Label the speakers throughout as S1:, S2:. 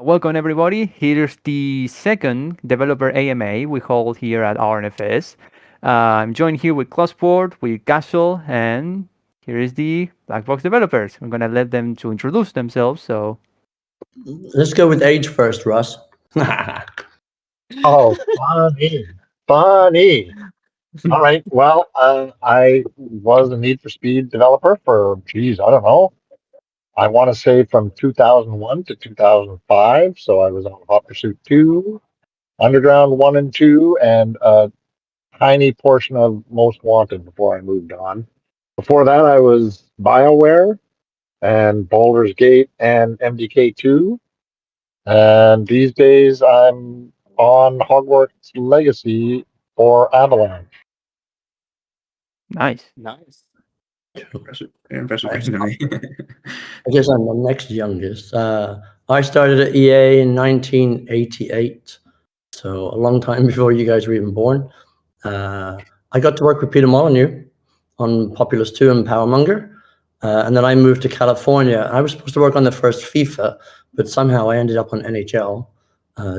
S1: Welcome everybody. Here's the second developer AMA we hold here at RNFS. I'm joined here with Closport, with Castle, and here is the Black Box developers. I'm gonna let them to introduce themselves. So
S2: Let's go with age first, Russ.
S3: Oh, funny, funny. All right. Well, I was a Need for Speed developer for, geez, I don't know. I want to say from 2001 to 2005. So I was on Hot Pursuit 2, Underground 1 and 2, and a tiny portion of Most Wanted before I moved on. Before that, I was BioWare and Baldur's Gate and MDK2. And these days, I'm on Hogwarts Legacy for Avalanche.
S1: nice.
S4: Nice. Impressive resume.
S2: I guess I'm the next youngest. I started at EA in 1988, so a long time before you guys were even born. I got to work with Peter Molyneux on Populous 2 and Powermonger, and then I moved to California. I was supposed to work on the first FIFA, but somehow I ended up on NHL.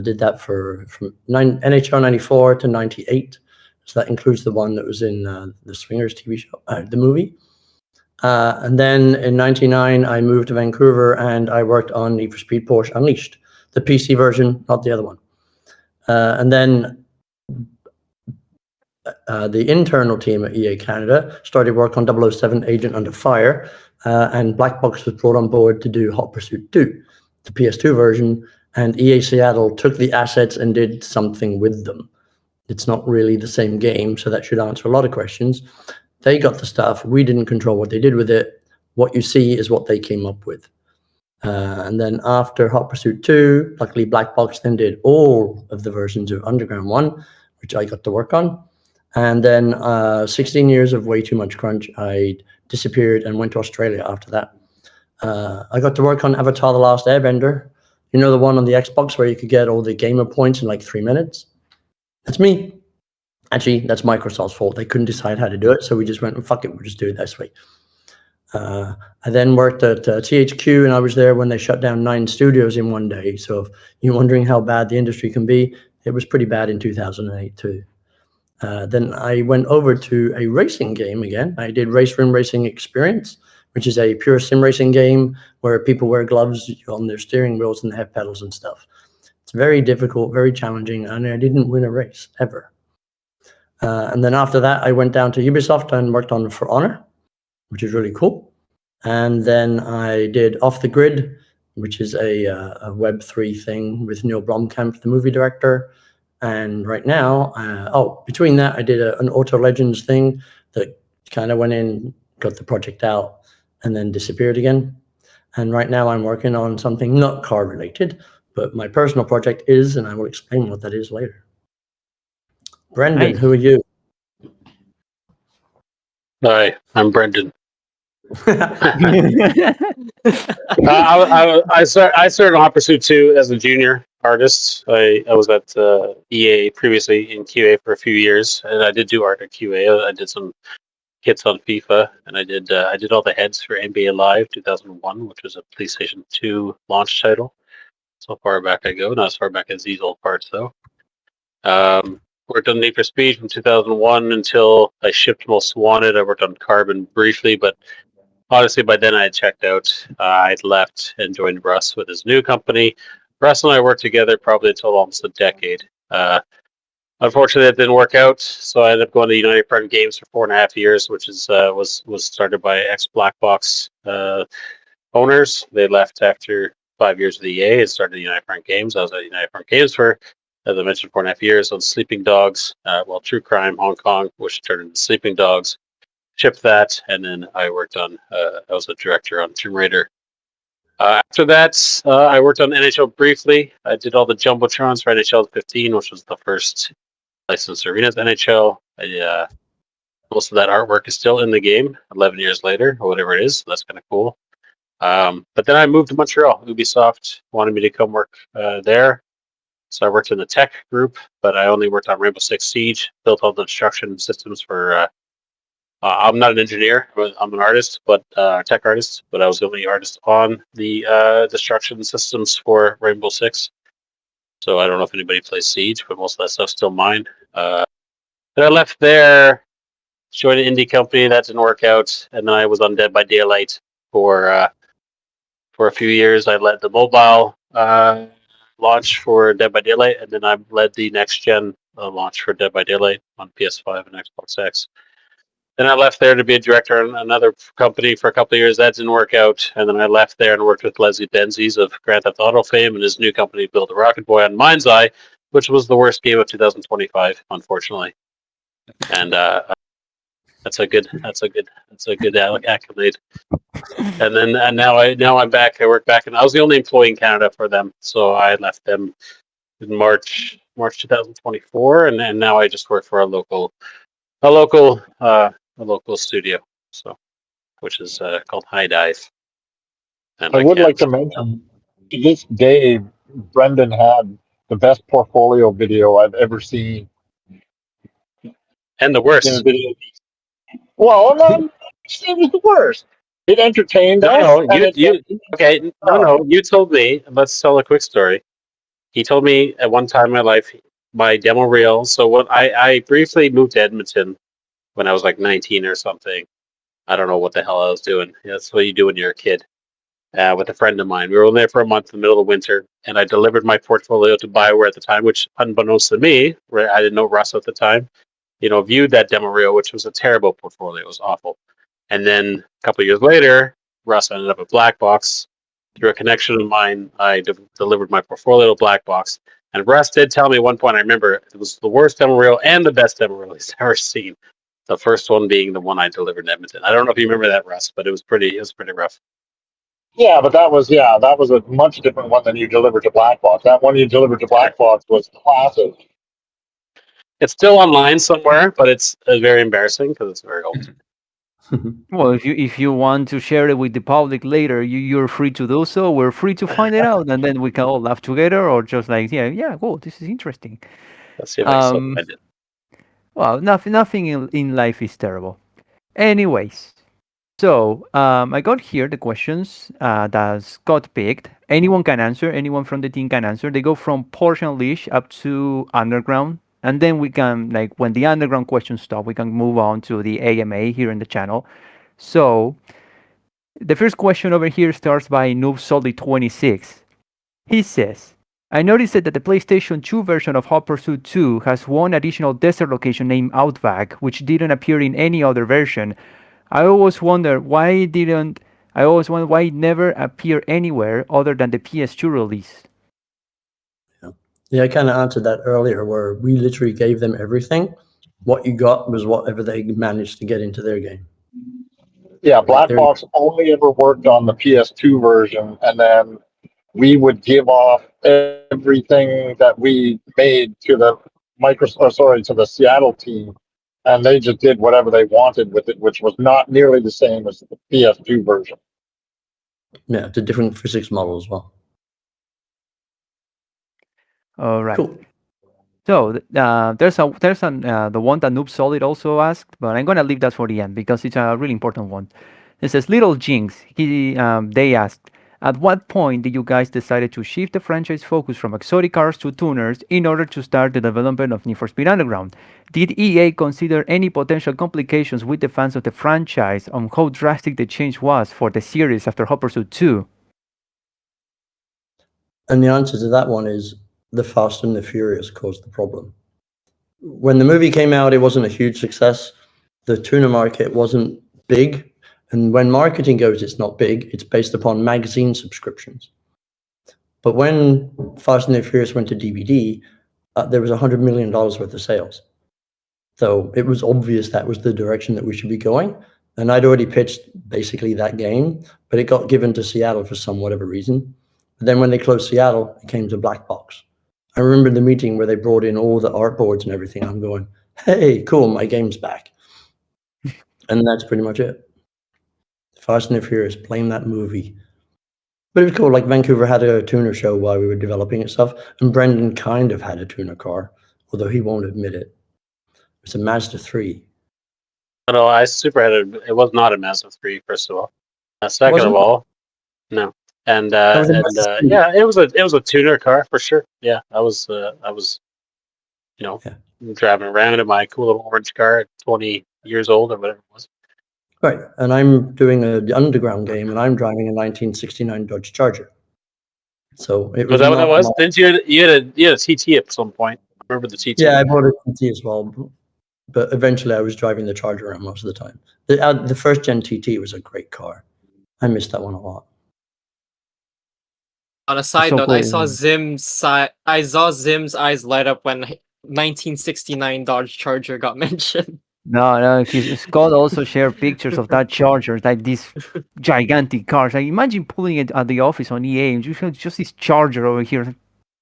S2: Did that from NHL 94 to 98. So that includes the one that was in the Swingers TV show, the movie. And then in 99, I moved to Vancouver and I worked on Need for Speed Porsche Unleashed, the PC version, not the other one. And then the internal team at EA Canada started work on 007 Agent Under Fire, and Black Box was brought on board to do Hot Pursuit 2, the PS2 version, and EA Seattle took the assets and did something with them. It's not really the same game, so that should answer a lot of questions. They got the stuff. We didn't control what they did with it. What you see is what they came up with. And then after Hot Pursuit 2, luckily Black Box then did all of the versions of Underground 1, which I got to work on. And then 16 years of way too much crunch, I disappeared and went to Australia after that. I got to work on Avatar The Last Airbender. You know, the one on the Xbox where you could get all the gamer points in like 3 minutes? That's me. Actually, that's Microsoft's fault. They couldn't decide how to do it, so we just went, fuck it, we'll just do it this way. I then worked at THQ, and I was there when they shut down 9 studios in one day. So if you're wondering how bad the industry can be, it was pretty bad in 2008 too. Then I went over to a racing game again. I did Race Room Racing Experience, which is a pure sim racing game where people wear gloves on their steering wheels and they have pedals and stuff. It's very difficult, very challenging, and I didn't win a race ever. And then after that, I went down to Ubisoft and worked on For Honor, which is really cool. And then I did Off the Grid, which is a Web3 thing with Neil Blomkamp, the movie director. And right now, between that, I did an Auto Legends thing that kind of went in, got the project out, and then disappeared again. And right now I'm working on something not car related, but my personal project is, and I will explain what that is later. Brendan,
S1: Nice.
S2: who are you?
S5: Hi, I'm Brendan.
S1: Nice.
S5: I started on Hot Pursuit 2 as a junior artist. I was at EA previously in QA for a few years, and I did do art at QA. I did some kits on FIFA, and I did all the heads for NBA Live 2001, which was a PlayStation 2 launch title. So far back I go, not as far back as these old parts though. Worked on Need for Speed from 2001 until I shipped Most Wanted. I worked on Carbon briefly, but honestly, by then I had checked out. I'd left and joined Russ with his new company. Russ and I worked together probably until almost a decade. Unfortunately, that didn't work out, so I ended up going to United Front Games for 4.5 years, which is was started by ex Black Box owners. They left after 5 years with EA and started United Front Games. I was at United Front Games for, as I mentioned, 4.5 years on Sleeping Dogs, True Crime Hong Kong, which turned into Sleeping Dogs. Shipped that, and then I worked on. I was a director on Tomb Raider. After that, I worked on NHL briefly. I did all the jumbotrons for NHL 15, which was the first licensed arenas NHL. Most of that artwork is still in the game 11 years later, or whatever it is. So that's kind of cool. But then I moved to Montreal. Ubisoft wanted me to come work there. So I worked in the tech group, but I only worked on Rainbow Six Siege, built all the instruction systems for I'm not an engineer. I'm an artist, but tech artist. But I was the only artist on the destruction systems for Rainbow Six. So I don't know if anybody plays Siege, but most of that stuff's still mine. Then I left there, joined an indie company that didn't work out, and then I was on Dead by Daylight for a few years. I led the mobile launch for Dead by Daylight, and then I led the next gen launch for Dead by Daylight on PS5 and Xbox X. Then I left there to be a director in another company for a couple of years. That didn't work out, and then I left there and worked with Leslie Benzies of Grand Theft Auto fame, and his new company built a Rocket Boy on Mind's Eye, which was the worst game of 2025, unfortunately. And that's a good accolade. And now I'm back. I work back, and I was the only employee in Canada for them, so I left them in March 2024, and now I just work for a local studio, so which is called High Dive. And
S3: I would like to mention, to this day, Brendan had the best portfolio video I've ever seen.
S5: And the
S3: In a
S5: worst.
S3: video. Well, no, it was the worst. It entertained us.
S5: No,
S3: and
S5: you told me. Let's tell a quick story. He told me at one time in my life, my demo reel. So when I briefly moved to Edmonton when I was like 19 or something. I don't know what the hell I was doing. That's what you do when you're a kid. With a friend of mine. We were only there for a month in the middle of winter, and I delivered my portfolio to Bioware at the time, which, unbeknownst to me, where I didn't know Russ at the time, viewed that demo reel, which was a terrible portfolio. It was awful. And then a couple of years later, Russ ended up at Black Box. Through a connection of mine, I delivered my portfolio to Black Box. And Russ did tell me at one point, I remember, it was the worst demo reel and the best demo reel he's ever seen. The first one being the one I delivered in Edmonton. I don't know if you remember that, Russ, but it was pretty rough.
S3: Yeah, but that was a much different one than you delivered to Black Box. That one you delivered to Black Box was classic.
S5: It's still online somewhere, but it's very embarrassing because it's very old.
S1: Well, if you want to share it with the public later, you're free to do so. We're free to find it out, and then we can all laugh together, or just like, yeah. Whoa, this is interesting.
S5: Let's see if I still find it.
S1: Well, nothing in life is terrible. Anyways, so I got here the questions that Scott picked. Anyone can answer. Anyone from the team can answer. They go from Porsche Unleashed up to Underground. And then we can, like, when the Underground questions stop, we can move on to the AMA here in the channel. So the first question over here starts by NoobSolid26. He says, I noticed that the PlayStation 2 version of Hot Pursuit 2 has one additional desert location named Outback, which didn't appear in any other version. I always wonder why it never appeared anywhere other than the PS2 release.
S2: Yeah, I kind of answered that earlier, where we literally gave them everything. What you got was whatever they managed to get into their game.
S3: Yeah, Black Box only ever worked on the PS2 version, and then we would give off everything that we made to the to the Seattle team, and they just did whatever they wanted with it, which was not nearly the same as the PS2 version.
S2: Yeah, it's a different physics model as well.
S1: All right.
S2: Cool.
S1: So there's the one that Noob Solid also asked, but I'm gonna leave that for the end because it's a really important one. It says Little Jinx. They asked, at what point did you guys decided to shift the franchise focus from exotic cars to tuners in order to start the development of Need for Speed Underground? Did EA consider any potential complications with the fans of the franchise on how drastic the change was for the series after Hot Pursuit 2?
S2: And the answer to that one is the Fast and the Furious caused the problem. When the movie came out, it wasn't a huge success. The tuner market wasn't big. And when marketing goes, it's not big. It's based upon magazine subscriptions. But when Fast and the Furious went to DVD, there was $100 million worth of sales. So it was obvious that was the direction that we should be going. And I'd already pitched basically that game, but it got given to Seattle for some whatever reason. But then when they closed Seattle, it came to Black Box. I remember the meeting where they brought in all the artboards and everything. I'm going, hey, cool, my game's back. And that's pretty much it. Fast and the Furious, blame that movie. But it was cool, like Vancouver had a tuner show while we were developing it stuff, and Brendan kind of had a tuner car, although he won't admit it. It's a Mazda 3.
S5: No, I super had it was not a Mazda 3, first of all. Second of
S2: Wasn't?
S5: all, no. And
S2: That was a Mazda 3.
S5: yeah, it was a tuner car for sure. Yeah, I was you know
S2: Yeah.
S5: driving around in my cool little orange car at 20 years old or whatever it was.
S2: Right, and I'm doing an underground game, and I'm driving a 1969 Dodge Charger. So it
S5: Was
S2: was
S5: that what that
S2: not
S5: was?
S2: my.
S5: Didn't you had a TT at some point? I remember the TT.
S2: Yeah, I bought a TT as well, but eventually I was driving the Charger around most of the time. The first gen TT was a great car. I missed that one a lot.
S6: On a side
S1: so
S6: note, I saw
S1: cool.
S6: Zim's eyes light up when 1969 Dodge Charger got mentioned.
S1: No, Scott also shared pictures of that Charger, like these gigantic cars. Like imagine pulling it at the office on EA and you have just this Charger over here.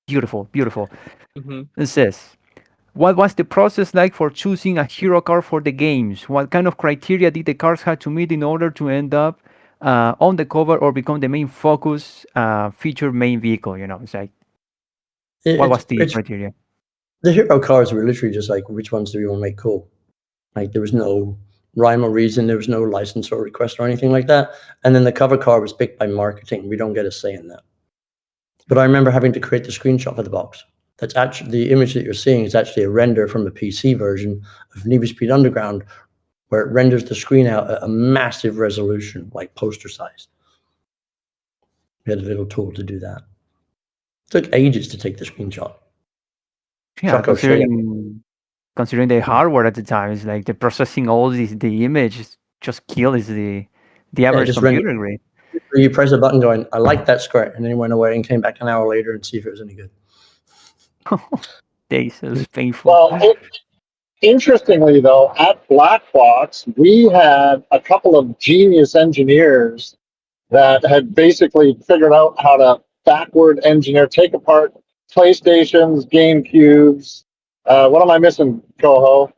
S1: Beautiful, beautiful.
S6: Mhm.
S1: It says, what was the process like for choosing a hero car for the games? What kind of criteria did the cars have to meet in order to end up on the cover or become the main focus feature main vehicle? You know, it's like, what was the
S2: It's
S1: criteria?
S2: the hero cars were literally just like, which ones do we want to make cool? Like there was no rhyme or reason, there was no license or request or anything like that. And then the cover car was picked by marketing. We don't get a say in that. But I remember having to create the screenshot for the box. That's actually the image that you're seeing is actually a render from the PC version of NeedforSpeed Underground, where it renders the screen out at a massive resolution, like poster size. We had a little tool to do that. It took ages to take the screenshot.
S1: Yeah,
S2: Chuck O'Shea.
S1: considering the hardware at the time, it's like the processing all the image just kills the average
S2: just
S1: computer grade.
S2: You press a button going, I like that square, and then he went away and came back an hour later and see if it was any good.
S1: Days, it was painful.
S3: Well, interestingly, though, at Black Box, we had a couple of genius engineers that had basically figured out how to backward engineer, take apart PlayStations, GameCubes. What am I missing, Cohoe?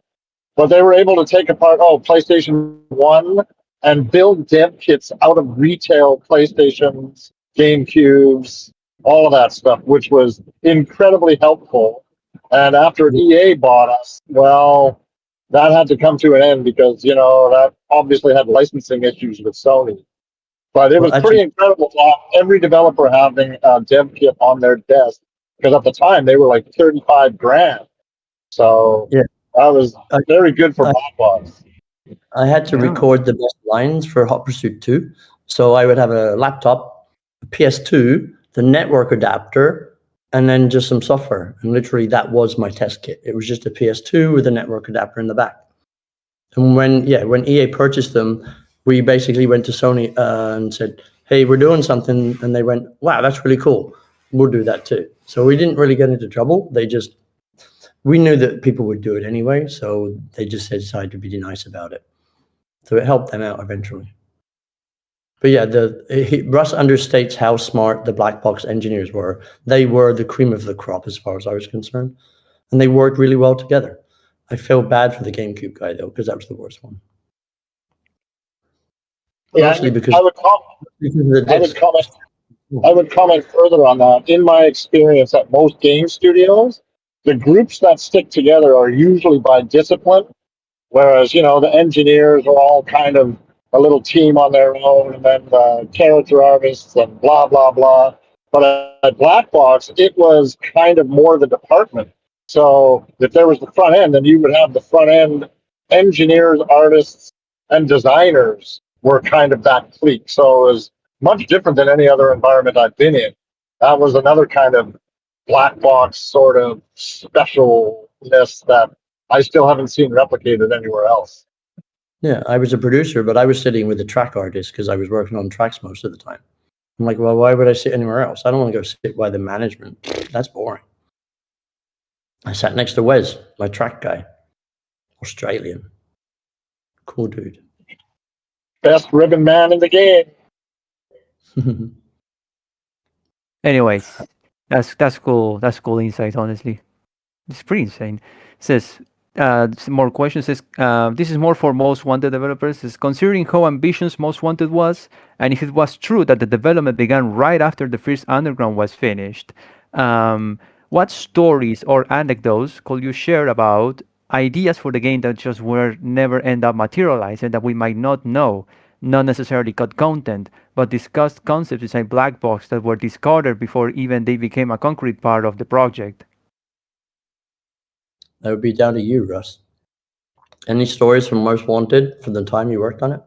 S3: But they were able to take apart, PlayStation 1 and build dev kits out of retail PlayStations, GameCubes, all of that stuff, which was incredibly helpful. And after EA bought us, well, that had to come to an end because, that obviously had licensing issues with Sony. But it
S2: Well,
S3: was pretty
S2: actually,
S3: incredible to have every developer having a dev kit on their desk because at the time they were like 35 grand. So
S2: Yeah.
S3: that was
S2: I-
S3: very good for
S2: I-
S3: Black Box.
S2: I had to
S1: Yeah.
S2: record the best lines for Hot Pursuit 2. So I would have a laptop, a PS2, the network adapter, and then just some software. And literally that was my test kit. It was just a PS2 with a network adapter in the back. And when EA purchased them, we basically went to Sony and said, hey, we're doing something. And they went, wow, that's really cool. We'll do that too. So we didn't really get into trouble. We knew that people would do it anyway. So they just decided to be nice about it. So it helped them out eventually. But yeah, Russ understates how smart the black box engineers were. They were the cream of the crop as far as I was concerned. And they worked really well together. I feel bad for the GameCube guy though, because that was the worst one.
S3: Yeah,
S2: Mostly because
S3: I
S2: of the disc.
S3: I would comment further on that. In my experience at most game studios, the groups that stick together are usually by discipline, whereas, the engineers are all kind of a little team on their own, and then the character artists and blah, blah, blah. But at Black Box, it was kind of more the department. So if there was the front end, then you would have the front end engineers, artists, and designers were kind of that clique. So it was much different than any other environment I've been in. That was another kind of Black Box sort of specialness that I still haven't seen replicated anywhere else.
S2: Yeah, I was a producer, but I was sitting with the track artist because I was working on tracks most of the time. I'm like, well, why would I sit anywhere else? I don't want to go sit by the management. That's boring. I sat next to Wes, my track guy, Australian. Cool dude.
S3: Best ribbon man in the game.
S1: Anyways, that's cool. That's cool insight. Honestly, it's pretty insane. Says some more questions. Says this is more for Most Wanted developers. Says considering how ambitious Most Wanted was, and if it was true that the development began right after the first Underground was finished, what stories or anecdotes could you share about ideas for the game that just were never end up materializing that we might not know, not necessarily cut content, but discussed concepts inside black box that were discarded before even they became a concrete part of the project.
S2: That would be down to you, Russ. Any stories from Most Wanted from the time you worked on it?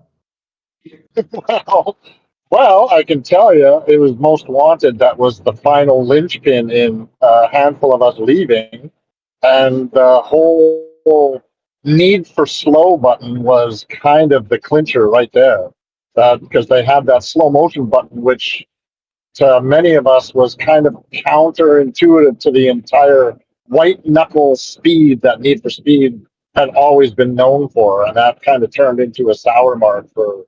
S3: Well, I can tell you, it was Most Wanted that was the final linchpin in a handful of us leaving, and the whole need for slow button was kind of the clincher right there, because they had that slow motion button, which to many of us was kind of counterintuitive to the entire white knuckle speed that Need for Speed had always been known for, and that kind of turned into a sour mark for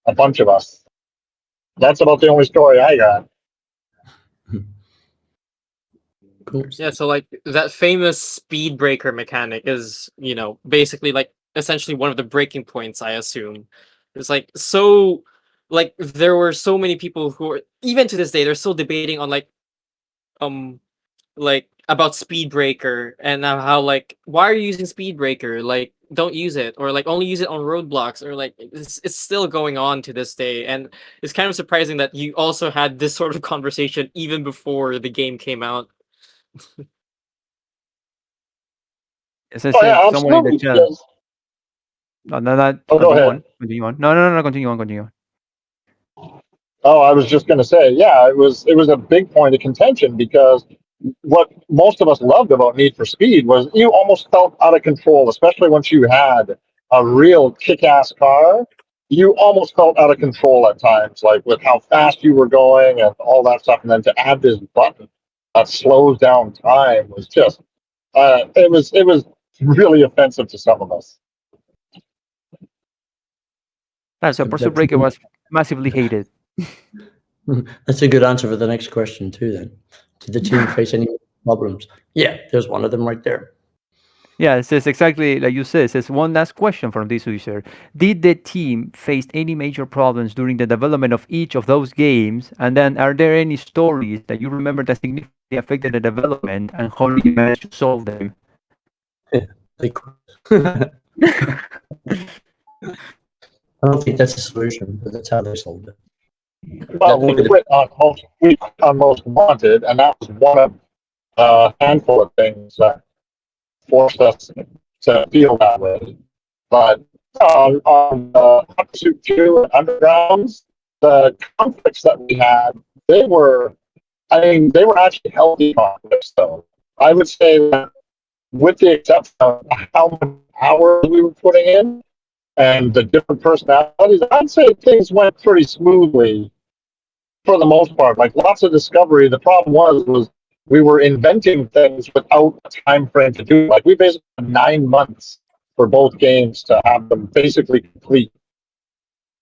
S3: a bunch of us. That's about the only story I got.
S2: Cool.
S6: Yeah, so like that famous speed breaker mechanic is, basically like essentially one of the breaking points, I assume. It's like there were so many people who are, even to this day, they're still debating on um about speed breaker and how like why are you using speed breaker? Like don't use it, or like only use it on roadblocks, or like it's still going on to this day. And it's kind of surprising that you also had this sort of conversation even before the game came out.
S1: As I
S3: Oh
S1: said,
S3: yeah,
S1: someone in the
S3: absolutely.
S1: chat.
S3: Because,
S1: No,
S3: oh, go
S1: continue
S3: ahead.
S1: on. Continue on. No, continue on. Continue on.
S3: Oh, I was just going to say, yeah, it was a big point of contention because what most of us loved about Need for Speed was you almost felt out of control, especially once you had a real kick-ass car. You almost felt out of control at times, like with how fast you were going and all that stuff. And then to add this button that slows down time was just, it was really offensive to some of us.
S1: So Pursuit Breaker was massively hated.
S2: That's a good answer for the next question too. Then, did the team face any problems? Yeah, there's one of them right there.
S1: Yeah, it says exactly like you said. It says one last question from this user: did the team face any major problems during the development of each of those games? And then, are there any stories that you remember that significantly affected the development, and how did you manage to solve them?
S2: They quit. I don't think that's a solution, but that's how they solved it.
S3: Well, we quit on Most Wanted, and that was one of a handful of things that forced us to feel that way. But on Hot Pursuit 2 and Undergrounds, the conflicts that we had, they were actually healthy conflicts, though. I would say that with the exception of how much hours we were putting in and the different personalities, I'd say things went pretty smoothly for the most part. Like lots of discovery. The problem was we were inventing things without a time frame to do it. Like we basically had 9 months for both games to have them basically complete.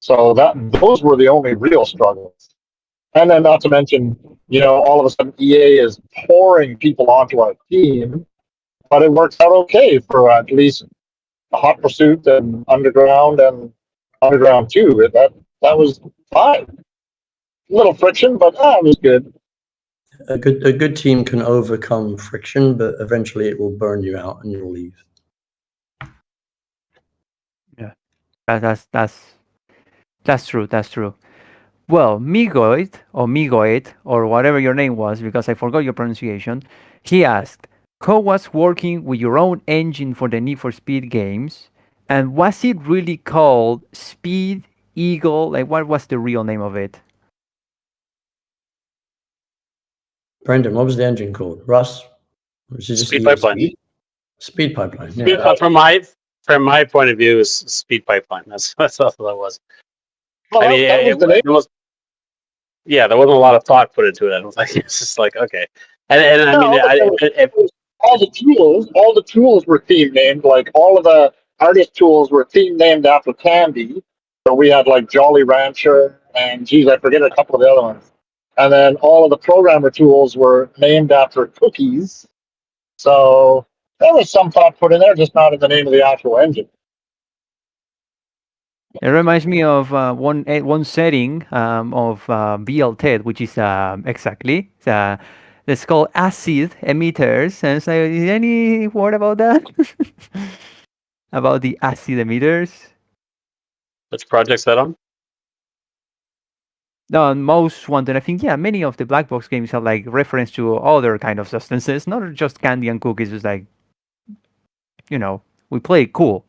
S3: So those were the only real struggles. And then not to mention, all of a sudden EA is pouring people onto our team, but it works out okay for at least Hot Pursuit and Underground 2. That was fine. A little friction, but it was good.
S2: A good team can overcome friction, but eventually it will burn you out and you'll leave.
S1: Yeah, that's true. That's true. Well, Migoid, or whatever your name was, because I forgot your pronunciation, he asked, "Who was working with your own engine for the Need for Speed games, and was it really called Speed Eagle? Like, what was the real name of it?"
S2: Brendan, what was the engine called? Russ? Was it just
S5: Speed
S2: EA
S5: Pipeline.
S2: Speed? Speed Pipeline. Yeah.
S5: From my point of view, is Speed Pipeline. That's all that was.
S3: Well,
S5: I mean,
S3: that was the name.
S5: there wasn't a lot of thought put into it. I was like, it's just like okay, and I mean,
S3: All the tools were theme named. Like all of the artist tools were theme named after candy. So we had like Jolly Rancher and geez, I forget a couple of the other ones. And then all of the programmer tools were named after cookies. So there was some thought put in there, just not in the name of the actual engine.
S1: It reminds me of one setting of VLTED, which is exactly It's called acid emitters. And it's like, is any word about that? About the acid emitters?
S5: Which project's that on?
S1: No, most wanted. I think many of the black box games have like reference to other kind of substances, not just candy and cookies. It's like, we play it cool.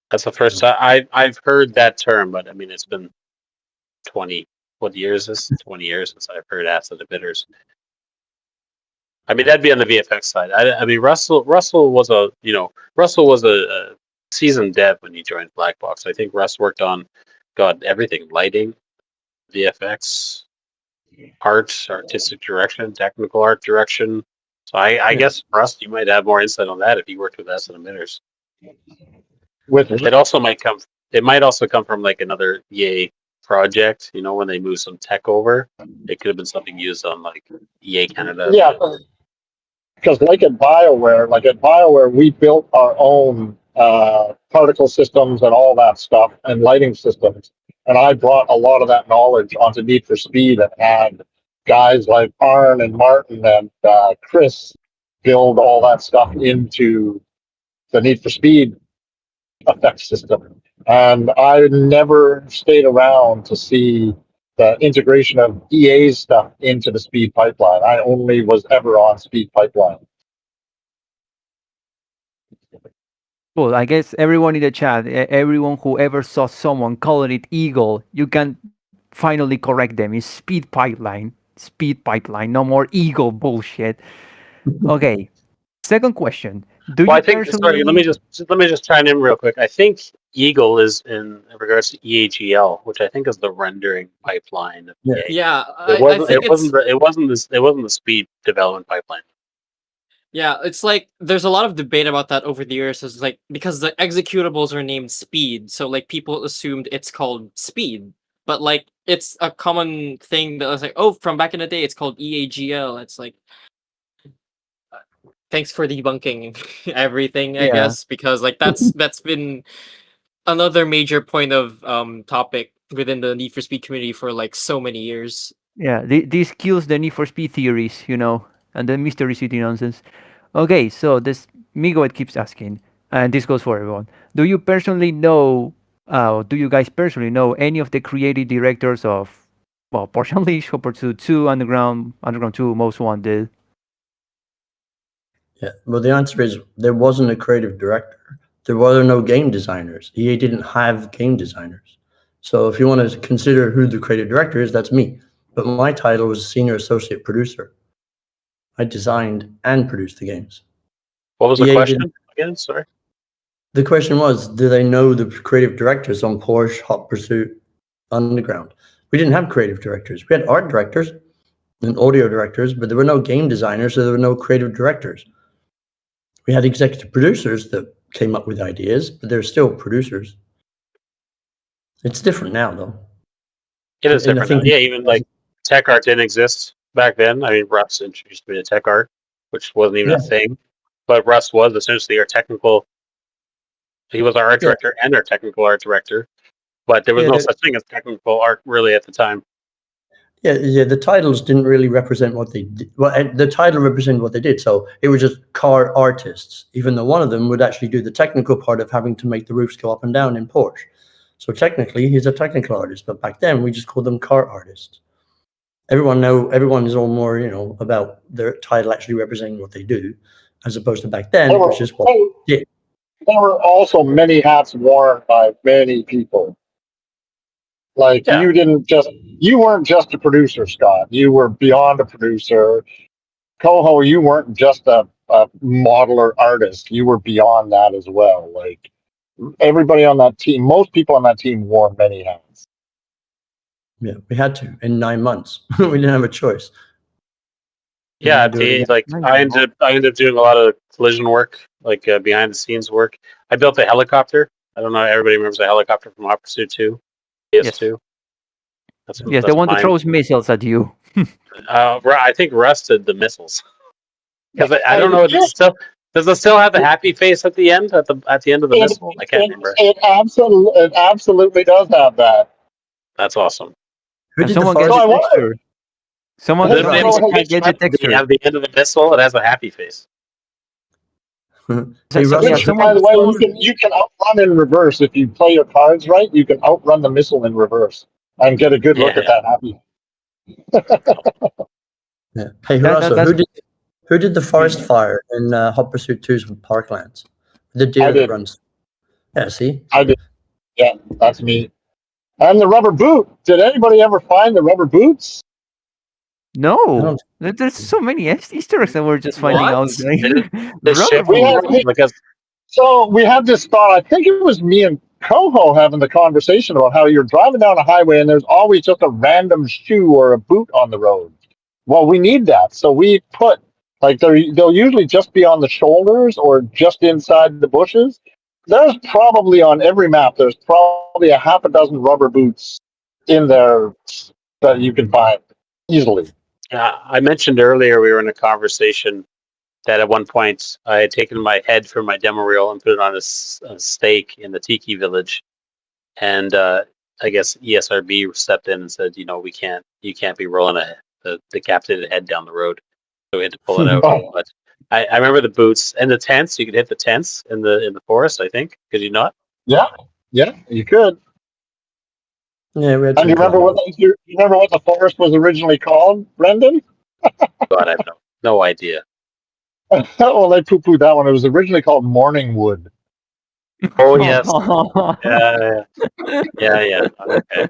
S5: That's the first time I've heard that term, but I mean it's been 20. What years is 20 years since I've heard acid emitters. I mean that'd be on the VFX side. I mean Russell was a seasoned dev when he joined Black Box. I think Russ worked on everything, lighting, VFX, art, artistic direction, technical art direction. So I guess Russ, you might have more insight on that if you worked with acid emitters. It might also come from like another EA project, when they move some tech over. It could have been something used on like EA Canada.
S3: Yeah, because like at BioWare, we built our own particle systems and all that stuff and lighting systems. And I brought a lot of that knowledge onto Need for Speed and had guys like Arn and Martin and Chris build all that stuff into the Need for Speed effect system. And I never stayed around to see the integration of EA's stuff into the Speed pipeline. I only was ever on Speed pipeline.
S1: Cool. I guess everyone in the chat, everyone who ever saw someone calling it Eagle, you can finally correct them. It's Speed Pipeline. Speed Pipeline. No more Eagle bullshit. Okay. Second question.
S5: I think sorry, let me just chime in real quick. I think Eagle is in regards to EAGL, which I think is the rendering pipeline of EA.
S6: Yeah,
S5: It wasn't the Speed development pipeline.
S6: Yeah, it's like there's a lot of debate about that over the years. It's like because the executables are named Speed, so like people assumed it's called Speed, but like it's a common thing that was like, oh, from back in the day, it's called EAGL. It's like, thanks for debunking everything, I guess, because like that's been another major point of topic within the Need for Speed community for like so many years.
S1: Yeah, this kills the Need for Speed theories, and the Mystery City nonsense. Okay, so this Migoet keeps asking, and this goes for everyone. Do you guys personally know any of the creative directors of, Porsche Unleashed, Hot Pursuit 2, Underground 2, Most Wanted?
S2: Yeah, well, the answer is there wasn't a creative director. There were no game designers. EA didn't have game designers. So if you want to consider who the creative director is, that's me. But my title was senior associate producer. I designed and produced the games.
S5: What was the question again? Sorry.
S2: The question was, do they know the creative directors on Porsche, Hot Pursuit, Underground? We didn't have creative directors. We had art directors and audio directors, but there were no game designers, so there were no creative directors. We had executive producers that came up with ideas, but they're still producers. It's different now, though.
S5: It is different now. Yeah, even like tech art didn't exist back then. I mean, Russ introduced me to tech art, which wasn't even a thing. But Russ was essentially our technical. He was our art director and our technical art director. But there was no such thing as technical art really at the time.
S2: Yeah. The titles didn't really represent what they did. Well, the title represented what they did. So it was just car artists, even though one of them would actually do the technical part of having to make the roofs go up and down in Porsche. So technically, he's a technical artist. But back then, we just called them car artists. Everyone is all more, about their title actually representing what they do, as opposed to back then, it was just what they did.
S3: There were also many hats worn by many people. Like you weren't just a producer, Scott. You were beyond a producer. Cohoe, you weren't just a modeler artist. You were beyond that as well. Like everybody on that team, most people on that team wore many hats.
S2: Yeah, we had to in 9 months. We didn't have a choice.
S5: Yeah, I ended up doing a lot of collision work, like behind the scenes work. I built a helicopter. I don't know. Everybody remembers a helicopter from Hot Pursuit 2, PS2.
S1: That's the one that throws missiles at you.
S5: I think Russ did the missiles. Because I don't know. Does it still have the happy face at the end? At the end of the missile? I can't remember.
S3: It absolutely does have that.
S5: That's awesome.
S1: And someone gets a texture. Some of
S3: Hey,
S1: the
S3: so,
S1: drivers
S3: hey,
S1: can't get the
S5: We
S1: texture.
S5: have the end of the missile. It has a happy face.
S2: Hey,
S1: So-
S2: Russell,
S1: yeah,
S3: which,
S1: someone-
S3: by the way, you can outrun in reverse if you play your cards right. You can outrun the missile in reverse and get a good look at that happy.
S2: yeah. Hey,
S1: That-
S2: Russell,
S1: that's-
S2: who did the forest fire in Hot Pursuit 2's with Parklands? The deer
S3: I
S2: that
S3: did.
S2: runs. Yeah, see?
S3: I did. Yeah, that's me. And the rubber boot. Did anybody ever find the rubber boots?
S1: No,
S2: don't-
S1: there's so many Easter eggs that we're just finding out.
S6: What?
S1: Like,
S5: The
S1: rubber
S5: ship
S3: We
S1: boots.
S3: have-
S5: because
S3: So we had this thought. I think it was me and Cohoe having the conversation about how you're driving down a highway and there's always just a random shoe or a boot on the road. Well, we need that. So we put like they'll usually just be on the shoulders or just inside the bushes. There's probably on every map, there's probably a half a dozen rubber boots in there that you can find easily.
S5: I mentioned earlier we were in a conversation that at one point I had taken my head from my demo reel and put it on a stake in the Tiki Village, and I guess ESRB stepped in and said, you can't be rolling the decapitated head down the road, so we had to pull it out.
S3: Oh.
S5: But I remember the boots and the tents. You could hit the tents in the forest. I think, could you not?
S3: Yeah, you could.
S2: Yeah, we had
S3: And
S2: some
S3: you remember
S2: collateral.
S3: you remember what the forest was originally called, Brendan?
S5: God, I have no idea.
S3: Well, they poo-pooed that one. It was originally called Morningwood.
S5: Oh yes, yeah. Okay.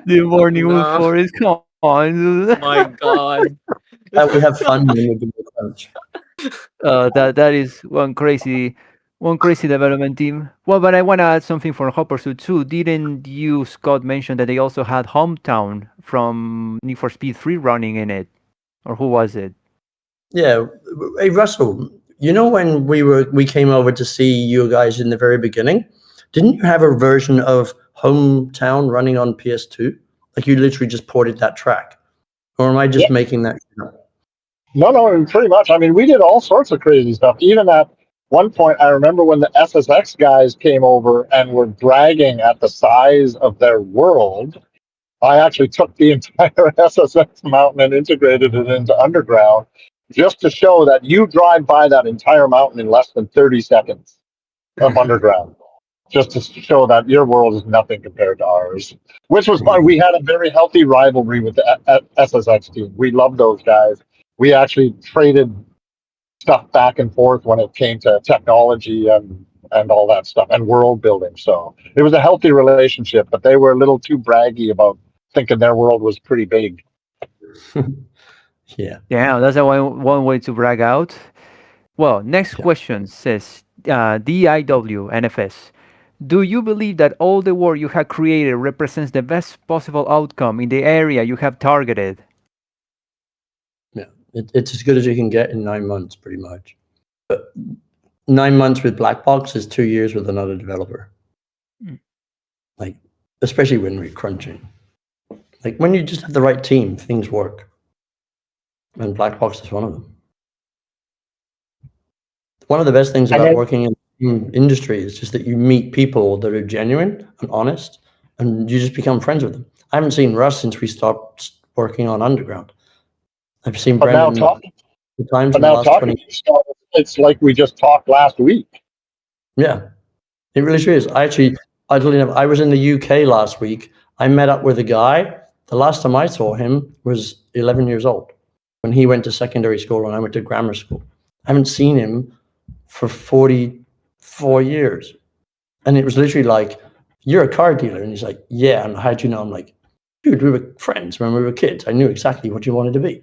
S1: The morning wood
S6: No.
S1: forest. Come on.
S6: My God.
S2: We have fun when we do the crunch.
S1: That is one crazy development team. Well, but I want to add something for Hot Pursuit too. Didn't you, Scott, mention that they also had Hometown from Need for Speed 3 running in it, or who was it?
S2: Yeah. Hey, Russell, you know when we came over to see you guys in the very beginning, didn't you have a version of Hometown running on PS2? Like you literally just ported that track, or am I just making that shit up?
S3: No, pretty much. I mean, we did all sorts of crazy stuff. Even at one point, I remember when the SSX guys came over and were bragging at the size of their world. I actually took the entire SSX mountain and integrated it into Underground just to show that you drive by that entire mountain in less than 30 seconds of Underground. Just to show that your world is nothing compared to ours, which was fun. We had a very healthy rivalry with the SSX team. We loved those guys. We actually traded stuff back and forth when it came to technology and all that stuff and world building. So it was a healthy relationship, but they were a little too braggy about thinking their world was pretty big.
S2: Yeah.
S1: Yeah, that's one way to brag out. Well, next question says DIW NFS. Do you believe that all the work you have created represents the best possible outcome in the area you have targeted?
S2: Yeah. It's as good as you can get in 9 months, pretty much. But 9 months with Black Box is 2 years with another developer. Like, especially when we're crunching. Like when you just have the right team, things work. And Black Box is one of them. One of the best things about working in industry is just that you meet people that are genuine and honest, and you just become friends with them. I haven't seen Russ since we stopped working on Underground. I've seen
S3: But now
S2: Brendan
S3: talking,
S2: two times
S3: but
S2: in the
S3: now
S2: last
S3: talking
S2: 20.
S3: to you, Scott, it's like we just talked last week.
S2: Yeah, it really is. I told you, I was in the UK last week. I met up with a guy. The last time I saw him was 11 years old when he went to secondary school and I went to grammar school. I haven't seen him for 44 years. And it was literally like, you're a car dealer. And he's like, yeah. And how'd you know? I'm like, dude, we were friends when we were kids. I knew exactly what you wanted to be.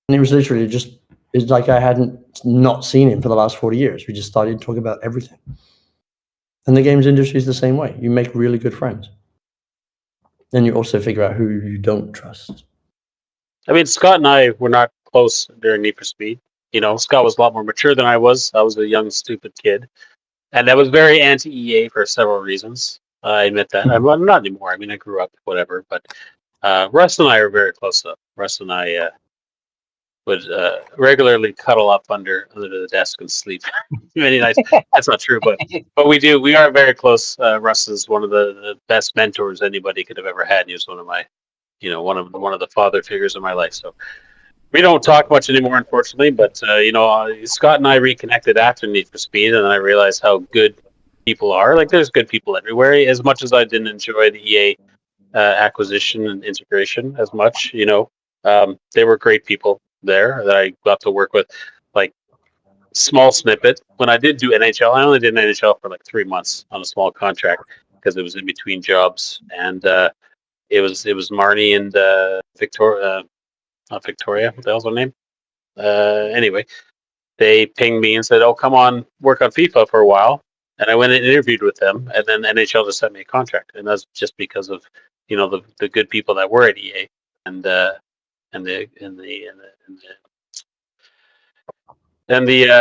S2: And it was literally it's like I hadn't not seen him for the last 40 years. We just started talking about everything. And the games industry is the same way. You make really good friends. Then you also figure out who you don't trust.
S5: I mean, Scott and I were not close during Need for Speed. Scott was a lot more mature than I was. I was a young, stupid kid. And that was very anti-EA for several reasons. I admit that. I'm not anymore. I mean, I grew up, whatever. But Russ and I are very close, though. Russ and I would regularly cuddle up under the desk and sleep many nights. That's not true, but we do. We are very close. Russ is one of the best mentors anybody could have ever had. He was one of my one of the father figures in my life. So we don't talk much anymore, unfortunately. But Scott and I reconnected after Need for Speed, and I realized how good people are. Like, there's good people everywhere. As much as I didn't enjoy the EA acquisition and integration as much, they were great people there that I got to work with. Like, small snippet. When I did do NHL, I only did NHL for like 3 months on a small contract because it was in between jobs, and it was Marnie and Victoria, not Victoria. What the hell's her name? Anyway, they pinged me and said, "Oh, come on, work on FIFA for a while." And I went and interviewed with them, and then NHL just sent me a contract, and that's just because of the good people that were at EA and the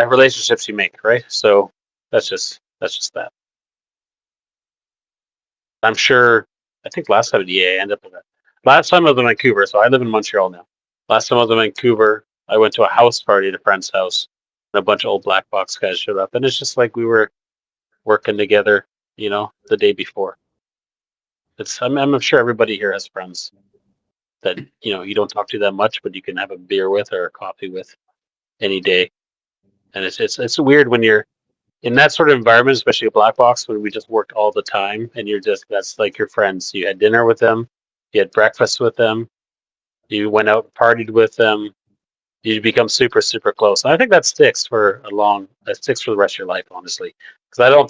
S5: relationships you make, right? So that's just that. I'm sure. I think last time at EA, I ended up with that. Last time I was in Vancouver, so I live in Montreal now. Last time I was in Vancouver, I went to a house party at a friend's house, and a bunch of old black box guys showed up, and it's just like we were working together, the day before. I'm sure everybody here has friends that you don't talk to that much, but you can have a beer with or a coffee with any day, and it's weird when you're in that sort of environment, especially a black box, when we just worked all the time, and that's like your friends. You had dinner with them, you had breakfast with them, you went out and partied with them. You become super, super close. And I think that sticks for the rest of your life, honestly. Because I don't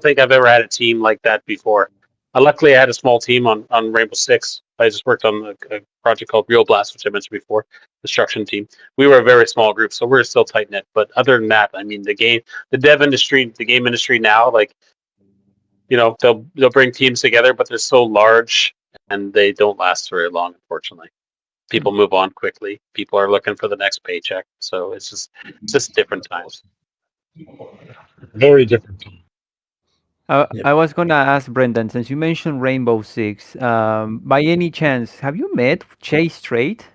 S5: think I've ever had a team like that before. Luckily, I had a small team on Rainbow Six. I just worked on a project called Real Blast, which I mentioned before, construction team. We were a very small group, so we're still tight knit. But other than that, I mean, the game industry now, like, they'll bring teams together, but they're so large and they don't last very long, unfortunately. People move on quickly. People are looking for the next paycheck. So it's just different times.
S3: Very different.
S1: I was gonna ask Brendan, since you mentioned Rainbow Six, by any chance, have you met Chase Strait?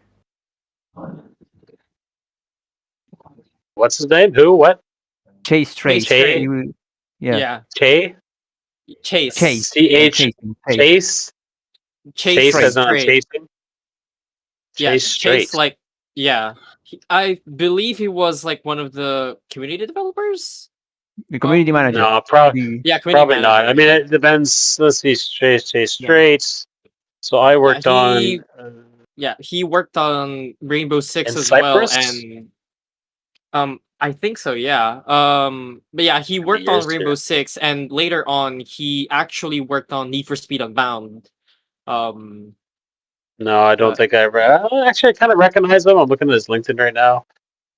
S5: What's his name? Who? What?
S1: Chase Strait.
S5: Chase?
S1: Yeah,
S6: Yeah,
S5: Che?
S6: Chase.
S1: Chase.
S5: CH?
S1: Chase.
S5: Chase as on
S6: Strait.
S5: chasing?
S6: Yeah,
S5: Chase Straight.
S6: Chase, yeah. I believe he was like one of the community developers.
S1: The community manager.
S5: No, probably
S1: The,
S6: Yeah, community
S5: probably not.
S6: manager.
S5: I mean, it depends. Let's see, Chase
S6: Yeah.
S5: Straight. So I worked
S6: he-
S5: on
S6: Yeah, he worked on Rainbow Six
S5: in
S6: as well,
S5: Cyprus.
S6: and I think so. Yeah. But yeah, he worked on
S5: years,
S6: Rainbow
S5: too.
S6: Six, and later on, he actually worked on Need for Speed Unbound.
S5: No, I don't think I ever. Actually, I kind of recognize him. I'm looking at his LinkedIn right now.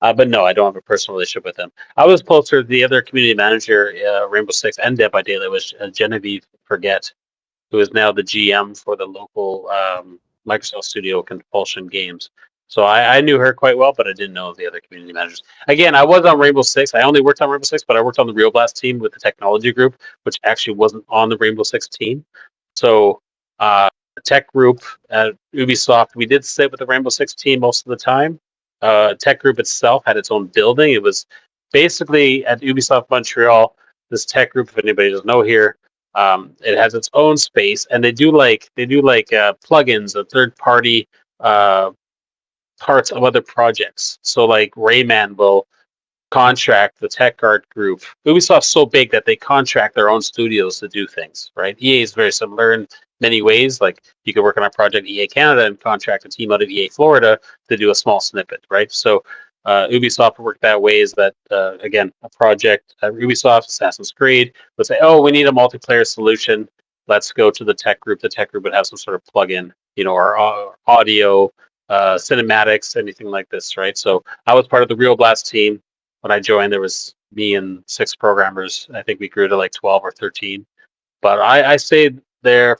S5: But no, I don't have a personal relationship with him. I was closer to the other community manager, Rainbow Six and Dead by Daylight, was Genevieve Forget, who is now the GM for the local Microsoft Studio Compulsion Games. So I knew her quite well, but I didn't know the other community managers. Again, I was on Rainbow Six. I only worked on Rainbow Six, but I worked on the Real Blast team with the technology group, which actually wasn't on the Rainbow Six team. So the tech group at Ubisoft, we did sit with the Rainbow Six team most of the time. Tech group itself had its own building. It was basically at Ubisoft Montreal. This tech group, if anybody doesn't know here, it has its own space, and they do like plugins, a third party parts of other projects. So like Rayman will contract the tech art group. Ubisoft's so big that they contract their own studios to do things, right? EA is very similar in many ways. Like, you could work on a project EA Canada and contract a team out of EA Florida to do a small snippet, right? So Ubisoft worked that way, is that, again, a project at Ubisoft, Assassin's Creed, would say, oh, we need a multiplayer solution. Let's go to the tech group. The tech group would have some sort of plugin, or audio, cinematics, anything like this, right? So I was part of the Real Blast team. When I joined, there was me and 6 programmers. I think we grew to like 12 or 13. But I stayed there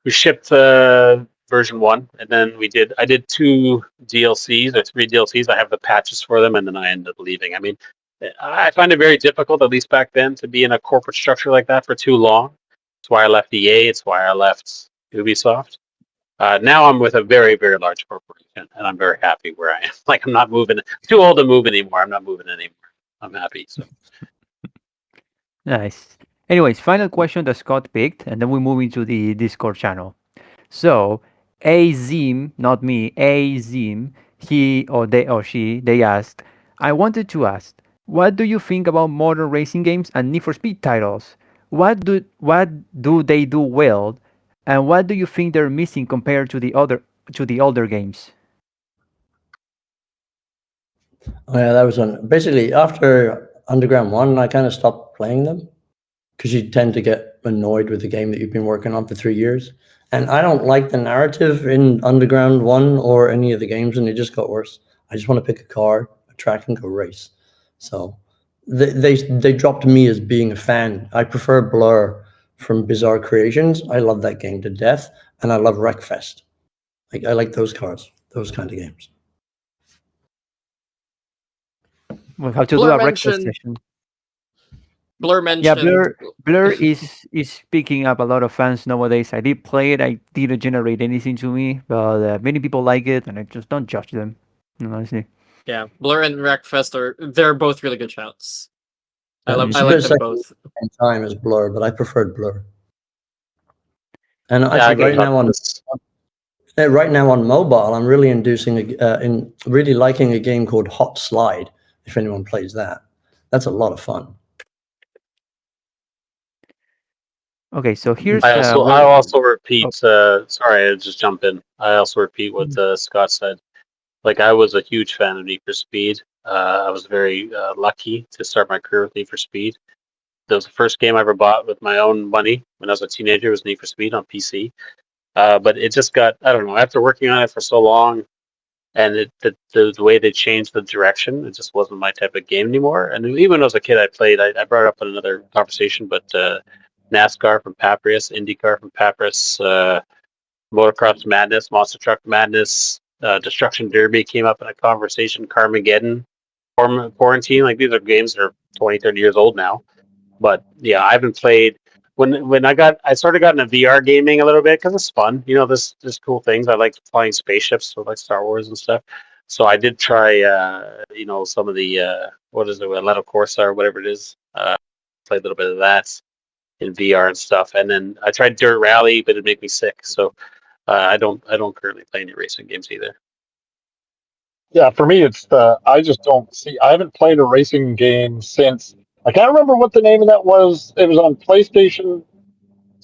S5: we shipped version 1, and then I did 2 DLCs or 3 DLCs. I have the patches for them, and then I ended up leaving. I mean, I find it very difficult, at least back then, to be in a corporate structure like that for too long. It's why I left EA. It's why I left Ubisoft. Now I'm with a very, very large corporation, and I'm very happy where I am. Like, I'm not moving. Too old to move anymore. I'm not moving anymore. I'm happy. So
S1: nice. Anyways, final question that Scott picked, and then we move into the Discord channel. So, Azim, not me, Azim, he or they or she, they asked, I wanted to ask, what do you think about modern racing games and Need for Speed titles? What do they do well, and what do you think they're missing compared to the older games?
S2: Oh, yeah, that was one. Basically, after Underground 1, I kind of stopped playing them because you tend to get annoyed with the game that you've been working on for 3 years. And I don't like the narrative in Underground 1 or any of the games, and it just got worse. I just want to pick a car, a track, and go race. So they dropped me as being a fan. I prefer Blur from Bizarre Creations. I love that game to death, and I love Wreckfest. I like those cars, those kind of games.
S1: We'll have to do
S6: Blur
S1: a breakfast
S6: mentioned
S1: session.
S6: Blur
S1: Yeah,
S6: mentioned
S1: Blur is picking up a lot of fans nowadays. I did play it. I didn't generate anything to me, but many people like it, and I just don't judge them. Honestly.
S6: yeah, Blur and Wreckfest they're both really good shouts. I
S2: It's a
S6: like
S2: bit
S6: them
S2: second
S6: both.
S2: time as Blur, but I preferred Blur. And
S5: Yeah, I
S2: actually,
S5: get this.
S2: right now on mobile, I'm really really liking a game called Hot Slide. If anyone plays that, that's a lot of fun.
S1: Okay, so here's
S5: I also repeat. Sorry, I just jump in. I also repeat what Scott said. Like, I was a huge fan of Need for Speed. I was very lucky to start my career with Need for Speed. That was the first game I ever bought with my own money when I was a teenager. Was Need for Speed on PC. But it just got, I don't know, after working on it for so long, and the way they changed the direction, it just wasn't my type of game anymore. And even when I was a kid, I played. I brought it up in another conversation, but NASCAR from Papyrus, IndyCar from Papyrus, Motocross Madness, Monster Truck Madness, Destruction Derby came up in a conversation, Carmageddon, Quarantine. Like, these are games that are 20, 30 years old now. But yeah, I haven't played. When I started getting into VR gaming a little bit because it's fun. You know, there's cool things. I like flying spaceships, so like Star Wars and stuff. So I did try, some of the what is it, Leto Corsa or whatever it is. Played a little bit of that in VR and stuff, and then I tried Dirt Rally, but it made me sick. So I don't currently play any racing games either.
S3: Yeah, for me, I just don't see. I haven't played a racing game since. I can't remember what the name of that was. It was on PlayStation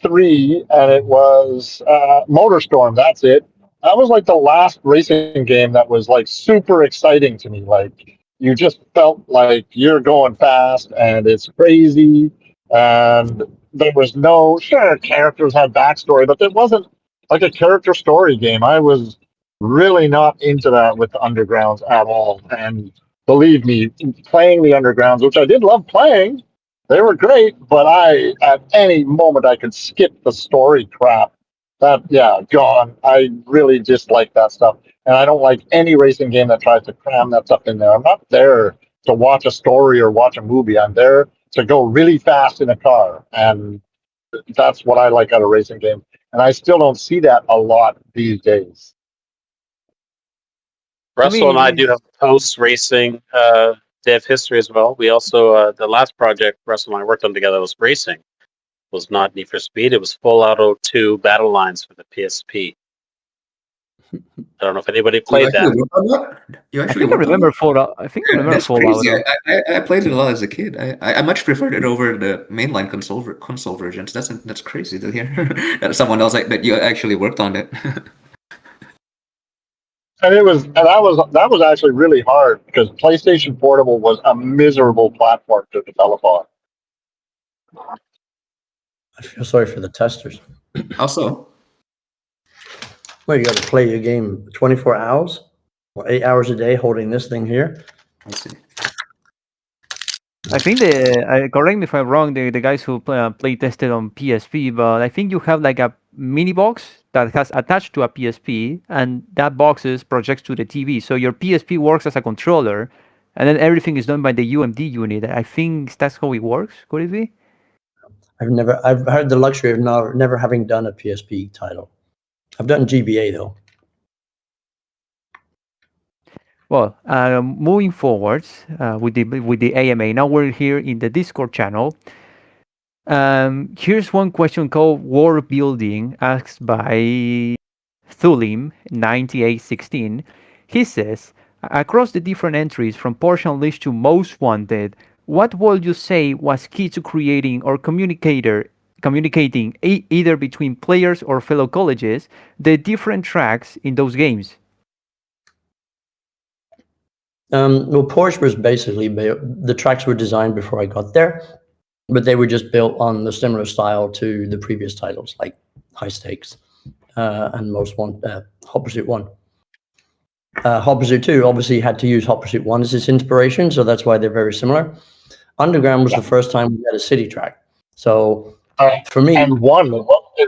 S3: 3, and it was MotorStorm. That's it. That was like the last racing game that was like super exciting to me. Like, you just felt like you're going fast, and it's crazy. And there was no, sure, characters had backstory, but it wasn't like a character story game. I was really not into that with the Undergrounds at all. And believe me, playing the Undergrounds, which I did love playing, they were great, but at any moment, I could skip the story crap. Gone. I really dislike that stuff. And I don't like any racing game that tries to cram that stuff in there. I'm not there to watch a story or watch a movie. I'm there to go really fast in a car. And that's what I like out of racing game. And I still don't see that a lot these days.
S5: Russell and I do
S1: it's-
S5: have post racing dev history as well. We also the last project Russell and I worked on together was racing. Was not Need for Speed. It was Full Auto 2 Battle Lines for the PSP. I don't know if anybody
S4: You
S5: played
S4: actually
S5: that.
S4: worked on that? You
S1: I
S4: actually
S1: think I
S4: worked on
S1: remember
S4: that?
S1: Fallout. I think I remember
S4: That's
S1: Fallout.
S4: crazy. I played it a lot as a kid. I much preferred it over the mainline console versions. That's crazy to hear that someone else that you actually worked on it.
S3: And that was actually really hard because PlayStation Portable was a miserable platform to develop on.
S2: I feel sorry for the testers.
S4: Also,
S2: Well, you got to play your game 24 hours or 8 hours a day holding this thing here.
S4: I see.
S1: I think correct me if I'm wrong, the guys who play tested on PSP, but I think you have like a mini box that has attached to a PSP, and that boxes projects to the TV. So your PSP works as a controller, and then everything is done by the UMD unit. I think that's how it works. Could it be?
S2: I've had the luxury of never having done a PSP title. I've done GBA though.
S1: Well, moving forward with the AMA. Now we're here in the Discord channel. Here's one question called War Building, asked by Thulim 9816, he says, across the different entries from Porsche Unleashed to Most Wanted, what would you say was key to creating or communicating either between players or fellow colleges the different tracks in those games?
S2: Well, Porsche was basically the tracks were designed before I got there, but they were just built on the similar style to the previous titles, like High Stakes and Hot Pursuit 1. Hot Pursuit 2 obviously had to use Hot Pursuit 1 as its inspiration, so that's why they're very similar. Underground was the first time we had a city track. So for me,
S3: and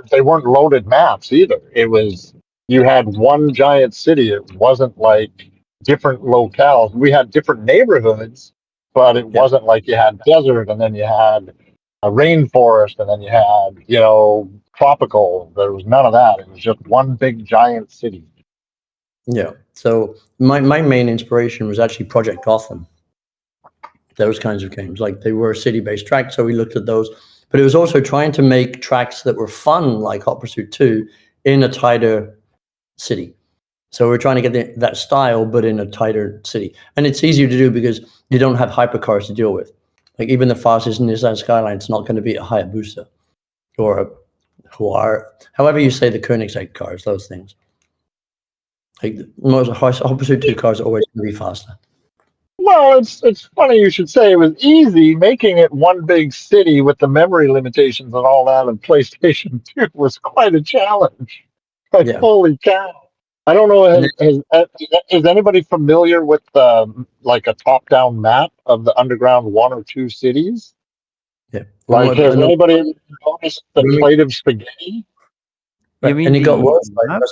S3: they weren't loaded maps either. It was, you had one giant city. It wasn't like different locales. We had different neighborhoods, but it wasn't like you had desert and then you had a rainforest and then you had, tropical. There was none of that. It was just one big giant city.
S2: yeah. So my main inspiration was actually Project Gotham. Those kinds of games, like they were city-based tracks, so we looked at those. But it was also trying to make tracks that were fun, like Hot Pursuit 2, in a tighter city. So we're trying to get that style, but in a tighter city. And it's easier to do because you don't have hypercars to deal with. Like even the fastest Nissan Skyline is not going to be a Hayabusa or a however you say the Koenigsegg cars, those things. Like most Hot Pursuit 2 cars are always going to be faster.
S3: Well, it's funny you should say it was easy. Making it one big city with the memory limitations and all that, and PlayStation 2 was quite a challenge. Like, holy cow. I don't know, is anybody familiar with like a top-down map of the underground 1 or 2 cities?
S2: Yeah.
S3: Like, has anybody noticed the plate of spaghetti?
S1: You mean
S2: and it got worse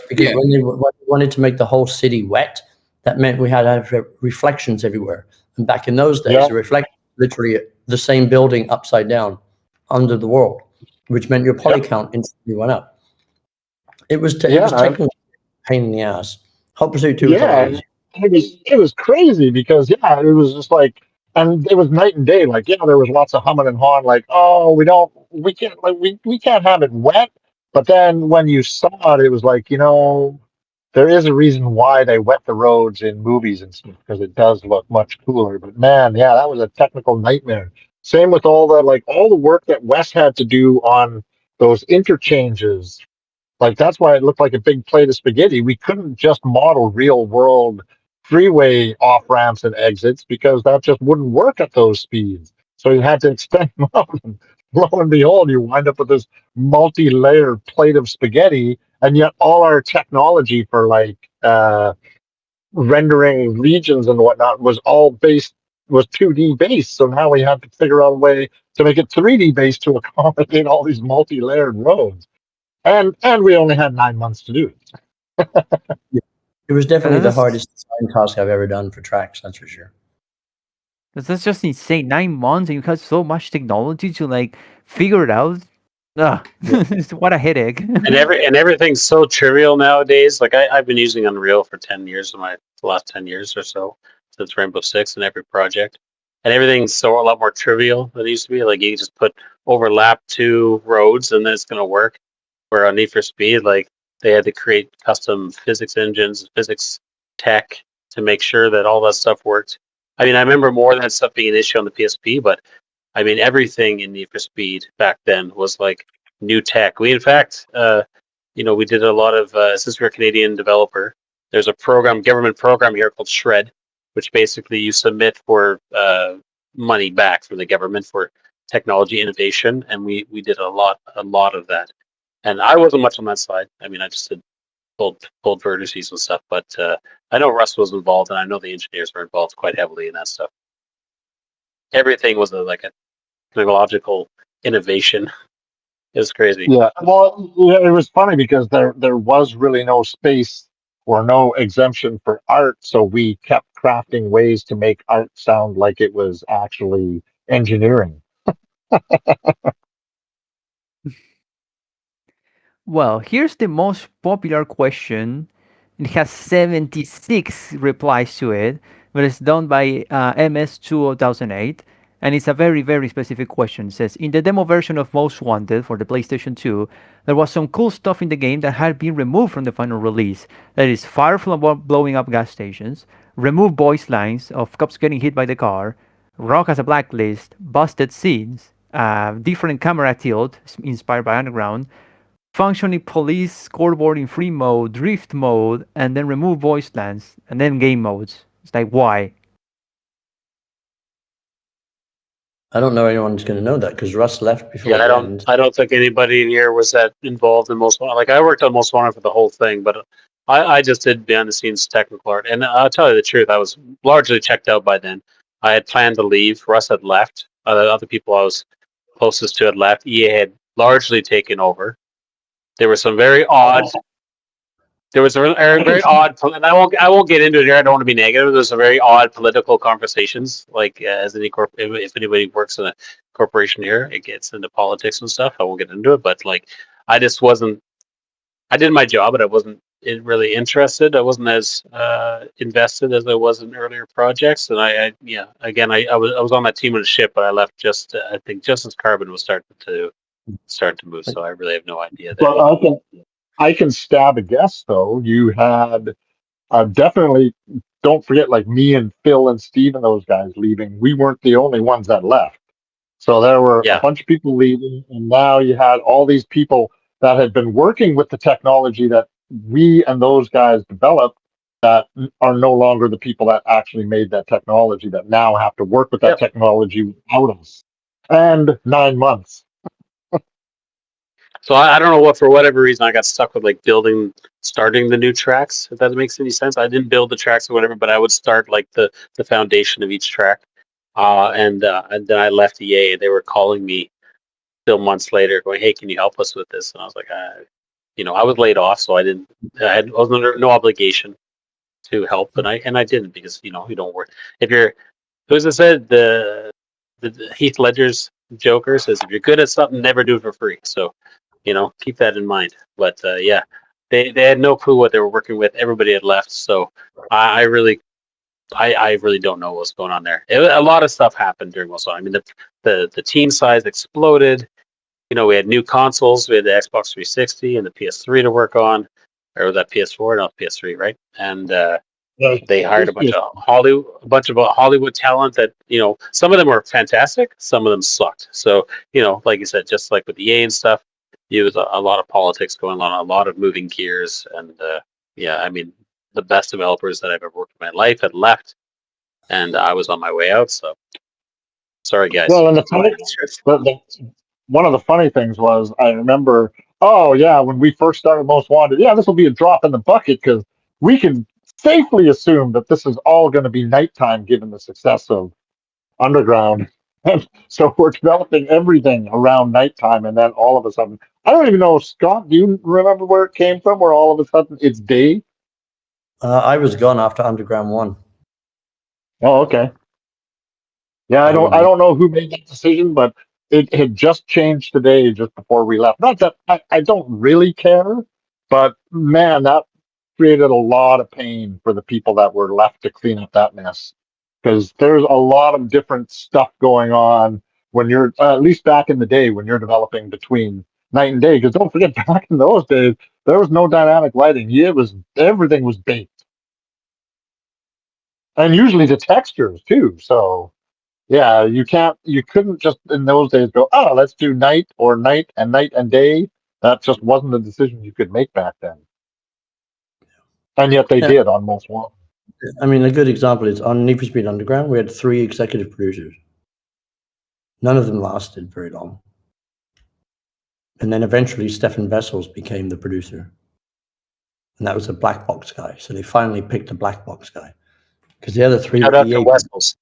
S2: because
S4: Yeah.
S2: when they wanted to make the whole city wet, that meant we had to have reflections everywhere. And back in those days, the reflection literally the same building upside down under the world, which meant your poly count instantly went up. It was technically a pain in the ass. Hot Pursuit 2 was always easy.
S3: It was crazy because it was just like, and it was night and day. Like, there was lots of humming and hawing. Like, oh, we can't have it wet. But then when you saw it, it was like, there is a reason why they wet the roads in movies and stuff because it does look much cooler. But man, that was a technical nightmare. Same with all the work that Wes had to do on those interchanges. Like, that's why it looked like a big plate of spaghetti. We couldn't just model real world freeway off ramps and exits because that just wouldn't work at those speeds. So you had to extend them out. And lo and behold, you wind up with this multi-layered plate of spaghetti. And yet all our technology for rendering regions and whatnot was 2D based. So now we have to figure out a way to make it 3D based to accommodate all these multi-layered roads. And we only had 9 months to do it.
S2: It was definitely the hardest design task I've ever done for tracks, that's for sure.
S1: That's just insane. 9 months and you have so much technology to figure it out. What a headache.
S5: And everything's so trivial nowadays. Like I've been using Unreal for 10 years, the last 10 years or so, since Rainbow Six and every project. And everything's a lot more trivial than it used to be. Like you just overlap 2 roads and then it's gonna work. Where on Need for Speed, they had to create custom physics engines, physics tech to make sure that all that stuff worked. I mean, I remember more of that stuff being an issue on the PSP, but I mean, everything in Need for Speed back then was new tech. We, in fact, we did a lot of, since we're a Canadian developer, there's a government program here called SHRED, which basically you submit for money back from the government for technology innovation, and we did a lot of that. And I wasn't much on that side. I mean, I just did pulled vertices and stuff, but I know Russ was involved, and I know the engineers were involved quite heavily in that stuff. Everything was a technological innovation. It was crazy.
S3: Yeah, well, it was funny because there was really no space or no exemption for art, so we kept crafting ways to make art sound like it was actually engineering.
S1: Well, here's the most popular question. It has 76 replies to it, but it's done by MS 2008. And it's a very, very specific question. It says, in the demo version of Most Wanted for the PlayStation 2, there was some cool stuff in the game that had been removed from the final release. That is, fire from blowing up gas stations, remove voice lines of cops getting hit by the car, Rock as a blacklist, busted scenes, different camera tilt inspired by Underground, functioning police scoreboard in free mode, drift mode, and then remove voice lines, and then game modes. It's like, why?
S2: I don't know anyone's going to know that because Russ left before
S5: Yeah,
S2: the end.
S5: I don't think anybody in here was that involved in Most Wanted. Like I worked on Most Wanted for the whole thing, but I just did behind the scenes technical art. And I'll tell you the truth, I was largely checked out by then. I had planned to leave. Russ had left. Other people I was closest to had left. EA had largely taken over. There were some very odd. There was a very odd, and I won't get into it here. I don't want to be negative. There's some very odd political conversations. Like as any if anybody works in a corporation here, it gets into politics and stuff. I won't get into it, but like I just wasn't. I did my job, but I wasn't really interested. I wasn't as invested as I was in earlier projects. And yeah, again, I was on that team of the ship, but I left just I think just as Carbon was starting to move. So I really have no idea there.
S3: But I can stab a guess though. You had definitely, don't forget, like me and Phil and Steve and those guys leaving. We weren't the only ones that left. So there were a bunch of people leaving, and now you had all these people that had been working with the technology that we and those guys developed that are no longer the people that actually made that technology that now have to work with that technology without us. And 9 months.
S5: So I don't know what, for whatever reason, I got stuck with like starting the new tracks. If that makes any sense, I didn't build the tracks or whatever, but I would start like the foundation of each track. And then I left EA. They were calling me still months later, going, "Hey, can you help us with this?" And I was like, I was laid off, so I didn't. I was under no obligation to help, and I didn't because you don't work if you're. Who's it said the Heath Ledger's Joker says if you're good at something, never do it for free. So keep that in mind. But yeah, they had no clue what they were working with. Everybody had left, so I really don't know what's going on there. A lot of stuff happened during Most Wanted. I mean, the team size exploded. We had new consoles. We had the Xbox 360 and the PS3 to work on, or was that PS4? No, PS3, right? And they hired a bunch of Hollywood talent that some of them were fantastic, some of them sucked. So like you said, just like with EA and stuff, there was a lot of politics going on, a lot of moving gears, and yeah, I mean the best developers that I've ever worked in my life had left, and I was on my way out. So sorry, guys.
S3: Well, and one of the funny things was I remember, oh yeah, when we first started Most Wanted, yeah, this will be a drop in the bucket because we can safely assume that this is all going to be nighttime given the success of Underground. And so we're developing everything around nighttime, and then all of a sudden, I don't even know, Scott, do you remember where it came from? Where all of a sudden it's day?
S2: I was gone after Underground 1.
S3: Oh, okay. Yeah, I don't know who made that decision, but it had just changed today, just before we left. Not that I don't really care, but man, that created a lot of pain for the people that were left to clean up that mess. Because there's a lot of different stuff going on when you're, at least back in the day, when you're developing between night and day. Because don't forget, back in those days, there was no dynamic lighting. Everything was baked, and usually the textures too. So yeah, you couldn't just in those days go, oh, let's do night and day. That just wasn't a decision you could make back then. And yet they did on Most Wanted.
S2: I mean, a good example is on Need for Speed Underground, we had 3 executive producers. None of them lasted very long. And then eventually Stefan Vessels became the producer. And that was a black box guy. So they finally picked a black box guy. Because the other 3
S5: Shout out to Wessels.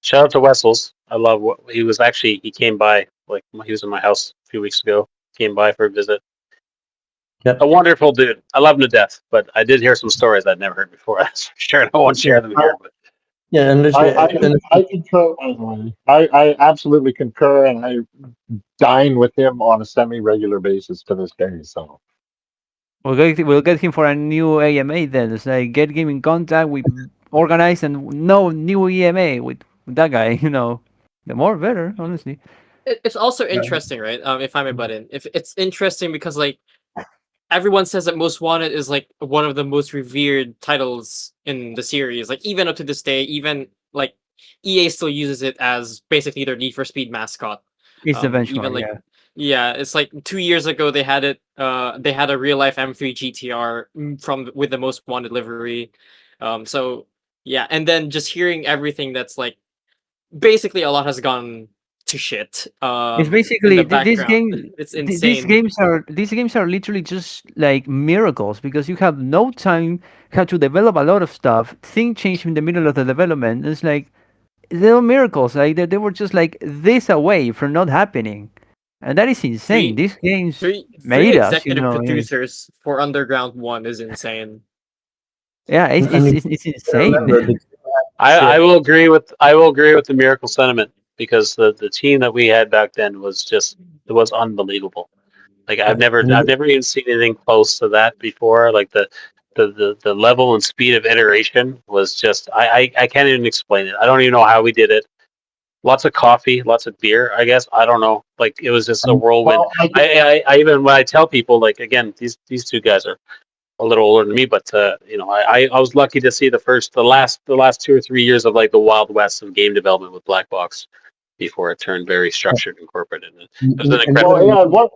S5: Shout out to Wessels. I love what he came by, like he was in my house a few weeks ago. Came by for a visit.
S2: Yep.
S5: A wonderful dude. I love him to death, but I did hear some stories I'd never heard before. That's for sure. I won't share them here. But
S2: yeah, and
S3: I concur. I absolutely concur, and I dine with him on a semi-regular basis to this day. So
S1: we'll get him for a new AMA then. It's like get him in contact, we organize and no new EMA with that guy. The more better, honestly.
S6: It's also interesting, right? If I may butt in, if it's interesting because like everyone says that Most Wanted is like one of the most revered titles in the series. Like even up to this day, even like EA still uses it as basically their Need for Speed mascot.
S1: It's the
S6: Even
S1: benchmark,
S6: like
S1: yeah.
S6: yeah, it's like 2 years ago they had it. They had a real life M3 GTR from with the Most Wanted livery. So yeah, and then just hearing everything that's like basically a lot has gone to shit.
S1: It's
S6: In the
S1: basically
S6: background, it's insane.
S1: these games are literally just like miracles because you have no time, have to develop a lot of stuff. Thing change in the middle of the development. It's like they're miracles. Like they were just like this away from not happening, and that is insane.
S6: Three
S1: These games
S6: three
S1: made us, you
S6: executive
S1: know. Yeah,
S6: producers for Underground 1 is insane.
S1: yeah,
S2: And you
S1: it's insane.
S2: remember the
S5: I will agree with the miracle sentiment because the team that we had back then was just it was unbelievable. Like
S2: and
S5: I've never even seen anything close to that before. Like the level and speed of iteration was just I can't even explain it. I don't even know how we did it. Lots of coffee, lots of beer. I guess I don't know. Like it was just a whirlwind.
S3: Well, I
S5: I even when I tell people like again these two guys are a little older than me, but you know, I was lucky to see the last 2 or 3 years of like the Wild West of game development with Black Box before it turned very structured and corporate, and it was an
S2: and
S5: incredible.
S3: well, yeah.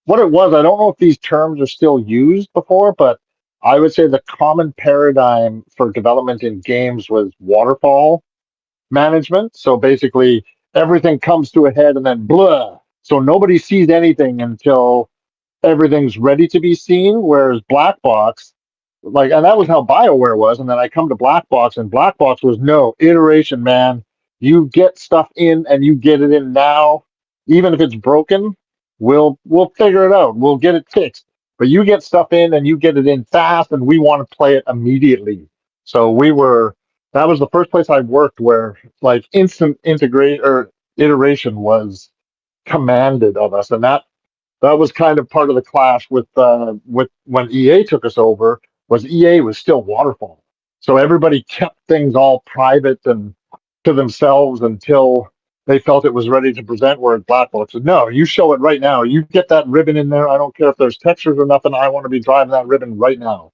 S3: What it was, I don't know if these terms are still used before, but I would say the common paradigm for development in games was waterfall management. So basically, everything comes to a head and then blah. So nobody sees anything until everything's ready to be seen. Whereas Black Box, like, and that was how BioWare was. And then I come to Black Box, and Black Box was no iteration, man. You get stuff in, and you get it in now, even if it's broken. We'll figure it out. We'll get it fixed. But you get stuff in, and you get it in fast, and we want to play it immediately. So we were. That was the first place I worked where like instant integrate or iteration was commanded of us, and that was kind of part of the clash with when EA took us over. Was EA was still waterfall, so everybody kept things all private and to themselves until they felt it was ready to present. Where Blackbox said, "No, you show it right now. You get that ribbon in there. I don't care if there's textures or nothing. I want to be driving that ribbon right now."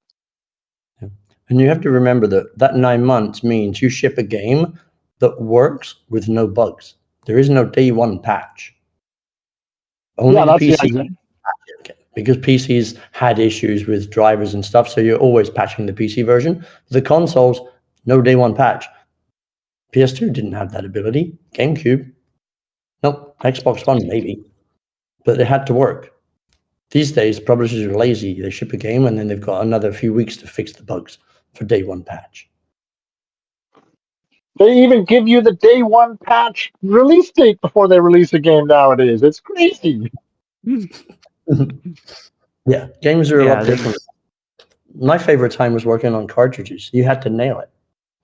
S2: and you have to remember that 9 months means you ship a game that works with no bugs. There is no day one patch. Only
S3: Yeah,
S2: the
S3: that's the
S2: PC
S3: idea.
S2: because PCs had issues with drivers and stuff, so you're always patching the PC version. The consoles, no day one patch. PS2 didn't have that ability. GameCube, nope. Xbox One, maybe. But it had to work. These days, publishers are lazy. They ship a game and then they've got another few weeks to fix the bugs for day one patch.
S3: They even give you the day one patch release date before they release a game nowadays. It's crazy.
S2: Yeah, games are a
S1: Yeah,
S2: lot different. My favorite time was working on cartridges. You had to nail it.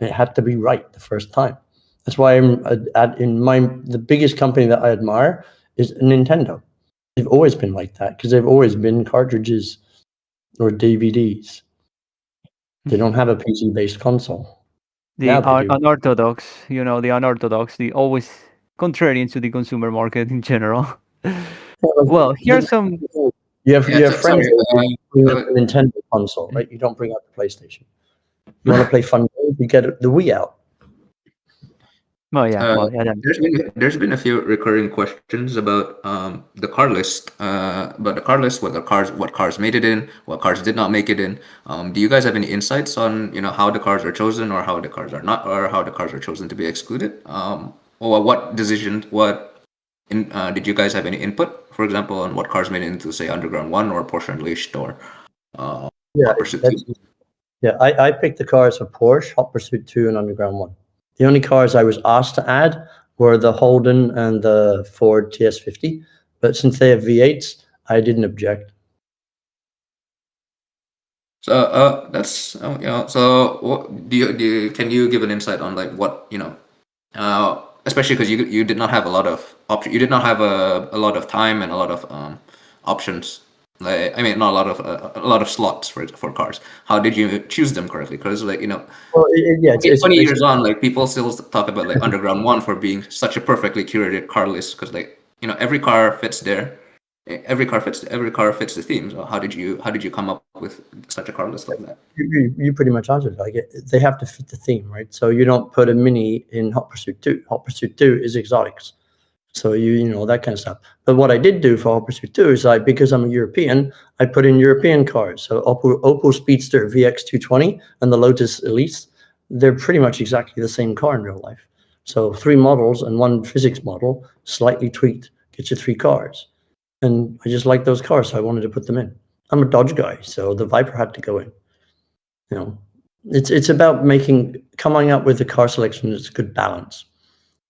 S2: It had to be right the first time. That's why I'm the biggest company that I admire is Nintendo. They've always been like that because they've always been cartridges or DVDs. They don't have a PC-based console. Now they do.
S1: unorthodox, you know, the unorthodox, the always contrarian to the consumer market in general. Well, here's some.
S2: You have
S4: Yeah,
S2: friends
S4: sorry.
S2: that bring up the Nintendo console, right? You don't bring out the PlayStation. You want to play fun games, you get the Wii out.
S1: Oh yeah, well yeah.
S4: There's been a few recurring questions about the car list, what cars made it in, what cars did not make it in. Do you guys have any insights on how the cars are chosen, or how the cars are not, or how the cars are chosen to be excluded? Or what decisions, did you guys have any input, for example, on what cars made it into, say, Underground 1 or Porsche Unleashed or
S2: Yeah,
S4: Hot Pursuit 2?
S2: yeah. I picked the cars for Porsche, Hot Pursuit 2, and Underground 1. The only cars I was asked to add were the Holden and the Ford TS50, but since they have V8s, I didn't object.
S4: So that's So what can you give an insight on like what especially because you did not have a lot of you did not have a lot of time and a lot of options Like, I mean, not a lot of slots for cars. How did you choose them correctly? Because like
S2: Well, yeah, it's
S4: 20 years
S2: basically,
S4: on, like people still talk about like Underground One for being such a perfectly curated car list because like every car fits there. Every car fits the theme. So how did you come up with such a car list like that?
S2: you pretty much answered. Like they have to fit the theme, right? So you don't put a Mini in Hot Pursuit 2. Hot Pursuit 2 is exotics. So you know that kind of stuff. But what I did do for Hot Pursuit 2 is because I'm a European, I put in European cars. So Opel Speedster VX220 and the Lotus Elise, they're pretty much exactly the same car in real life. So 3 models and 1 physics model, slightly tweaked, gets you 3 cars. And I just like those cars, so I wanted to put them in. I'm a Dodge guy, so the Viper had to go in. You know, it's about coming up with a car selection that's good balance.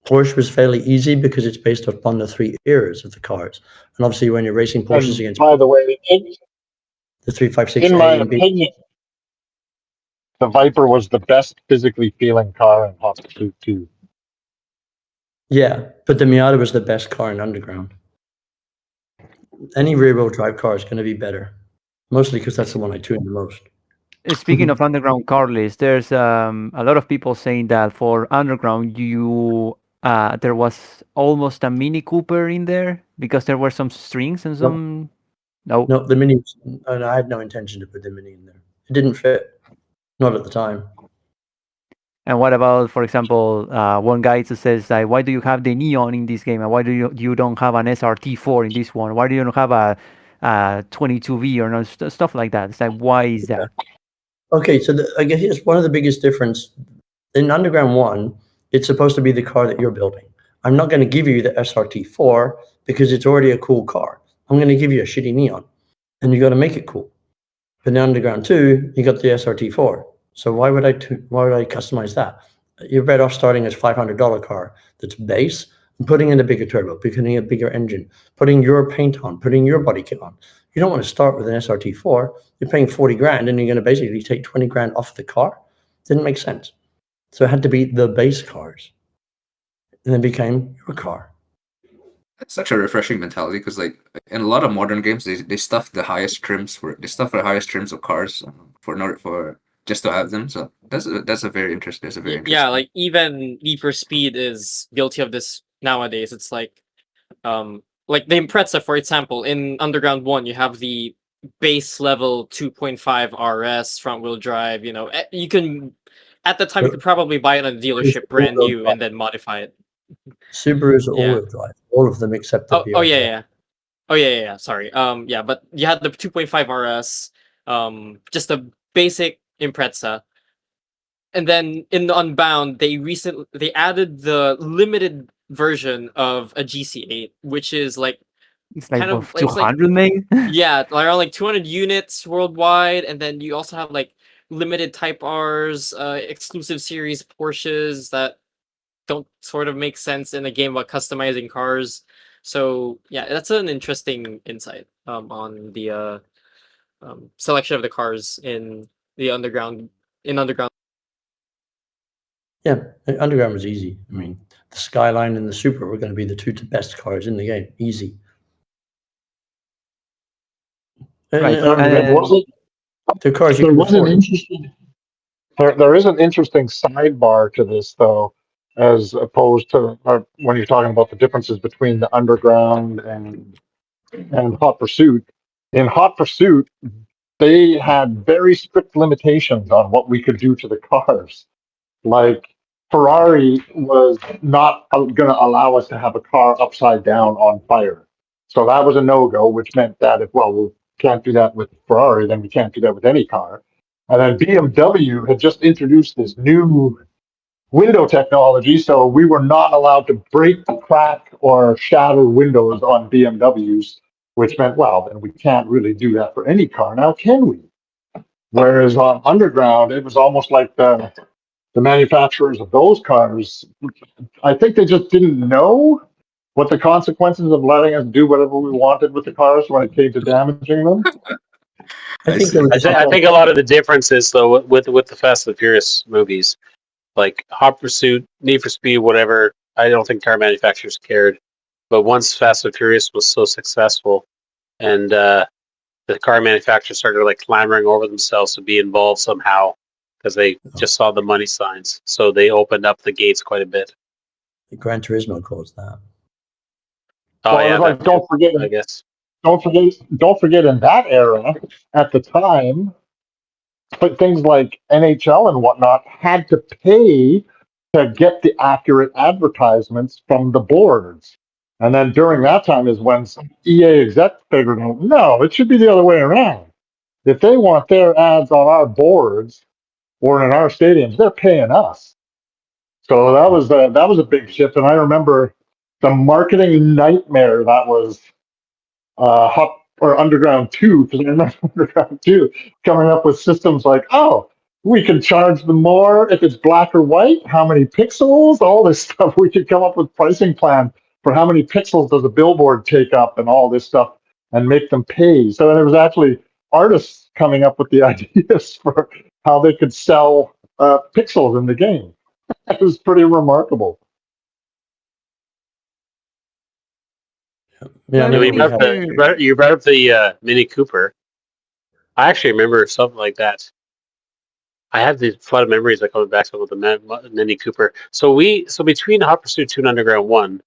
S2: Porsche was fairly easy because it's based upon the 3 eras of the cars. And obviously when you're racing Porsches
S3: And
S2: against
S3: by the way,
S2: the 356
S3: in my
S2: A and B.
S3: opinion, the Viper was the best physically feeling car in Hot Pursuit 2.
S2: Yeah, but the Miata was the best car in Underground. Any rear-wheel drive car is going to be better, mostly because that's the one I tune the most.
S1: Speaking of underground car list, there's a lot of people saying that for underground, there was almost a Mini Cooper in there because there were some strings and some. No.
S2: No, the Mini, and I had no intention to put the Mini in there. It didn't fit, not at the time.
S1: And what about, for example, one guy says like, why do you have the neon in this game, and why do you don't have an SRT4 in this one? Why do you don't have a 22V or no, stuff like that? It's like, why is that?
S2: Okay, so I guess here's one of the biggest difference. In Underground 1, it's supposed to be the car that you're building. I'm not going to give you the SRT4 because it's already a cool car. I'm going to give you a shitty neon, and you got to make it cool. But in Underground 2, you got the SRT4. So why would I customize that? You're better off starting as $500 car that's base and putting in a bigger turbo, putting in a bigger engine, putting your paint on, putting your body kit on. You don't want to start with an SRT4. You're paying 40 grand and you're going to basically take 20 grand off the car. Didn't make sense. So it had to be the base cars. And then became your car.
S4: It's such a refreshing mentality because like in a lot of modern games they stuff the highest trims of cars for just to have them. So that's a very interesting. That's a very interesting.
S6: Yeah, like even NeedforSpeed is guilty of this nowadays. It's like the Impreza, for example, in Underground 1, you have the base level 2.5 RS front wheel drive. You can, at the time, you could probably buy it on a dealership brand new and then modify it.
S2: Subarus are
S6: Yeah.
S2: all-wheel drive, all of them except the
S6: Oh yeah. Oh yeah. Sorry. Yeah, but you had the 2.5 RS, just a basic Impreza. And then in the Unbound, they added the limited version of a GC8, which is like
S1: It's like
S6: kind of
S1: what,
S6: it's like
S1: 200 maybe?
S6: yeah, around like 200 units worldwide, and then you also have like limited Type R's, exclusive series Porsches that don't sort of make sense in a game about customizing cars. So yeah, that's an interesting insight on the selection of the cars in the underground.
S2: Yeah, Underground was easy. I mean, the Skyline and the Supra were going to be the 2 best cars in the game. Easy.
S1: Right.
S2: The cars you
S3: There
S2: could
S3: was an
S2: afford.
S3: interesting. There is an interesting sidebar to this, though, as opposed to when you're talking about the differences between the Underground and Hot Pursuit. In Hot Pursuit, they had very strict limitations on what we could do to the cars. Like Ferrari was not going to allow us to have a car upside down on fire. So that was a no-go, which meant that if, well, we can't do that with Ferrari, then we can't do that with any car. And then BMW had just introduced this new window technology, so we were not allowed to break, crack, or shatter windows on BMWs, which meant, well, then we can't really do that for any car now, can we? Whereas on Underground, it was almost like the manufacturers of those cars, I think they just didn't know what the consequences of letting us do whatever we wanted with the cars when it came to damaging them.
S2: I think
S5: I think a lot of the differences though with the Fast and Furious movies, like Hot Pursuit, Need for Speed, whatever. I don't think car manufacturers cared, but once Fast and Furious was so successful, and the car manufacturers started like clamoring over themselves to be involved somehow because they just saw the money signs. So they opened up the gates quite a bit.
S2: Gran Turismo caused that.
S5: Oh
S3: Well,
S5: yeah,
S3: like,
S5: that
S3: don't
S5: too,
S3: forget,
S5: I guess.
S3: don't forget in that era, at the time, but things like NHL and whatnot had to pay to get the accurate advertisements from the boards. And then during that time is when some EA exec figured out, no, it should be the other way around. If they want their ads on our boards or in our stadiums, they're paying us. So that was a big shift. And I remember the marketing nightmare that was Hot or Underground 2, because I remember Underground 2 coming up with systems like, oh, we can charge them more if it's black or white, how many pixels, all this stuff. We could come up with pricing plan for how many pixels does a billboard take up and all this stuff and make them pay. So there was actually artists coming up with the ideas for how they could sell pixels in the game. It was pretty remarkable.
S2: Yeah, I
S1: No,
S2: know
S5: You
S2: we had.
S5: brought up the Mini Cooper. I actually remember something like that. I have these flood of memories that coming back to the Mini Cooper. So between Hot Pursuit 2 and Underground 1,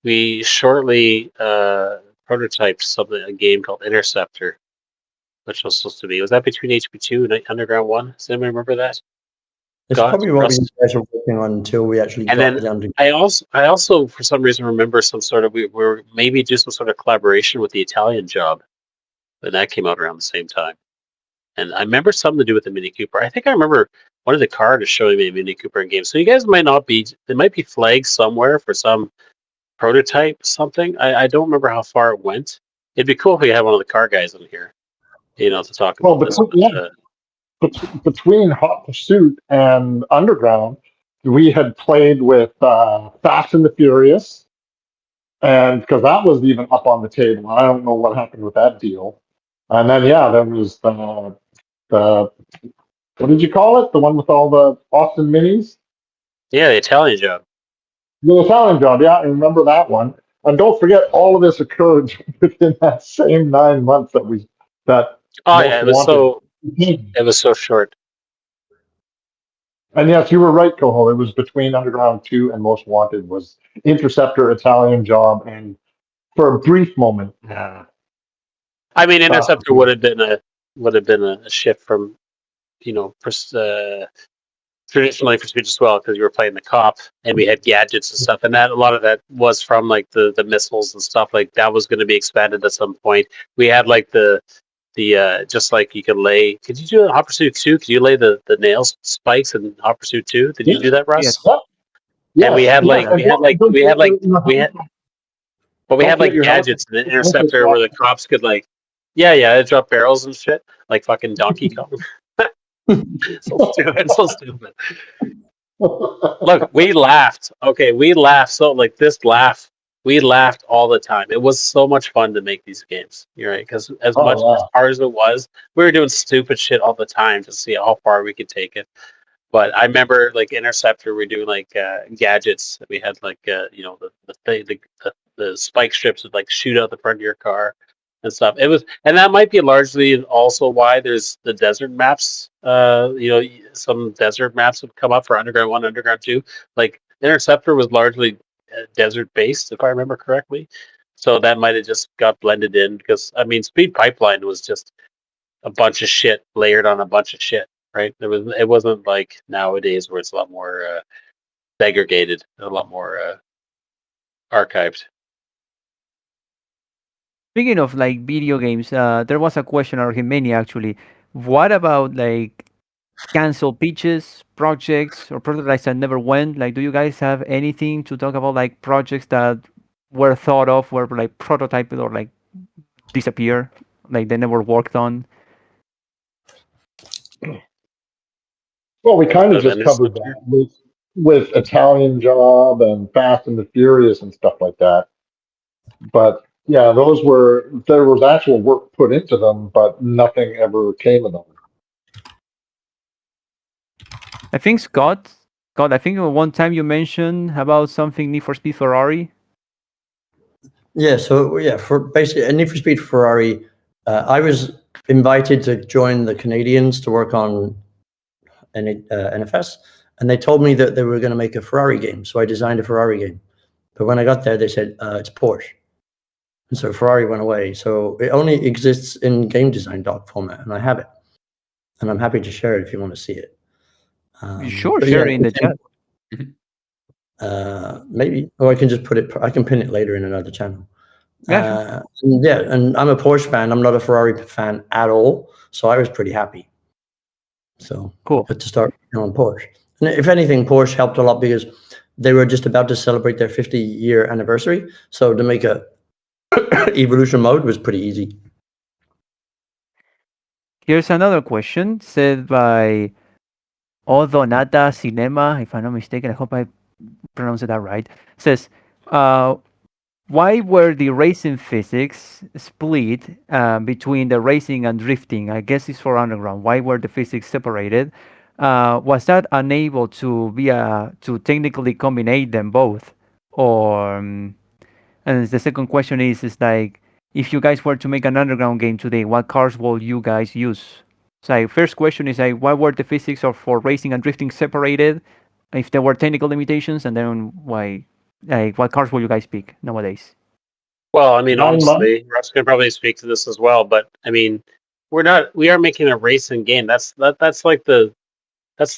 S5: we shortly prototyped a game called Interceptor, which was supposed to be. Was that between HP2 and Underground 1? Does anybody remember that?
S2: It's
S5: Got
S2: probably what we
S5: Rust.
S2: guys were working on until we actually
S5: And
S2: got
S5: then
S2: the under.
S5: I also for some reason remember some sort of we were maybe do some sort of collaboration with the Italian Job, and that came out around the same time. And I remember something to do with the Mini Cooper. I think I remember one of the cards showing me a Mini Cooper in game. So you guys might not be. There might be flags somewhere for some prototype something. I don't remember how far it went. It'd be cool if we had one of the car guys in here, to talk
S3: Well,
S5: about this.
S3: between Hot Pursuit and Underground, we had played with Fast and the Furious, and because that was even up on the table. I don't know what happened with that deal. And then there was the what did you call it? The one with all the Austin Minis?
S5: Yeah, the Italian Job.
S3: The Italian Job, yeah, I remember that one. And don't forget, all of this occurred within that same 9 months that
S5: Oh
S3: Most
S5: yeah, it was
S3: Wanted.
S5: it was so short.
S3: And yes, you were right, Cohoe. It was between Underground 2 and Most Wanted was Interceptor, Italian Job, and for a brief moment.
S5: I mean, Interceptor would have been a shift from traditionally for Switch as well, because you were playing the cop and we had gadgets and stuff, and that a lot of that was from like the missiles and stuff like that was going to be expanded at some point. We had like the just like you could lay. Could you do it in Hot Pursuit 2? Could you lay the nails spikes in Hot Pursuit 2? Did you do that, Russ?
S1: Yes.
S3: Yes.
S5: And we had
S3: yes,
S5: but we had like
S3: your help.
S5: gadgets in the Interceptor where the cops could like, it drop barrels and shit, like fucking Donkey Kong. So stupid. Look, we laughed. Okay, we laughed. So like this laugh, we laughed all the time. It was so much fun to make these games. You're right, because as hard as it was, we were doing stupid shit all the time to see how far we could take it. But I remember like Interceptor, we doing like gadgets. We had like the spike strips would like shoot out the front of your car and stuff. And that might be largely also why there's the desert maps. Some desert maps have come up for Underground 1, Underground 2. Like Interceptor was largely desert based, if I remember correctly. So that might have just got blended in because Speed Pipeline was just a bunch of shit layered on a bunch of shit, right? It wasn't like nowadays where it's a lot more segregated, a lot more archived.
S1: Speaking of like video games, there was a question out of many actually. What about like canceled pitches, projects, or prototypes that never went? Like, do you guys have anything to talk about like projects that were thought of, were like prototyped or like disappear, like they never worked on?
S3: Well, we kind of just covered that with Italian Job and Fast and the Furious and stuff like that. But yeah, there was actual work put into them, but nothing ever came of them.
S1: I think Scott, I think one time you mentioned about something Need for Speed Ferrari.
S2: Yeah, so for basically a Need for Speed Ferrari I was invited to join the Canadians to work on NFS, and they told me that they were going to make a Ferrari game. So I designed a Ferrari game. But when I got there, they said, it's Porsche. And so Ferrari went away. So it only exists in game design doc format, and I have it. And I'm happy to share it if you want to see it.
S1: Sure,
S2: but
S1: share
S2: yeah,
S1: it in the chat.
S2: maybe, or I can just put it, I can pin it later in another channel.
S1: Yeah,
S2: Yeah, and I'm a Porsche fan. I'm not a Ferrari fan at all. So I was pretty happy. So
S1: cool.
S2: to start on Porsche. And if anything, Porsche helped a lot because they were just about to celebrate their 50-year anniversary. So to make a evolution mode was pretty easy.
S1: Here's another question said by Odonata Cinema, if I'm not mistaken. I hope I pronounced that right. Says, why were the racing physics split between the racing and drifting? I guess it's for underground. Why were the physics separated? Was that unable to be to technically combine them both, or? And the second question is like, if you guys were to make an underground game today, what cars will you guys use? So first question is like, why were the physics of for racing and drifting separated? If there were technical limitations, and then why, like, what cars will you guys pick nowadays?
S5: Well, I mean,
S3: 9 months.
S5: honestly, Russ can probably speak to this as well. But I mean, we are making a racing game. That's like that's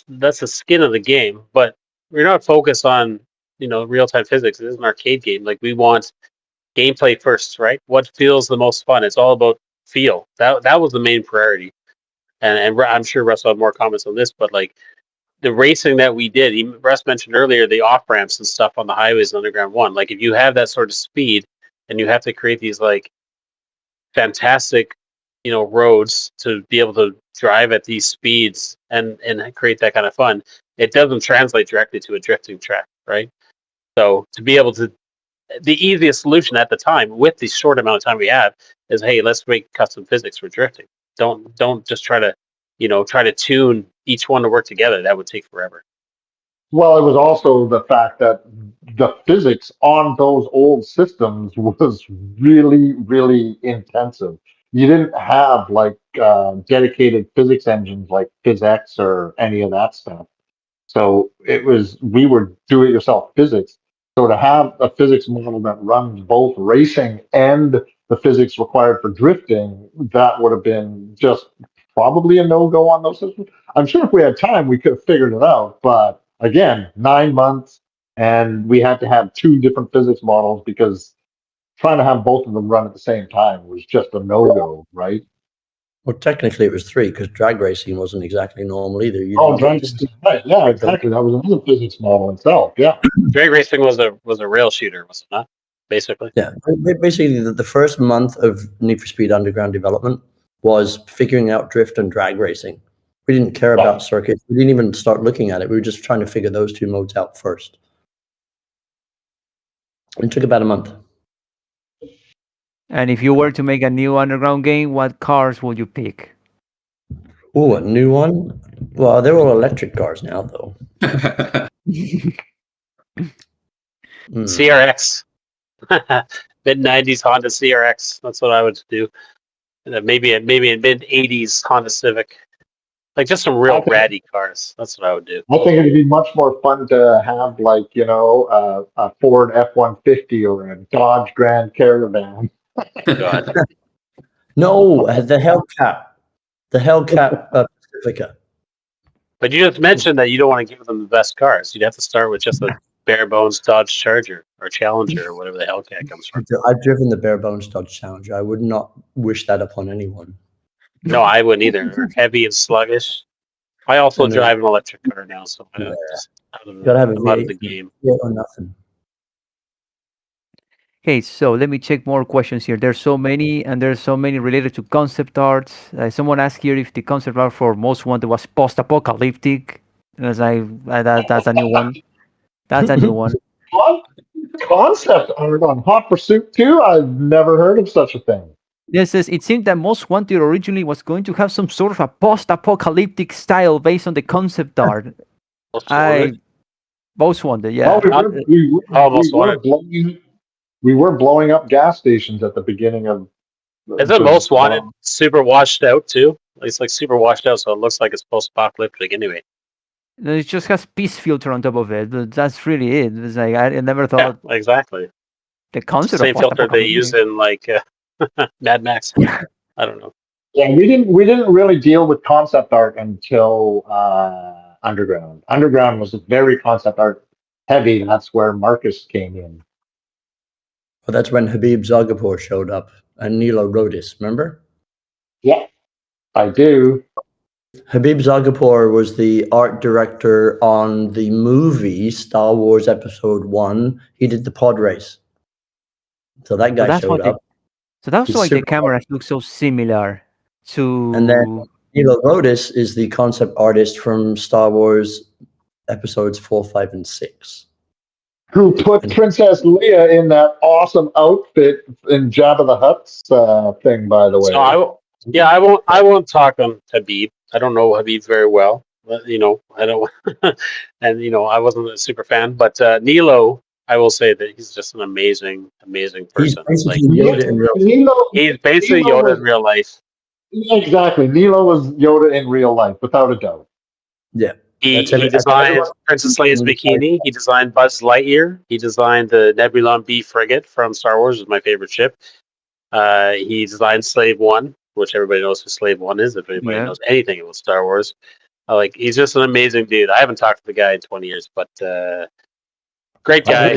S5: the skin of the game. But we're not focused on real time physics. It is an arcade game. Like we want gameplay first, right? What feels the most fun? It's all about feel. That was the main priority. And I'm sure Russ will have more comments on this, but like the racing that we did, Russ mentioned earlier the off ramps and stuff on the highways and Underground One. Like if you have that sort of speed, and you have to create these like fantastic, roads to be able to drive at these speeds and create that kind of fun, it doesn't translate directly to a drifting track, right? So to be able to, the easiest solution at the time with the short amount of time we have is, hey, let's make custom physics for drifting. Don't just try to tune each one to work together. That would take forever.
S3: Well, it was also the fact that the physics on those old systems was really, really intensive. You didn't have like dedicated physics engines like PhysX or any of that stuff. So we were do-it-yourself physics. So to have a physics model that runs both racing and the physics required for drifting, that would have been just probably a no-go on those systems. I'm sure if we had time, we could have figured it out. But again, 9 months, and we had to have 2 different physics models because trying to have both of them run at the same time was just a no-go, right?
S2: Well, technically it was 3 because drag racing wasn't exactly normal either.
S3: Drag racing, right? Yeah, exactly. That was another physics model itself. Yeah.
S5: Drag racing was a rail shooter, was it not? Basically.
S2: Yeah, basically the first month of Need for Speed Underground development was figuring out drift and drag racing. We didn't care about circuits. We didn't even start looking at it. We were just trying to figure those 2 modes out first. It took about a month.
S1: And if you were to make a new underground game, what cars would you pick?
S2: Oh, a new one? Well, they're all electric cars now, though.
S5: CRX. Mid 90s Honda CRX. That's what I would do. And maybe a mid 80s Honda Civic. Like just some real ratty cars. That's what I would do.
S3: I think it'd be much more fun to have like, a Ford F-150 or a Dodge Grand Caravan.
S5: God.
S2: No, the Hellcat. The Hellcat Pacifica.
S5: But you just mentioned that you don't want to give them the best cars. You'd have to start with just a bare bones Dodge Charger or Challenger or whatever the Hellcat comes from.
S2: I've driven the bare bones Dodge Challenger. I would not wish that upon anyone.
S5: No, I wouldn't either. They're heavy and sluggish. I also drive an electric car now, so I'm out of the game.
S2: Yeah, or nothing.
S1: Okay, so let me check more questions here. There's so many, and there's so many related to concept art. Someone asked here if the concept art for Most Wanted was post-apocalyptic. That's a new one. That's a new one.
S3: What? Concept art on Hot Pursuit 2? I've never heard of such a thing.
S1: Yes, it seemed that Most Wanted originally was going to have some sort of a post-apocalyptic style based on the concept art. Most Wanted, yeah.
S3: We were blowing up gas stations at the beginning of
S5: Isn't Most Wanted super washed out too? It's like super washed out, so it looks like it's post-apocalyptic anyway.
S1: It just has peace filter on top of it, but that's really it. It's like I never thought
S5: Exactly.
S1: the
S5: It's the
S1: concept
S5: same
S1: of
S5: filter they use
S1: post-apocalyptic.
S5: in like Mad Max. I don't know.
S3: Yeah, we didn't really deal with concept art until Underground. Underground was very concept art heavy, and that's where Marcus came in.
S2: Well, that's when Habib Zagapur showed up and Nilo Rodis, remember?
S3: Yeah, I do.
S2: Habib Zagapur was the art director on the movie Star Wars Episode 1. He did the pod race. So that
S1: So
S2: guy
S1: that's why
S2: showed up.
S1: so that's
S2: He's
S1: why the
S2: super
S1: cameras look so similar
S2: And then
S1: to.
S2: Nilo Rodis is the concept artist from Star Wars Episodes 4, 5, and 6.
S3: Who put Princess Leia in that awesome outfit in Jabba the Hutt's thing, by the way.
S5: So I won't talk on Habib. I don't know Habib very well. But, I don't, and I wasn't a super fan. But Nilo, I will say that he's just an amazing
S2: He's
S5: person.
S2: basically
S5: Like
S2: Yoda in real life.
S5: he's basically
S3: Nilo
S5: Yoda in real life.
S3: Exactly. Nilo was Yoda in real life, without a doubt.
S2: Yeah.
S5: He
S2: That's
S5: designed
S2: everyone-
S5: Princess Leia's bikini. He designed Buzz Lightyear. He designed the Nebulon B frigate from Star Wars, is my favorite ship. He designed Slave One, which everybody knows who Slave One is. If anybody
S1: Yeah.
S5: knows anything about Star Wars, he's just an amazing dude. I haven't talked to the guy in 20 years, but great guy.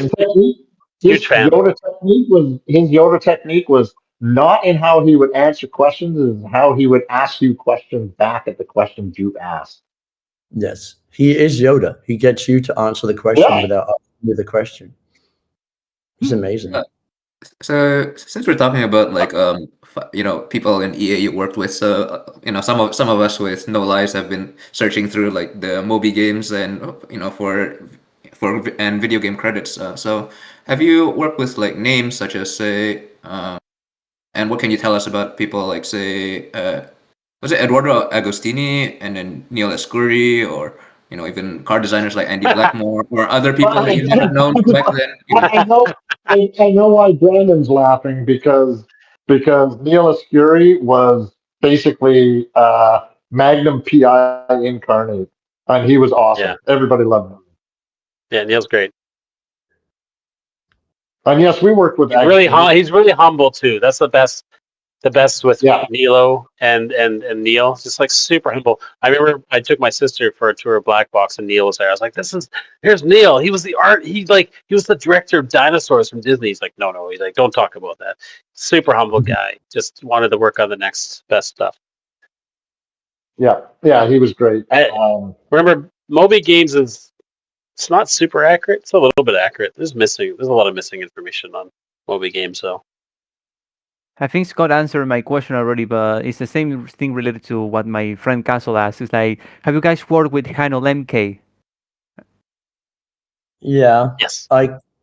S5: Huge fan.
S3: His Yoda technique was not in how he would answer questions, is how he would ask you questions back at the questions you asked.
S2: Yes. He is Yoda. He gets you to answer the question
S3: Yeah.
S2: without asking you the question. It's amazing.
S4: So since we're talking about like people in EA you worked with, so some of us with no lives have been searching through like the Moby games and and video game credits. So have you worked with like names such as say and what can you tell us about people like say was it Eduardo Agostini and then Neil Escuri or even car designers like Andy Blackmore or other people that you might have known back then?
S3: I know why Brandon's laughing because Neil Escuri was basically Magnum PI incarnate, and he was awesome.
S5: Yeah.
S3: Everybody loved him.
S5: Yeah, Neil's great.
S3: And yes, we worked with
S5: He's really humble too. That's the best with
S3: Yeah.
S5: Nilo and Neil. Just like super humble. I remember I took my sister for a tour of Black Box and Neil was there. I was like, here's Neil. He was the he was the director of dinosaurs from Disney. He's like, no. He's like, don't talk about that. Super humble guy. Just wanted to work on the next best stuff.
S3: Yeah, he was great.
S5: Remember, Moby Games it's not super accurate. It's a little bit accurate. There's a lot of missing information on Moby Games, so.
S1: I think Scott answered my question already, but it's the same thing related to what my friend Castle asked. It's like, have you guys worked with Hanno Lemke?
S2: Yeah.
S5: Yes.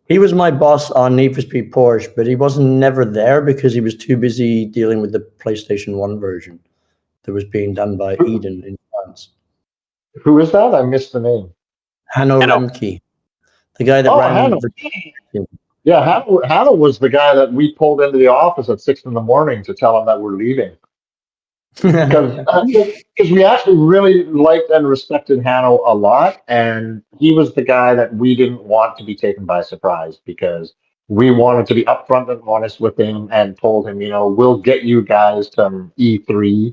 S2: He was my boss on Need for Speed Porsche, but he wasn't never there because he was too busy dealing with the PlayStation 1 version that was being done by Eden in France.
S3: Who is that? I missed the name.
S2: Hanno Lemke, the guy that ran
S3: Hanno.
S2: the
S3: Yeah, Hanno was the guy that we pulled into the office at 6 a.m. to tell him that we're leaving. Because we actually really liked and respected Hanno a lot, and he was the guy that we didn't want to be taken by surprise because we wanted to be upfront and honest with him and told him, we'll get you guys to E3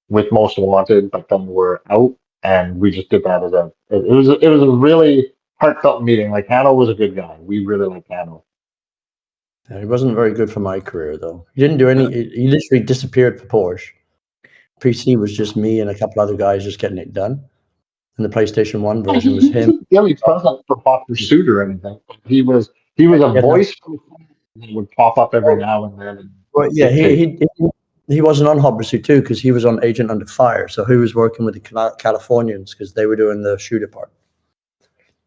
S3: with Most Wanted, but then we're out, and we just did that it was a really heartfelt meeting. Like Hanno was a good guy. We really liked Hanno.
S2: He wasn't very good for my career though. He didn't do any. He literally disappeared for Porsche. PC was just me and a couple other guys just getting it done. And the PlayStation 1 version was him.
S3: He wasn't present for Hot Pursuit or anything. He was a voice that would pop up every now and then.
S2: Well, yeah, he wasn't on Hot Pursuit too because he was on Agent Under Fire. So he was working with the Californians because they were doing the shooter part.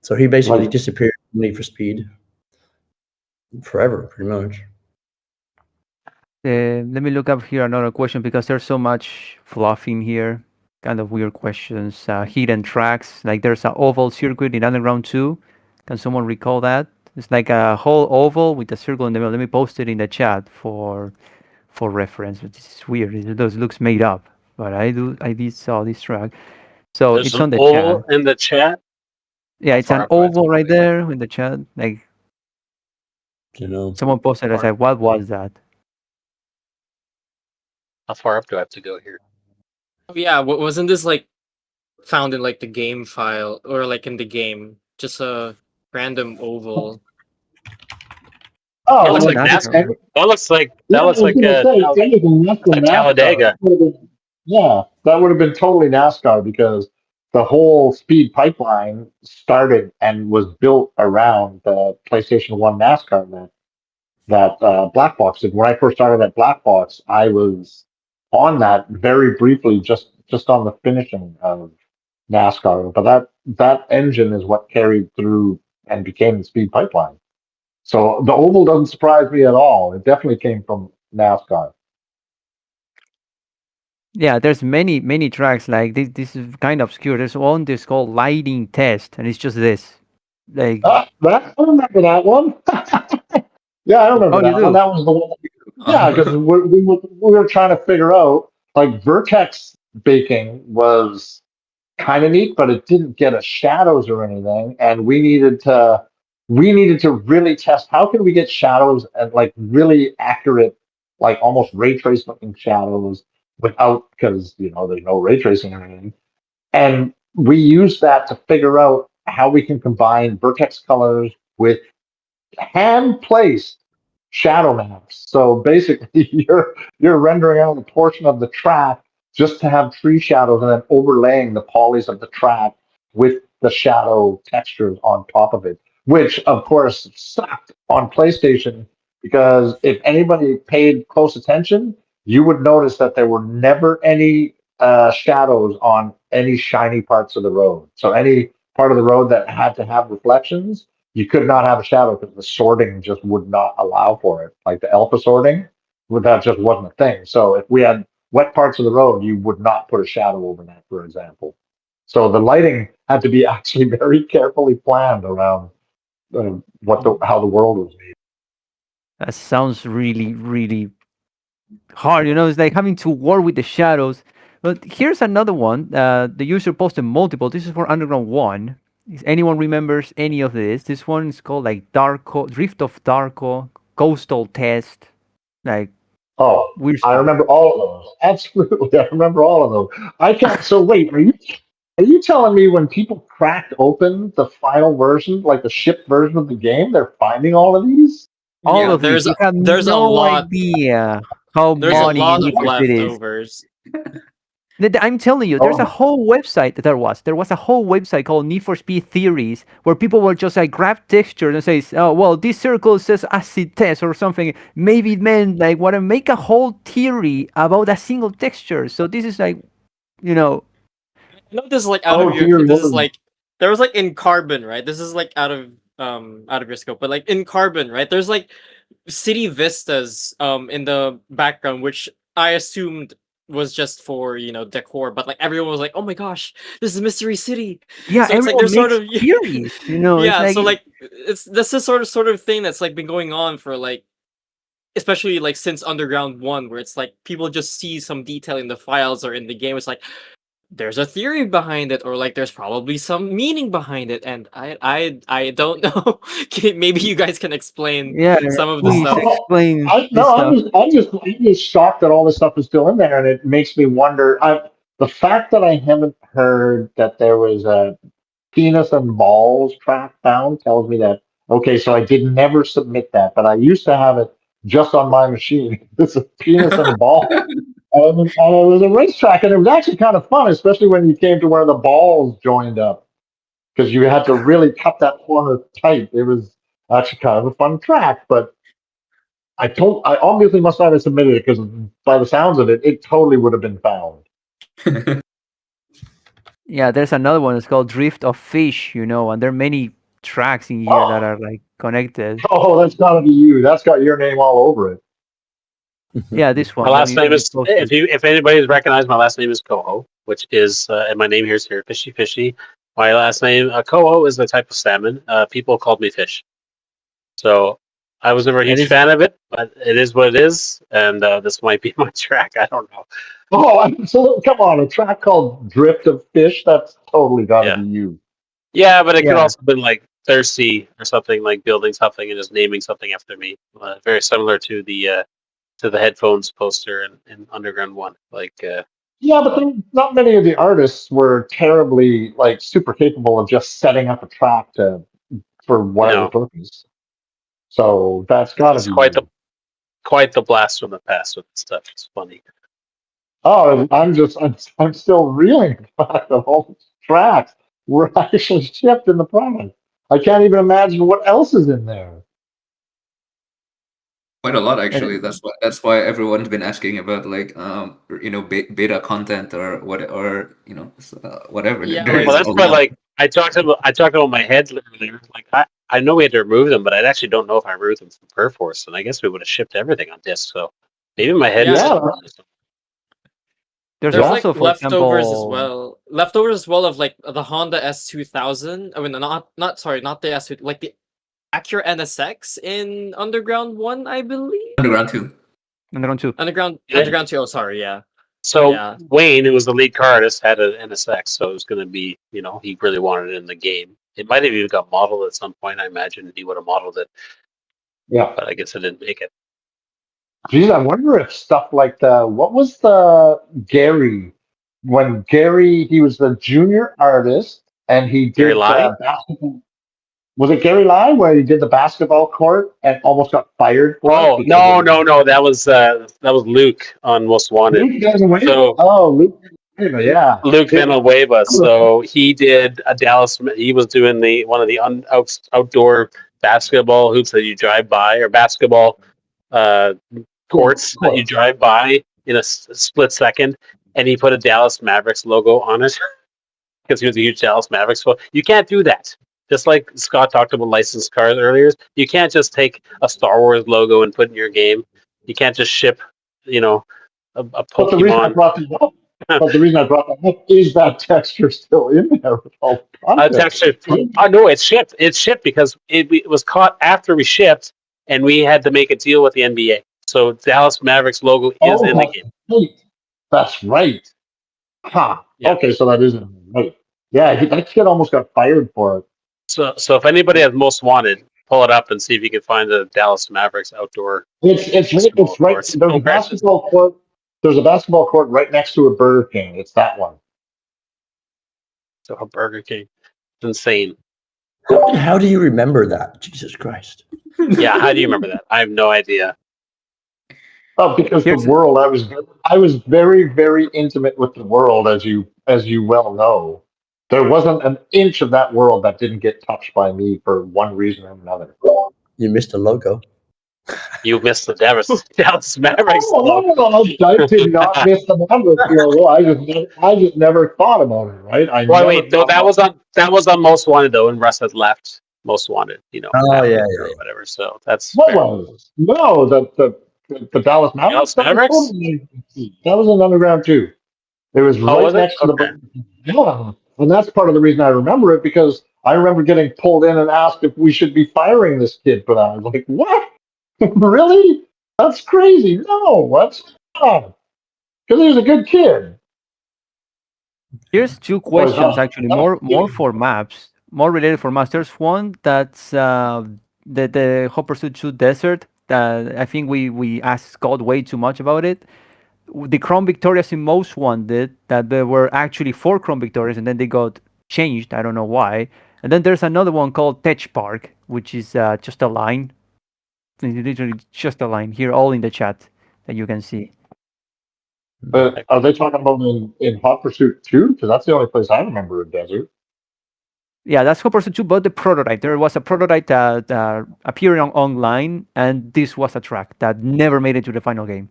S2: So he basically disappeared from Need for Speed forever, pretty much.
S1: Let me look up here another question because there's so much fluff in here. Kind of weird questions. Hidden tracks. Like there's an oval circuit in Underground 2. Can someone recall that? It's like a whole oval with a circle in the middle. Let me post it in the chat for for reference. But this is weird. Those looks made up. But I did saw this track. So
S5: There's
S1: it's
S5: an
S1: on the
S5: oval
S1: chat.
S5: in the chat.
S1: Yeah,
S5: How
S1: it's
S5: far
S1: an
S5: up do I have to
S1: oval
S5: go
S1: right
S5: here?
S1: there in the chat. Like
S2: You know,
S1: someone posted, I said, "What was that?"
S5: How far up do I have to go here?
S6: Oh, yeah, wasn't this like found in like the game file or like in the game? Just a random oval.
S3: Oh,
S5: That looks
S1: Oh,
S5: like
S3: well,
S1: NASCAR.
S5: NASCAR. That looks like
S3: yeah, I was going to say, if anything, that's the
S5: like
S3: NASCAR.
S5: Talladega.
S3: Yeah, that would have been totally NASCAR because the whole speed pipeline started and was built around the PlayStation 1 NASCAR that Black Box did. When I first started at Black Box, I was on that very briefly, just on the finishing of NASCAR. But that engine is what carried through and became the speed pipeline. So the oval doesn't surprise me at all. It definitely came from NASCAR.
S1: Yeah, there's many tracks like this. This is kind of obscure. There's one that's called Lighting Test, and it's just this. Like,
S3: I remember that one. Yeah, I remember
S1: oh, you
S3: that one.
S1: do?
S3: That was the one. Yeah, because we were trying to figure out like vertex baking was kind of neat, but it didn't get us shadows or anything, and we needed to really test how can we get shadows and like really accurate, like almost ray trace looking shadows without because there's no ray tracing or anything, and we use that to figure out how we can combine vertex colors with hand placed shadow maps. So basically, you're rendering out a portion of the track just to have tree shadows and then overlaying the polys of the track with the shadow textures on top of it, which of course sucked on PlayStation because if anybody paid close attention, you would notice that there were never any shadows on any shiny parts of the road. So any part of the road that had to have reflections, you could not have a shadow because the sorting just would not allow for it. Like the alpha sorting, that just wasn't a thing. So if we had wet parts of the road, you would not put a shadow over that, for example. So the lighting had to be actually very carefully planned around how the world was made.
S1: That sounds really hard. It's like having to work with the shadows. But here's another one. The user posted multiple. This is for Underground 1. If anyone remembers any of this, this one is called like Darko, Drift of Darko, Coastal Test. Like,
S3: Oh,
S1: weird
S3: I
S1: stuff.
S3: remember all of those. Absolutely, I remember all of those. I can't. So wait, are you telling me when people cracked open the final version, like the shipped version of the game, they're finding all of these?
S1: All
S6: Yeah,
S1: of these. You have
S6: there's a
S1: no
S6: lot
S1: idea how
S6: there's a
S1: money
S6: lot of
S1: worth it is.
S6: leftovers.
S1: I'm telling you, there's a
S3: Oh,
S1: whole website there was a whole website called NeedforSpeed Theories where people will just like grab textures and say, oh well, this circle says acid test or something. Maybe it meant like want to make a whole theory about a single texture. So this is like, you know,
S6: I know this is like
S3: oh dear
S6: this is
S3: Lord.
S6: like there was like in Carbon, right? This is like out of your scope. But like in Carbon, right? There's like city vistas in the background, which I assumed was just for decor, but like everyone was like, oh my gosh, this is Mystery City.
S1: yeah,
S6: So it's like
S1: everyone
S6: there's sort
S1: makes
S6: of
S1: theories. It's
S6: yeah,
S1: like
S6: so like it's this is sort of thing that's like been going on for like especially like since Underground 1, where it's like people just see some detail in the files or in the game. It's like there's a theory behind it, or like there's probably some meaning behind it, and I don't know. Maybe you guys can explain
S1: yeah,
S6: some of the
S1: please
S6: stuff.
S1: explain
S3: I
S1: this
S3: no,
S1: stuff.
S3: I'm just shocked that all this stuff is still in there, and it makes me wonder. The fact that I haven't heard that there was a penis and balls track found tells me that okay, so I did never submit that, but I used to have it just on my machine. This is penis and ball. And it was a racetrack, and it was actually kind of fun, especially when you came to where the balls joined up, because you had to really cut that corner tight. It was actually kind of a fun track, but I obviously must not have submitted it because by the sounds of it, it totally would have been found.
S1: Yeah, there's another one. It's called Drift of Fish. And there are many tracks in here that
S3: Oh,
S1: are like connected.
S3: oh, that's got to be you. That's got your name all over it.
S1: Yeah, this
S5: My
S1: one. Let
S5: last
S1: me
S5: name
S1: let me
S5: is
S1: post it.
S5: if anybody's recognized, my last name is Cohoe, which is and my name here is here Fishy Fishy. My last name Cohoe is the type of salmon. People called me fish, so I was never a huge fan of it, but it is what it is, and this might be my track. I don't know.
S3: Oh, absolutely! Come on, a track called Drift of Fish. That's totally got to
S5: Yeah.
S3: be you.
S5: Yeah, but it could
S1: Yeah.
S5: also have been like Thirsty or something, like building something and just naming something after me. Very similar to the headphones poster in Underground One. Like,
S3: Yeah, but not many of the artists were terribly like super capable of just setting up a track for whatever
S5: No.
S3: purpose. So that's got to
S5: it's
S3: be
S5: quite the blast from the past with this stuff. It's funny.
S3: Oh, I'm still reeling the fact that all these tracks were actually shipped in the product. I can't even imagine what else is in there.
S4: Quite a lot,
S1: And
S4: actually. That's why everyone's been asking about like beta content or what, or whatever.
S6: Yeah,
S4: There
S6: like
S5: Well,
S4: is
S5: that's
S4: a
S5: why
S4: lot.
S5: like I talked about my head earlier. Like I know we had to remove them, but I actually don't know if I removed them from Perforce, and I guess we would have shipped everything on disc. So maybe my head
S6: Yeah,
S5: is
S1: there's
S6: there's like
S1: also, for
S6: leftovers as
S1: example,
S6: well. Leftovers as well of like the Honda S2000. I mean, not sorry, not the S2, like the Acura NSX in Underground One, I believe.
S4: Underground too.
S1: Underground 2.
S6: Underground 2. Oh, sorry, yeah.
S5: So
S6: Yeah.
S5: Wayne, who was the lead car artist, had an NSX, so it was going to be, he really wanted it in the game. It might have even got modeled at some point. I imagine he would have modeled it,
S3: Yeah.
S5: but I guess it didn't make it.
S3: Geez, I wonder if stuff like what was the Gary, when Gary, he was the junior artist and he
S5: Gary
S3: did
S5: Lai?
S3: basketball. Was it Gary Lai where he did the basketball court and almost got fired for it?
S5: Oh
S3: Because
S5: no! That was Luke on Most Wanted.
S3: Luke Villanueva?
S5: So
S3: Oh, Luke Villanueva, yeah.
S5: Luke Villanueva. So he did a Dallas. He was doing one of the outdoor basketball hoops that you drive by, or basketball courts that you drive by in a split second, and he put a Dallas Mavericks logo on it because he was a huge Dallas Mavericks fan. You can't do that. Just like Scott talked about licensed cars earlier, you can't just take a Star Wars logo and put it in your game. You can't just ship, a
S3: But the reason I
S5: Pokemon.
S3: brought that up, is that texture still in there with all the content.
S5: Texture. No, it's shipped. It's shipped because it was caught after we shipped, and we had to make a deal with the NBA. So Dallas Mavericks logo is in the game.
S3: Right. That's right. Huh.
S5: Yeah.
S3: Okay, so that isn't right. Yeah, that kid almost got fired for it.
S5: So if anybody has Most Wanted, pull it up and see if you can find the Dallas Mavericks outdoor.
S3: It's right.
S5: courts.
S3: There's a basketball court. There's a basketball court right next to a Burger King. It's that one.
S5: So a Burger King. It's insane.
S2: How do you remember that? Jesus Christ.
S5: Yeah, how do you remember that? I have no idea.
S3: Oh, because
S1: Here's-
S3: the world. I was very, very intimate with the world, as you well know. There wasn't an inch of that world that didn't get touched by me for one reason or another.
S2: You missed a logo.
S5: You missed the Dallas Mavericks logo.
S3: I did not miss the Mavericks logo. I just never thought about it. Right?
S5: Wait, no, that was on Most Wanted though, and Russ had left Most Wanted.
S2: Oh, yeah,
S5: or whatever. So that's
S3: What
S5: fair.
S3: was? No, the Dallas Mavericks.
S5: Dallas Mavericks?
S3: That was in Underground too. It was right
S5: was it?
S3: next to
S5: Okay.
S3: yeah, and that's part of the reason I remember it, because I remember getting pulled in and asked if we should be firing this kid for that. I was like, what? Really? That's crazy. No, what's not? Because he was a good kid.
S1: Here's two questions, actually, more for maps, more related for maps. There's one that's the Hot Pursuit 2 Desert. That I think we asked Scott way too much about it. The Chrome Victorias in Most Wanted, that there were actually 4 Chrome Victorias and then they got changed. I don't know why. And then there's another one called Tech Park, which is just a line. It's literally just a line here, all in the chat that you can see.
S3: But are they talking about in Hot Pursuit 2? Because that's the only place I remember a desert.
S1: Yeah, that's Hot Pursuit 2, but the prototype. There was a prototype that appeared online, and this was a track that never made it to the final game.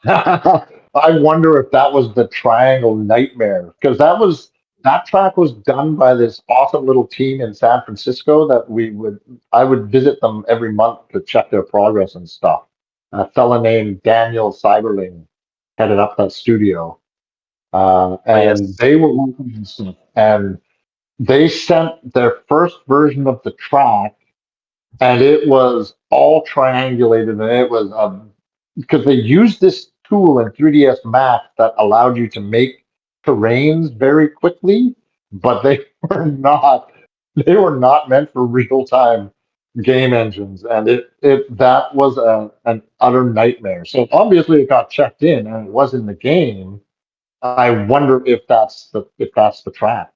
S3: I wonder if that was the Triangle Nightmare, because that track was done by this awesome little team in San Francisco that I would visit them every month to check their progress and stuff. A fella named Daniel Cyberling headed up that studio, and they were working on stuff, and they sent their first version of the track and it was all triangulated, and it was because they used this tool in 3ds Max that allowed you to make terrains very quickly, but they were not meant for real time game engines, and it that was an utter nightmare. So obviously it got checked in and it was in the game. I wonder if that's the trap.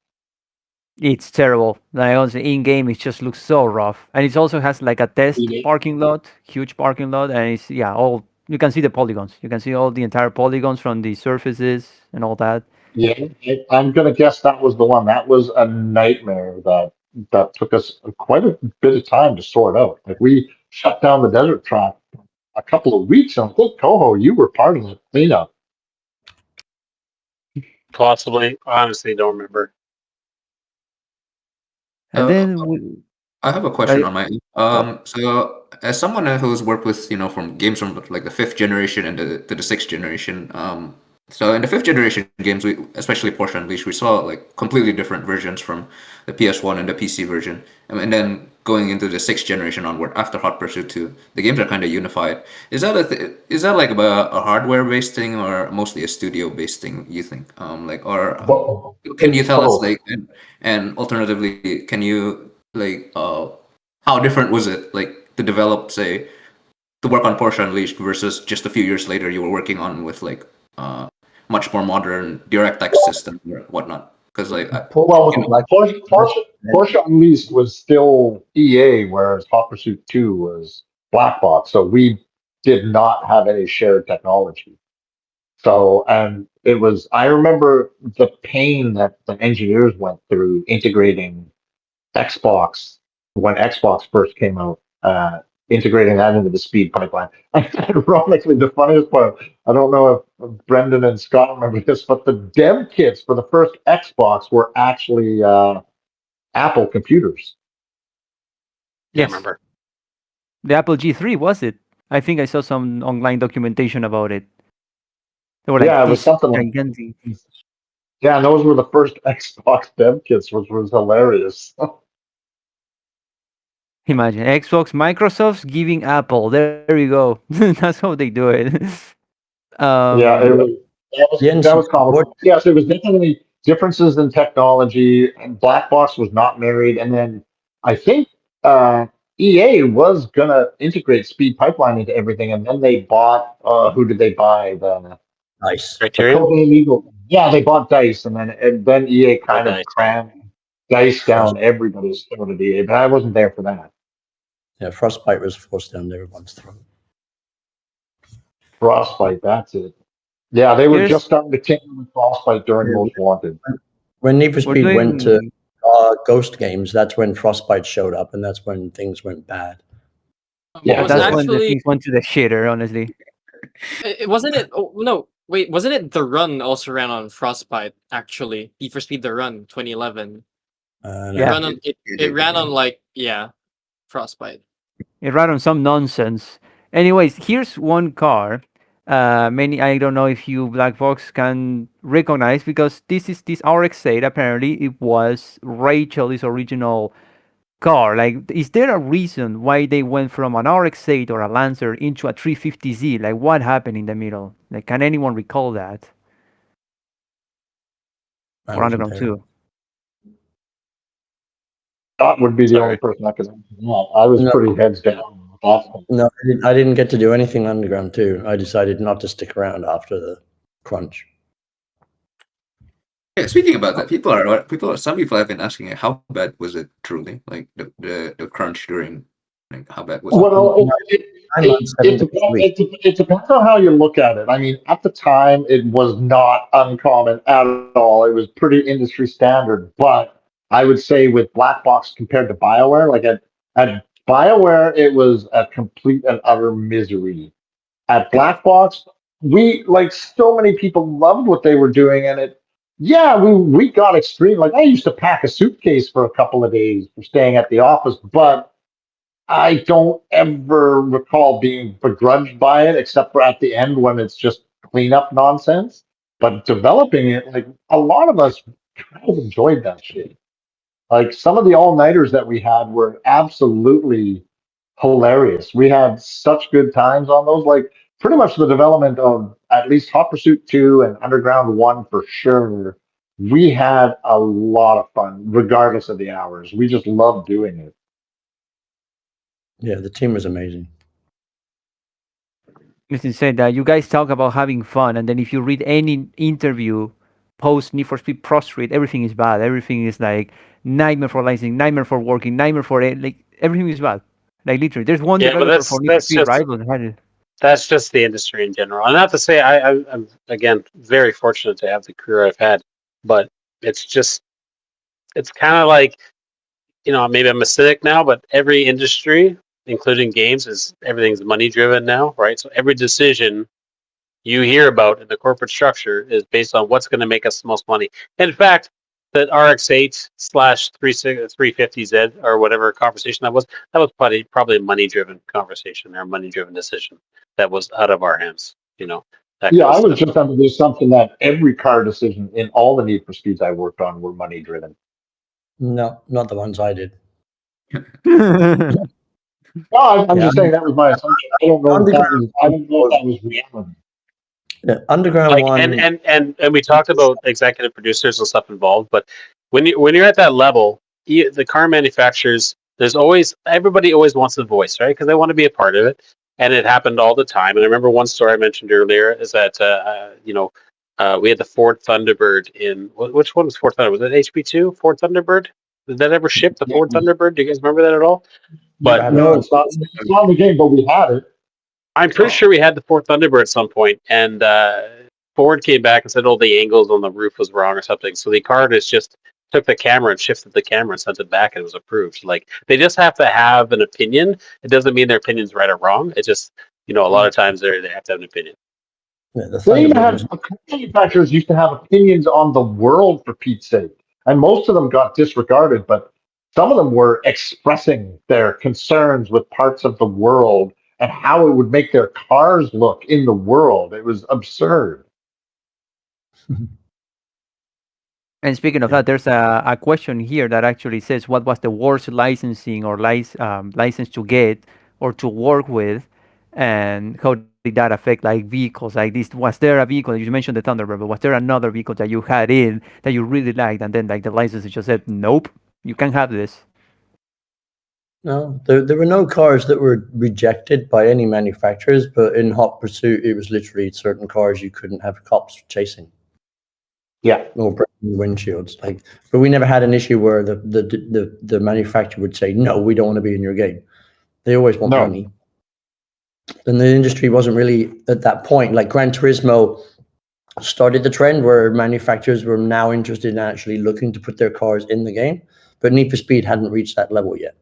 S1: It's terrible. Like also in game, it just looks so rough, and it also has like a test parking lot, huge parking lot, and it's yeah, all you can see the polygons. You can see all the entire polygons from the surfaces and all that.
S3: Yeah, I'm gonna guess that was the one. That was a nightmare that took us quite a bit of time to sort out. Like we shut down the desert track a couple of weeks, and I think Coho, you were part of the cleanup.
S5: Possibly. I honestly don't remember.
S1: And
S4: Uh,
S1: then
S4: I have a question on my end. So as someone who's worked with, from games from like the fifth generation and to the sixth generation, so in the fifth generation games, especially Porsche Unleashed, we saw like completely different versions from the PS1 and the PC version, and then going into the sixth generation onward after Hot Pursuit 2, the games are kind of unified. Is that like a hardware based thing or mostly a studio based thing? You think, or can you
S3: It's
S4: tell us
S3: both.
S4: like, and alternatively, can you like how different was it like to develop, say, to work on Porsche Unleashed versus just a few years later you were working on with like much more modern DirectX system or whatnot? Because like you know,
S3: Well, Porsche Unleashed was still EA, whereas Hot Pursuit 2 was Black Box. So we did not have any shared technology. So, and it was, I remember the pain that the engineers went through integrating Xbox when Xbox first came out, integrating that into the speed pipeline. Ironically, the funniest part, I don't know if Brendan and Scott remember this, but the dev kits for the first Xbox were actually Apple computers.
S5: Yeah, I
S1: yes,
S5: remember.
S1: the Apple G3 was it? I think I saw some online documentation about it. They were like
S3: Yeah, it was
S1: these
S3: something like,
S1: gigantic.
S3: yeah, and those were the first Xbox dev kits, which was hilarious.
S1: Imagine Xbox, Microsoft's giving Apple. There you go. That's how they do it.
S3: Yeah,
S1: um,
S3: that was comical. Yes, it was definitely differences in technology, and Black Box was not married. And then I think EA was gonna integrate Speed Pipeline into everything, and then they bought who did they buy?
S2: Nice.
S3: The
S5: Criterion?
S3: Codename Eagle. Yeah, they bought Dice, and then EA
S5: Oh,
S3: kind of
S5: nice.
S3: crammed Dice
S2: Frost,
S3: down everybody's throat of EA, but I wasn't there for that.
S2: yeah, Frostbite was forced down everyone's throat.
S3: Frostbite, that's it. Yeah, they were
S1: here's
S3: just starting to tinker with Frostbite during
S2: Yeah,
S3: Most Wanted.
S2: when Need for
S1: we're
S2: Speed went to
S1: doing.
S2: Ghost games, that's when Frostbite showed up, and that's when things went bad.
S3: Yeah,
S6: It was
S1: That's when the
S6: actually
S1: things went to the shitter. Honestly,
S6: it wasn't it. Oh no, wait, wasn't it the Run also ran on Frostbite? Actually, Need for Speed the Run 2011. It
S1: yeah,
S6: ran on it ran on like yeah, Frostbite.
S1: it ran on some nonsense. Anyways, here's one car. Many I don't know if you Black Box can recognize because this is this RX-8. Apparently, it was Rachel's original car. Like, is there a reason why they went from an RX-8 or a Lancer into a 350Z? Like, what happened in the middle? Like, can anyone recall that?
S2: I
S1: Or
S2: wasn't
S1: Underground
S2: there.
S1: 2?
S3: Scott would be the only
S5: Sorry.
S3: person that could answer that. I was
S2: No,
S3: pretty heads down.
S2: no, I didn't get to do anything underground too. I decided not to stick around after the crunch.
S4: yeah, speaking about that, some people have been asking how bad was it truly, like the crunch during, like how bad was it?
S3: Well,
S2: I'm on 7 days a week.
S3: it depends on how you look at it. I mean, at the time, it was not uncommon at all. It was pretty industry standard. But I would say with Black Box compared to BioWare, like at BioWare, it was a complete and utter misery. At Black Box, we like so many people loved what they were doing, and yeah, we got extreme. Like I used to pack a suitcase for a couple of days for staying at the office, but I don't ever recall being begrudged by it, except for at the end when it's just cleanup nonsense. But developing it, like a lot of us kind of enjoyed that shit. Like some of the all nighters that we had were absolutely hilarious. We had such good times on those. Like pretty much the development of at least Hot Pursuit 2 and Underground 1 for sure. We had a lot of fun, regardless of the hours. We just loved doing it.
S2: Yeah, the team was amazing.
S1: Listen, said that you guys talk about having fun, and then if you read any interview post Need for Speed Pro Street, everything is bad. Everything is like nightmare for licensing, nightmare for working, nightmare for it. Like everything is bad. Like literally, there's one
S5: Yeah, but
S1: developer for Need for Speed, right?
S5: that's just the industry in general. And not to say I'm again very fortunate to have the career I've had, but it's kind of like, maybe I'm a cynic now, but every industry, including games, everything's money driven now, right? So every decision you hear about in the corporate structure is based on what's going to make us the most money. And in fact, that RX-8 slash 350Z or whatever conversation that was probably a money driven conversation or a money driven decision that was out of our hands. That
S3: Yeah,
S5: kind of
S3: I was
S5: stuff.
S3: just under the assumption that every car decision in all the Need for Speeds I worked on were money driven.
S2: No, not the ones I did.
S3: No, I'm just saying that was my assumption. I don't know if that was reality.
S2: Yeah, Underground
S5: Like,
S2: One.
S5: and we talked about executive producers and stuff involved, but when you're at that level, the car manufacturers, everybody always wants a voice, right? Because they want to be a part of it, and it happened all the time. And I remember one story I mentioned earlier is that we had the Ford Thunderbird which one was Ford Thunderbird? Was it HP2 Ford Thunderbird? Did that ever ship, the Ford Thunderbird? Do you guys remember that at all? But
S3: No, it's not in the game, but we had it.
S5: I'm pretty sure we had the Ford Thunderbird at some point, and Ford came back and said, "Oh, the angles on the roof was wrong or something." So the artist just took the camera and shifted the camera and sent it back, and it was approved. Like, they just have to have an opinion. It doesn't mean their opinion's right or wrong. It's just, a lot of times they have to have an opinion.
S2: Yeah, the
S3: They even
S2: Thunderbird
S3: had manufacturers used to have opinions on the world, for Pete's sake, and most of them got disregarded. But some of them were expressing their concerns with parts of the world and how it would make their cars look in the world. It was absurd.
S1: And speaking of that, there's a question here that actually says, what was the worst licensing or license to get or to work with, and how did that affect like vehicles like this? Was there a vehicle, you mentioned the Thunderbird, but was there another vehicle that you had in that you really liked, and then like the license just said, nope, you can't have this?
S2: No, there were no cars that were rejected by any manufacturers, but in Hot Pursuit, it was literally certain cars you couldn't have cops chasing.
S3: Yeah.
S2: Or breaking windshields. But we never had an issue where the manufacturer would say, no, we don't want to be in your game. They always want money. And the industry wasn't really at that point. Like Gran Turismo started the trend where manufacturers were now interested in actually looking to put their cars in the game, but Need for Speed hadn't reached that level yet.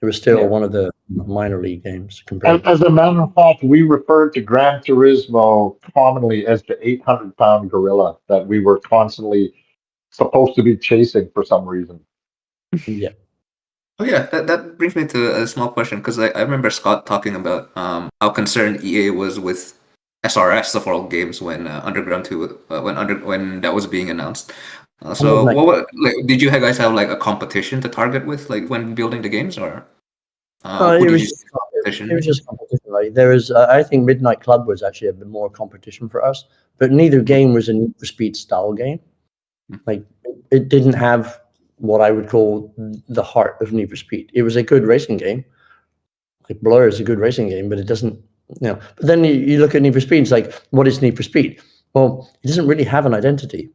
S2: It was still one of the minor league games.
S3: As a matter of fact, we referred to Gran Turismo commonly as the 800-pound gorilla that we were constantly supposed to be chasing for some reason.
S2: Yeah.
S4: Oh yeah, that brings me to a small question, because I remember Scott talking about how concerned EA was with SRS of all games when Underground 2 when that was being announced. Did you guys have like a competition to target with, like when building the games, or
S2: It was just competition. Like there was, I think Midnight Club was actually a bit more competition for us, but neither game was a Need for Speed style game. Like it didn't have what I would call the heart of Need for Speed. It was a good racing game. Like Blur is a good racing game, but it doesn't, But then you look at Need for Speed, it's like, what is Need for Speed? Well, it doesn't really have an identity.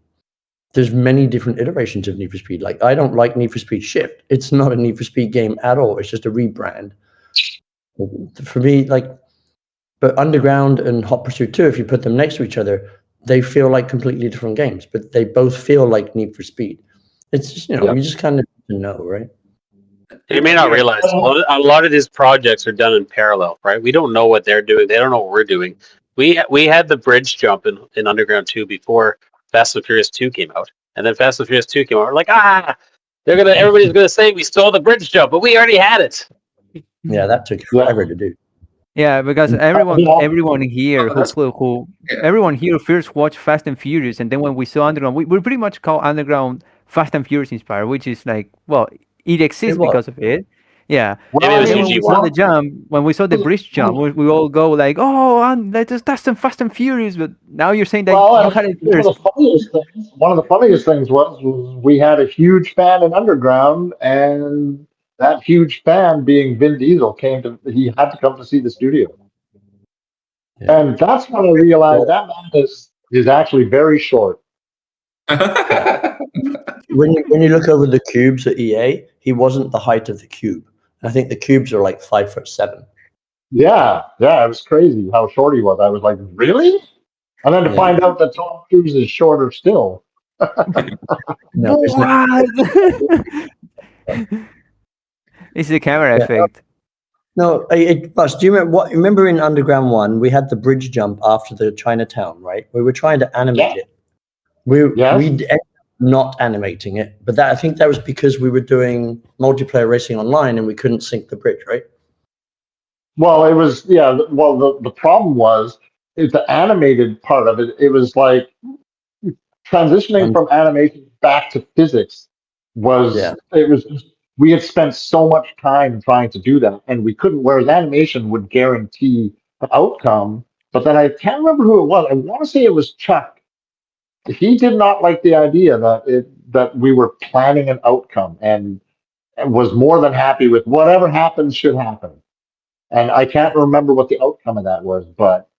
S2: There's many different iterations of Need for Speed. Like, I don't like Need for Speed Shift. It's not a Need for Speed game at all. It's just a rebrand. For me, but Underground and Hot Pursuit 2, if you put them next to each other, they feel like completely different games, but they both feel like Need for Speed. It's just, you just kind of know, right?
S5: You may not realize a lot of these projects are done in parallel, right? We don't know what they're doing. They don't know what we're doing. We had the bridge jump in Underground 2 before Fast and Furious 2 came out. And then Fast and Furious 2 came out. We're like, everybody's gonna say we stole the bridge jump, but we already had it.
S2: Yeah, that took forever to do.
S1: Yeah, because everyone here everyone here first watched Fast and Furious, and then when we saw Underground, we pretty much call Underground Fast and Furious inspired, which is like, well, it exists because of it. Yeah.
S5: Maybe
S3: Well,
S5: it
S3: I
S5: was
S1: Then
S3: mean,
S1: when we
S5: UG
S1: saw the
S5: one.
S1: jump, when we saw the bridge jump, we all go like, "Oh, and that's some Fast and Furious." But now you're saying that
S3: well,
S1: you
S3: and
S1: had it
S3: one of
S1: first.
S3: the funniest things, was we had a huge fan in Underground, and that huge fan, being Vin Diesel, he had to come to see the studio,
S2: Yeah.
S3: and that's when I realized that man is actually very short.
S2: When you look over the cubes at EA, he wasn't the height of the cube. I think the cubes are like 5'7".
S3: Yeah, it was crazy how short he was. I was like, really? And then to
S2: Yeah.
S3: find out that Tom Cruise is shorter still.
S2: No, it's not.
S1: What? It's the camera
S2: Yeah.
S1: effect.
S2: No, Russ, do you remember remember in Underground 1, we had the bridge jump after the Chinatown, right? We were trying to animate
S3: Yeah.
S2: it. We
S3: Yes.
S2: ended up not animating it, but I think that was because we were doing multiplayer racing online and we couldn't sync the bridge, right?
S3: Well, it was, yeah. Well, the problem was the animated part of it. It was like transitioning
S2: Um,
S3: from animation back to physics
S2: yeah.
S3: we had spent so much time trying to do that, and we couldn't. Whereas animation would guarantee the outcome, but then I can't remember who it was. I want to say it was Chuck. He did not like the idea that we were planning an outcome, and was more than happy with whatever happens should happen. And I can't remember what the outcome of that was, but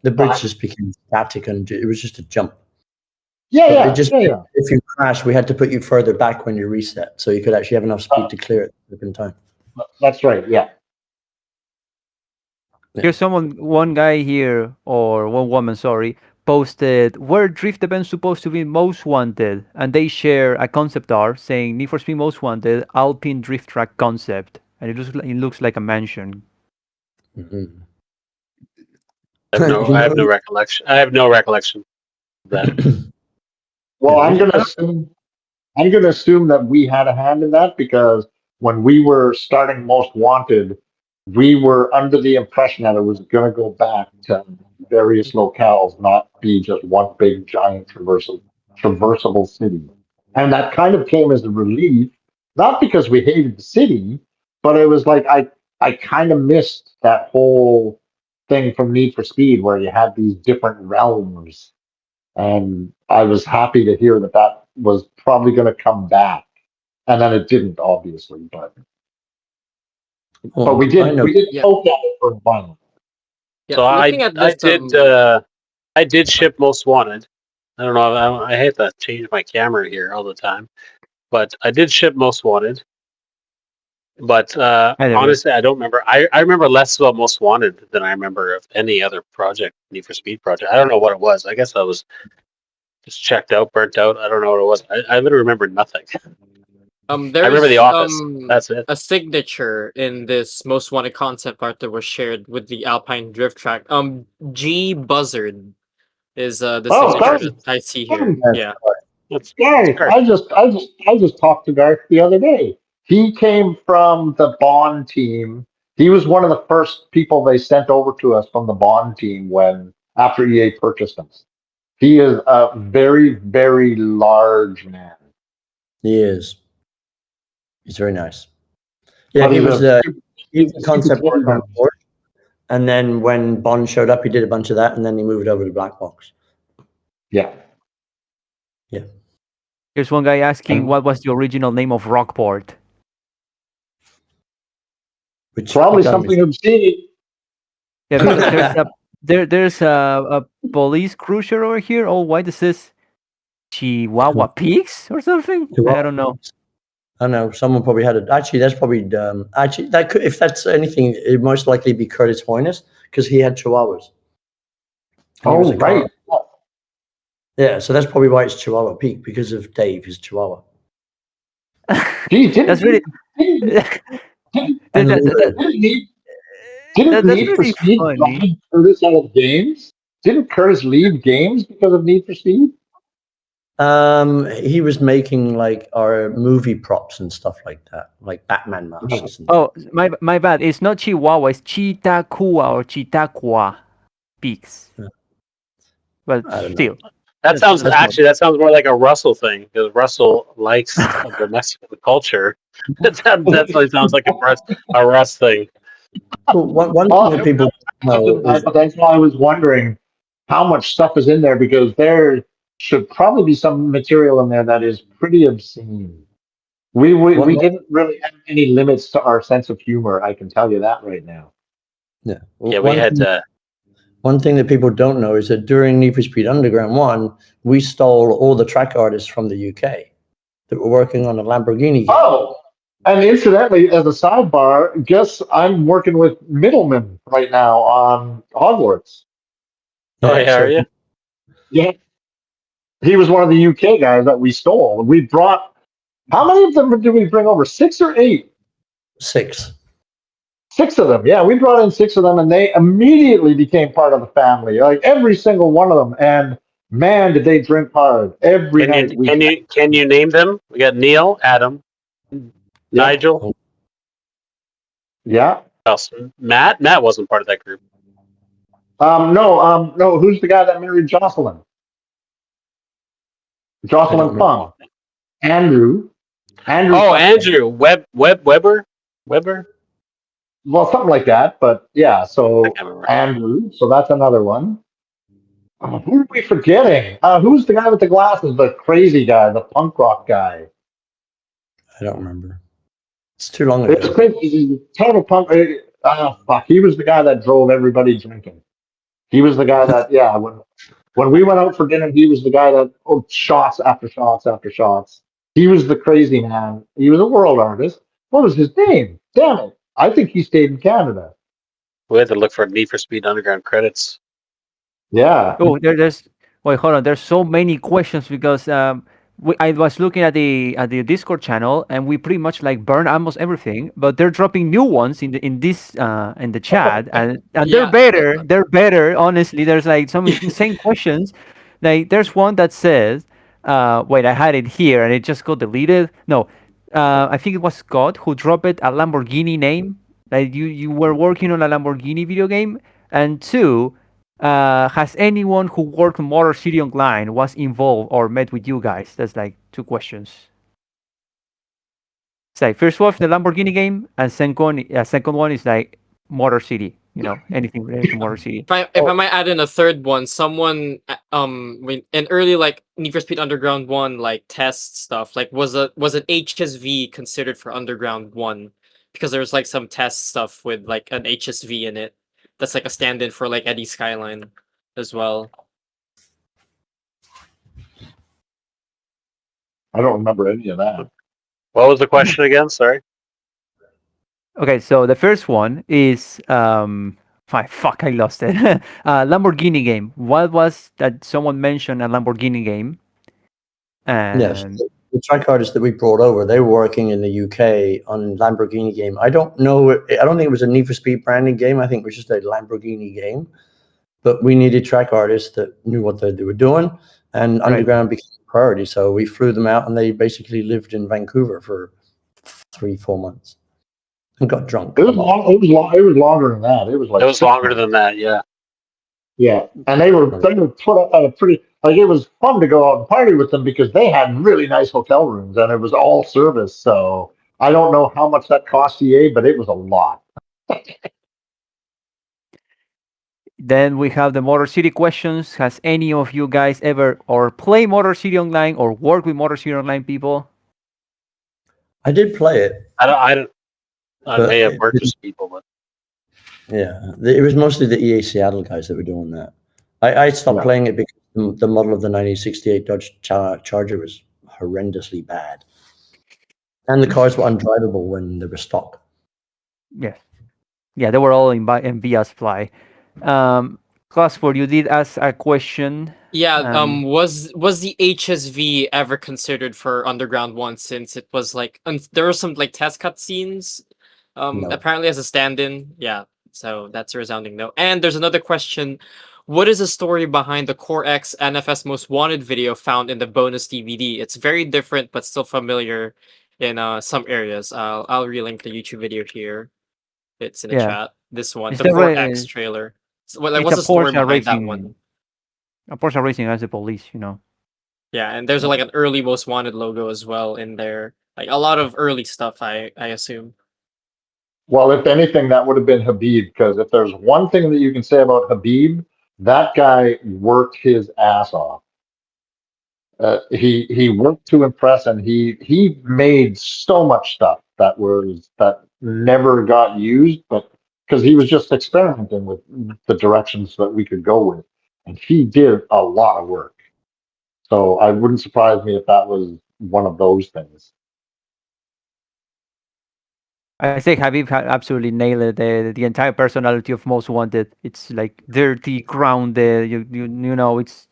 S2: The bridge just became static and it was just a jump. But it just,
S3: yeah.
S2: if you crash, we had to put you further back when you reset, so you could actually have enough speed to clear it at the time.
S3: That's right. Yeah.
S1: Here's one guy here, or one woman, sorry, posted where drift events supposed to be most wanted, and they share a concept art saying Need for Speed Most Wanted Alpine Drift Track concept, and it looks like a mansion.
S2: Mhm.
S5: I have no recollection. I have no recollection of that.
S3: Well,
S2: Yeah,
S3: I'm going to assume that we had a hand in that, because when we were starting Most Wanted, we were under the impression that it was going to go back to various locales, not be just one big giant traversable city. And that kind of came as a relief, not because we hated the city, but it was like I kind of missed that whole thing from Need for Speed where you had these different realms, and I was happy to hear that was probably going to come back, and then it didn't, obviously. But
S2: Well,
S3: we
S2: I know.
S3: did
S6: Yeah.
S3: poke at it for a while.
S6: Yeah,
S5: So
S6: looking at this,
S5: I did ship Most Wanted. I don't know. I hate to change my camera here all the time, but I did ship Most Wanted. But
S1: I never.
S5: honestly, I don't remember. I remember less about Most Wanted than I remember of any other project, Need for Speed project. I don't know what it was. I guess I was just checked out, burnt out. I don't know what it was. I literally remember nothing. I remember The
S6: there's
S5: Office. That's it.
S6: a signature in this Most Wanted concept art that was shared with the Alpine Drift Track. G Buzzard is the
S3: Oh,
S6: signature
S3: guys,
S6: that I see here. Yeah.
S5: That's
S3: guys,
S5: correct.
S3: I just talked to Garth the other day. He came from the Bond team. He was one of the first people they sent over to us from the Bond team when after EA purchased us. He is a very, very large man.
S2: He is. He's very nice. Yeah,
S3: But
S2: he
S3: he's
S2: was
S3: a
S2: the concept
S3: super
S2: work on Porsche, and then when Bond showed up, he did a bunch of that, and then he moved over to Black Box.
S3: yeah.
S2: Yeah.
S1: Here's one guy asking
S3: And
S1: what was the original name of Rockport.
S2: Which
S3: probably
S2: gun is-
S3: something obscene.
S1: Yeah, because there's a police cruiser over here. Oh, why does this Chihuahua Peaks or something? I don't know.
S2: I don't know. Someone probably had it. Actually, that's probably actually that could, if that's anything, it most likely be Curtis Hoynes because he had Chihuahuas. And he was
S3: Oh,
S2: a car-
S3: right.
S2: Yeah, so that's probably why it's Chihuahua Peak because of Dave, his Chihuahua.
S3: Gee,
S1: That's really
S2: And
S3: didn't
S1: that's
S3: Need for
S1: really
S3: Speed
S1: funny.
S3: drive Curtis out of games? Didn't Curtis leave games because of Need for Speed?
S2: he was making like our movie props and stuff like that, like Batman masks. And,
S1: Oh, my bad. It's not Chihuahua. It's Chitakua or Chitakua Peaks.
S2: Yeah.
S1: But
S2: I don't
S1: still,
S5: That sounds
S2: That's
S5: actually that sounds more like a Russell thing because Russell likes the Mexican culture. That definitely sounds like a Russ thing.
S2: well, one thing
S3: Well,
S2: that people know is
S3: but that's why I was wondering how much stuff is in there because there should probably be some material in there that is pretty obscene. We
S2: one,
S3: didn't really have any limits to our sense of humor. I can tell you that right now.
S2: yeah,
S5: Yeah, we had
S2: one thing that people don't know is that during Need for Speed Underground 1, we stole all the track artists from the UK that were working on a Lamborghini game.
S3: Oh, and incidentally, as a sidebar, guess I'm working with Middleman right now on Hogwarts.
S5: Oh, yeah,
S2: so
S5: are you?
S3: Yeah, he was one of the UK guys that we stole. We brought how many of them did we bring over? 6 or 8?
S2: 6.
S3: 6 of them. Yeah, we brought in 6 of them, and they immediately became part of the family. Like every single one of them. And man, did they drink hard every
S5: Can
S3: night.
S5: you name them? We got Neil, Adam, Nigel,
S3: Yeah.
S5: else? Matt. Matt wasn't part of that group.
S3: No. Who's the guy that married Jocelyn? Jocelyn
S2: remember.
S3: Fung. Andrew. Andrew.
S5: Oh,
S3: Fung.
S5: Andrew Weber.
S3: Well, something like that. But yeah.
S5: I
S3: So
S5: can't remember.
S3: Andrew. So that's another one. Who are we forgetting? Who's the guy with the glasses? The crazy guy, the punk rock guy.
S2: I don't remember. It's too long
S3: It was
S2: ago.
S3: crazy. He's a total punk. Fuck. He was the guy that drove everybody drinking. He was the guy that, yeah, when we went out for dinner, he was the guy that, shots after shots after shots. He was the crazy man. He was a world artist. What was his name? Damn it. I think he stayed in Canada.
S5: We had to look for Need for Speed Underground credits.
S3: Yeah.
S1: Oh, there's wait, hold on. There's so many questions because I was looking at the Discord channel and we pretty much like burn almost everything, but they're dropping new ones in the chat and they're
S6: Yeah.
S1: better. They're better. Honestly, there's like some insane questions. Like there's one that says, wait, I had it here and it just got deleted. No, I think it was Scott who dropped it a Lamborghini name. Like you were working on a Lamborghini video game, and two. Has anyone who worked on Motor City Online was involved or met with you guys? That's like 2 questions. It's like first one, the Lamborghini game, and second one is like Motor City. Anything related to Motor City.
S6: If I might add in a third one, someone in early like Need for Speed Underground 1 like test stuff, like was an HSV considered for Underground 1 because there was like some test stuff with like an HSV in it. That's like a stand-in for like Eddie Skyline as well.
S3: I don't remember any of that.
S5: What was the question again? Sorry.
S1: Okay, so the first one is fuck, I lost it. Lamborghini game. What was that? Someone mentioned a Lamborghini game. And
S2: Yes, the track artists that we brought over, they were working in the UK on Lamborghini game. I don't know. I don't think it was a Need for Speed branded game. I think it was just a Lamborghini game. But we needed track artists that knew what they were doing, and Underground became a priority. So we flew them out, and they basically lived in Vancouver for 3-4 months and got drunk.
S3: It was long. It was longer than that. It was like
S5: It was longer than that. Yeah.
S3: Yeah, and they were put up at a pretty like it was fun to go out and party with them because they had really nice hotel rooms and it was all service. So I don't know how much that cost EA, but it was a lot.
S1: then we have the Motor City questions. Has any of you guys ever or play Motor City Online or work with Motor City Online people?
S2: I did play it.
S5: I may have worked with people, but
S2: yeah, it was mostly the EA Seattle guys that were doing that. I stopped playing it because the model of the 1968 Dodge Charger was horrendously bad, and the cars were undrivable when they were stock.
S1: Yeah, they were all in via Fly. Classford, you did ask a question.
S6: Yeah, was the HSV ever considered for Underground 1 since it was like there were some like test cutscenes apparently as a stand-in. Yeah, so that's a resounding no. And there's another question. What is the story behind the Core X NFS Most Wanted video found in the bonus DVD? It's very different but still familiar in some areas. I'll relink the YouTube video here. It's in the chat. This one,
S1: It's
S6: the Core
S1: the
S6: X trailer. So,
S1: it's
S6: what's
S1: a
S6: the story
S1: Porsche
S6: behind that
S1: racing.
S6: one?
S1: Porsche Racing as the police, you know.
S6: Yeah, and there's like an early Most Wanted logo as well in there. Like a lot of early stuff, I assume.
S3: Well, if anything, that would have been Habib, because if there's one thing that you can say about Habib, that guy worked his ass off. He worked to impress, and he made so much stuff that never got used, but because he was just experimenting with the directions that we could go with, and he did a lot of work. So I wouldn't surprise me if that was one of those things.
S1: I say Habib absolutely nailed it. The entire personality of Most Wanted. It's like dirty, grounded. You know, it's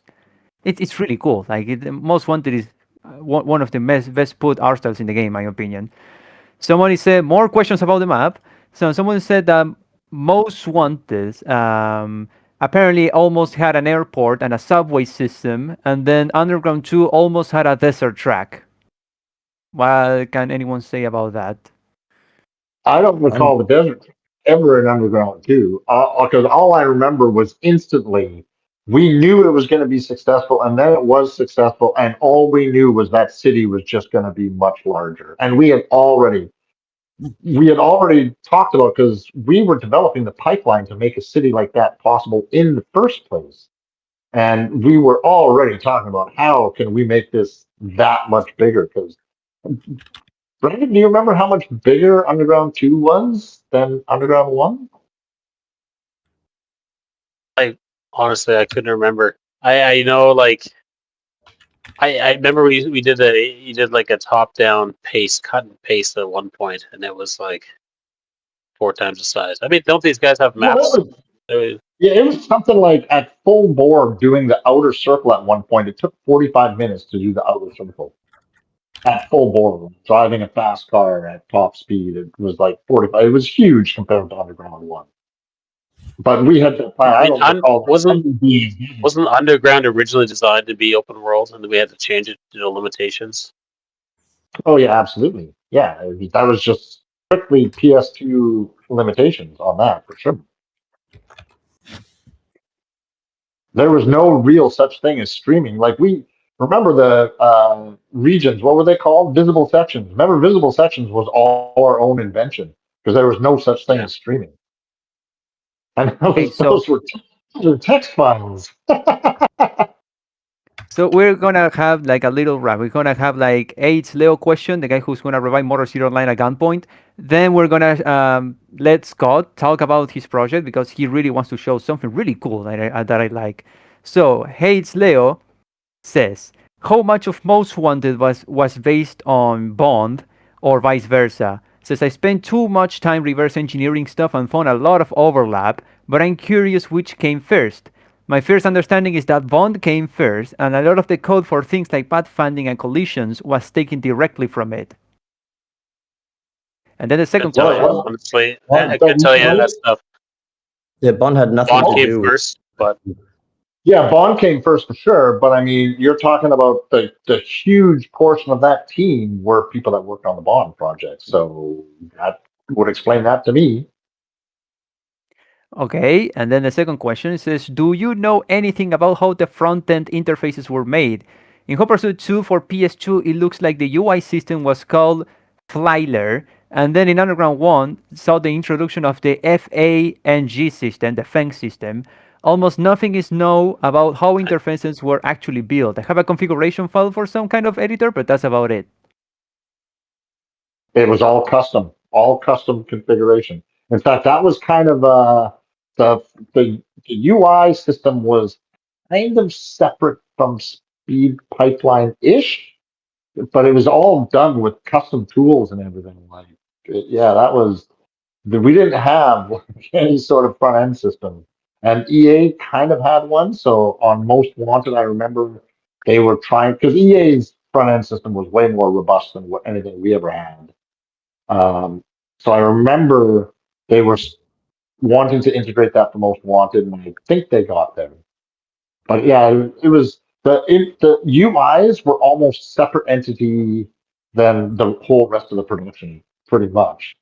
S1: really cool. Like Most Wanted is one of the best put art styles in the game, in my opinion. Somebody said more questions about the map. So someone said that Most Wanted apparently almost had an airport and a subway system, and then Underground 2 almost had a desert track. What can anyone say about that?
S3: I don't recall the desert ever in Underground 2, because all I remember was instantly we knew it was going to be successful, and then it was successful, and all we knew was that city was just going to be much larger, and we had already talked about, because we were developing the pipeline to make a city like that possible in the first place, and we were already talking about how can we make this that much bigger, because Brandon, do you remember how much bigger Underground 2 was than Underground 1?
S5: I honestly I couldn't remember. I know like I remember we did you did like a top down paste cut and paste at one point, and it was like 4 times the size. I mean, don't these guys have
S3: Well,
S5: maps?
S3: it was something like at full bore doing the outer circle at one point. It took 45 minutes to do the outer circle at full bore, driving a fast car at top speed. It was like 45. It was huge compared to Underground 1. But we had to plan.
S5: I
S3: I
S5: mean,
S3: don't recall
S5: wasn't Underground originally designed to be open world, and then we had to change it to the limitations?
S3: Oh, yeah, absolutely. Yeah, that was just strictly PS2 limitations on that for sure. There was no real such thing as streaming. Like, we remember the regions. What were they called? Visible sections. Remember, visible sections was all our own invention, because there was no such thing
S5: Yeah.
S3: as streaming. And
S1: Okay,
S3: those were text files.
S1: so we're gonna have like a little run. We're gonna have like H Leo question, the guy who's gonna revive Motor City Online at gunpoint. Then we're gonna let Scott talk about his project because he really wants to show something really cool that I like. So H Leo says, how much of Most Wanted was based on Bond or vice versa? Says I spent too much time reverse engineering stuff and found a lot of overlap, but I'm curious which came first. My first understanding is that Bond came first, and a lot of the code for things like pathfinding and collisions was taken directly from it. And then the second
S5: Couldn't tell you,
S1: question.
S5: honestly. I couldn't tell you that stuff.
S2: Yeah, Bond had nothing
S5: Bond
S2: to
S5: came
S2: do with.
S5: first, but
S3: Yeah, Bond came first for sure, but I mean, you're talking about the huge portion of that team were people that worked on the Bond project, so that would explain that to me.
S1: Okay, and then the second question says, do you know anything about how the front-end interfaces were made? In Hot Pursuit 2 for PS2, it looks like the UI system was called Flyler, and then in Underground 1 saw the introduction of the FANG system, the FANG system. Almost nothing is known about how interfaces were actually built. I have a configuration file for some kind of editor, but that's about it.
S3: It was all custom configuration. In fact, that was kind of the the UI system was kind of separate from Speed Pipeline ish, but it was all done with custom tools and everything. Like, yeah, that was we didn't have any sort of front end system, and EA kind of had one. So on Most Wanted, I remember they were trying, because EA's front end system was way more robust than what anything we ever had. So I remember they were wanting to integrate that for Most Wanted, and I think they got there. But yeah, it was the UIs were almost separate entity than the whole rest of the production, pretty much.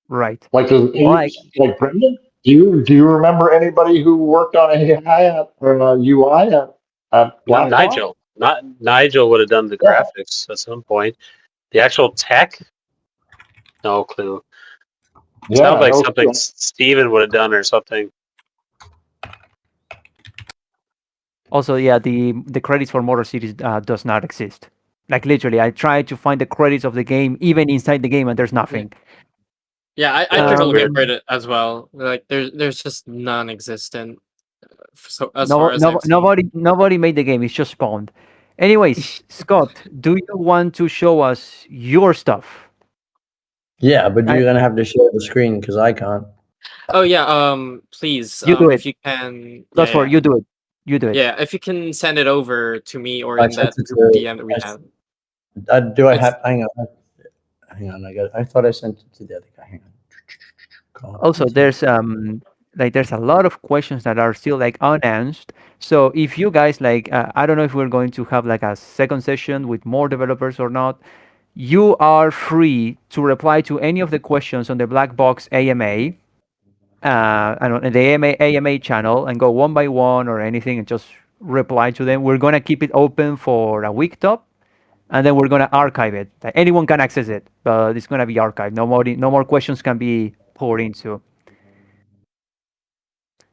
S1: Right.
S3: Like
S1: Like,
S3: like Brendan, Do you remember anybody who worked on AI or UI at
S5: Not
S3: Black Box?
S5: Nigel. Not Nigel would have done the
S3: Yeah.
S5: graphics at some point. The actual tech, no clue.
S3: Yeah,
S5: Sounds like
S3: no
S5: something
S3: clue.
S5: Steven would have done or something.
S1: Also, yeah, the credits for Motor Cities does not exist. Like literally, I tried to find the credits of the game even inside the game, and there's nothing.
S6: Yeah, I
S5: Yeah,
S6: took a
S5: that's
S6: look at
S5: weird.
S6: Reddit as well. Like there's just non-existent. So as far as I've seen.
S1: Nobody made the game. It's just spawned. Anyways, Scott, do you want to show us your stuff?
S2: Yeah, but
S1: I-
S2: you're gonna have to share the screen because I can't.
S6: Oh yeah, please,
S1: You do
S6: if
S1: it.
S6: you can,
S1: That's for you. Do it. You do it.
S6: yeah, if you can send it over to me or
S2: I
S6: in
S2: sent
S6: that
S2: it
S6: group
S2: to.
S6: DM that we have.
S2: Do I
S6: It's-
S2: have? Hang on. Hang on. I thought I sent it to the other guy. Hang on.
S1: Also, there's there's a lot of questions that are still like unanswered. So if you guys like, I don't know if we're going to have like a second session with more developers or not. You are free to reply to any of the questions on the Black Box AMA. And on the AMA channel and go one by one or anything and just reply to them. We're gonna keep it open for a week top, and then we're gonna archive it. Like, anyone can access it, but it's gonna be archived. No more questions can be poured into.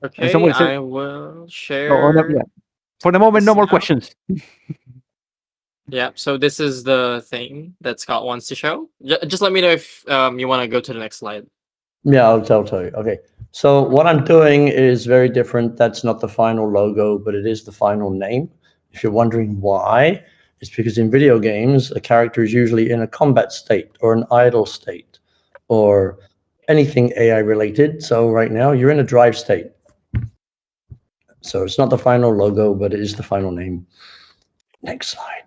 S1: And
S6: Okay,
S1: someone said,
S6: I will
S1: oh, no,
S6: share.
S1: yeah. For the moment, no
S6: this
S1: more
S6: now.
S1: questions.
S6: Yeah, so this is the thing that Scott wants to show. Just let me know if you want to go to the next slide.
S2: Yeah, I'll tell you. Okay. So what I'm doing is very different. That's not the final logo, but it is the final name. If you're wondering why, it's because in video games, a character is usually in a combat state or an idle state or anything AI related. So right now you're in a drive state. So it's not the final logo, but it is the final name. Next slide.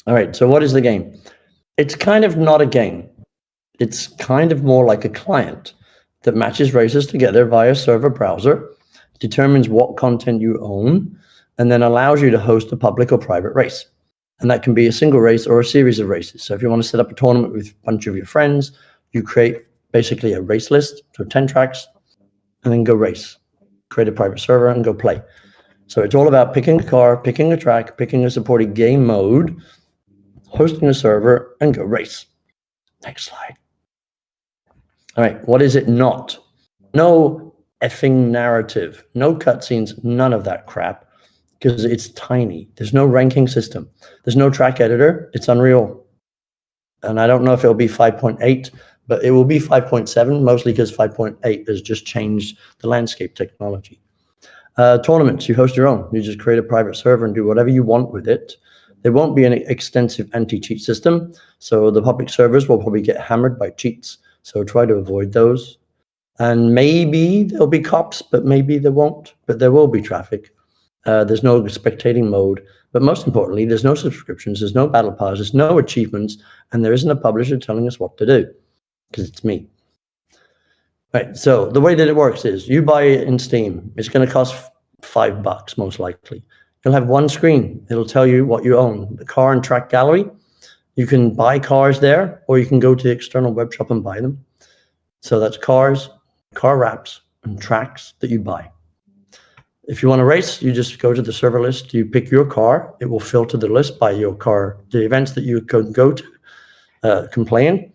S2: All right. So what is the game? It's kind of not a game. It's kind of more like a client that matches races together via server browser, determines what content you own, and then allows you to host a public or private race. And that can be a single race or a series of races. So if you want to set up a tournament with a bunch of your friends, you create basically a race list, so 10 tracks, and then go race. Create a private server and go play. So it's all about picking a car, picking a track, picking a supported game mode, hosting a server, and go race. Next slide. All right, what is it not? No effing narrative, no cutscenes, none of that crap, because it's tiny. There's no ranking system. There's no track editor. It's Unreal. And I don't know if it'll be 5.8, but it will be 5.7, mostly because 5.8 has just changed the landscape technology. Tournaments, you host your own. You just create a private server and do whatever you want with it. There won't be an extensive anti-cheat system, so the public servers will probably get hammered by cheats. So try to avoid those. And maybe there'll be cops, but maybe there won't. But there will be traffic. There's no spectating mode. But most importantly, there's no subscriptions, there's no battle passes, no achievements, and there isn't a publisher telling us what to do, because it's me. Right, so the way that it works is you buy it in Steam. It's going to cost $5 most likely. You'll have one screen. It'll tell you what you own, the car and track gallery. You can buy cars there, or you can go to the external web shop and buy them. So that's cars, car wraps, and tracks that you buy. If you want to race, you just go to the server list, you pick your car, it will filter the list by your car, the events that you can go to, can play in,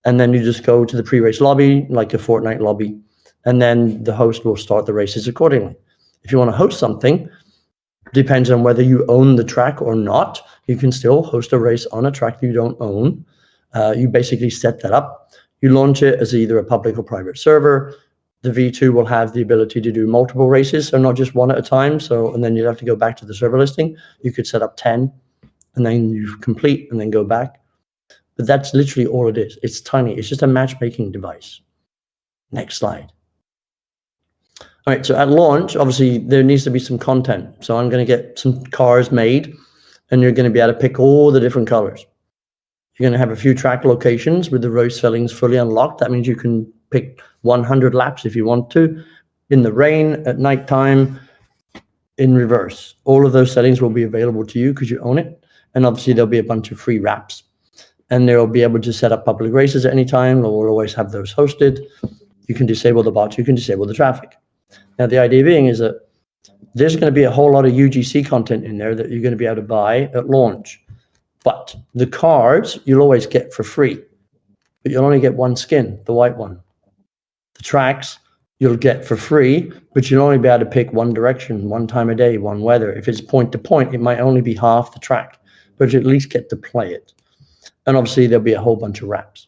S2: and then you just go to the pre-race lobby, like a Fortnite lobby, and then the host will start the races accordingly. If you want to host something, depends on whether you own the track or not. You can still host a race on a track that you don't own. You basically set that up. You launch it as either a public or private server. The V2 will have the ability to do multiple races, so not just one at a time. So, and then you'd have to go back to the server listing. You could set up 10, and then you complete and then go back. But that's literally all it is. It's tiny. It's just a matchmaking device. Next slide. All right, so at launch, obviously, there needs to be some content. So I'm going to get some cars made, and you're going to be able to pick all the different colors. You're going to have a few track locations with the race settings fully unlocked. That means you can pick 100 laps if you want to, in the rain, at nighttime, in reverse. All of those settings will be available to you because you own it. And obviously, there'll be a bunch of free wraps. And they'll be able to set up public races at any time. We'll always have those hosted. You can disable the bots, you can disable the traffic. Now, the idea being is that there's going to be a whole lot of UGC content in there that you're going to be able to buy at launch. But the cars you'll always get for free, but you'll only get one skin, the white one. The tracks you'll get for free, but you'll only be able to pick one direction, one time of day, one weather. If it's point to point, it might only be half the track, but you at least get to play it. And obviously there'll be a whole bunch of wraps.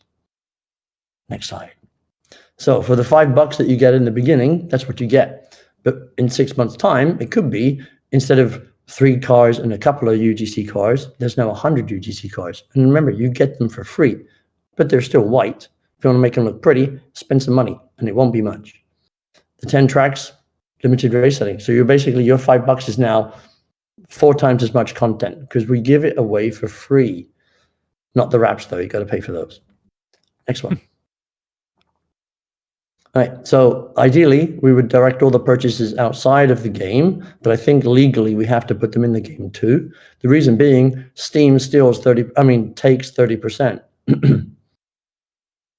S2: Next slide. So for the $5 that you get in the beginning, that's what you get. But in 6 months' time, it could be, instead of 3 cars and a couple of UGC cars, there's now 100 UGC cars. And remember, you get them for free, but they're still white. If you want to make them look pretty, spend some money, and it won't be much. The 10 tracks, limited race setting. So you're basically, your $5 is now 4 times as much content, because we give it away for free. Not the wraps, though. You got to pay for those. Next one. All right, so ideally, we would direct all the purchases outside of the game, but I think legally we have to put them in the game too. The reason being, Steam steals takes 30%.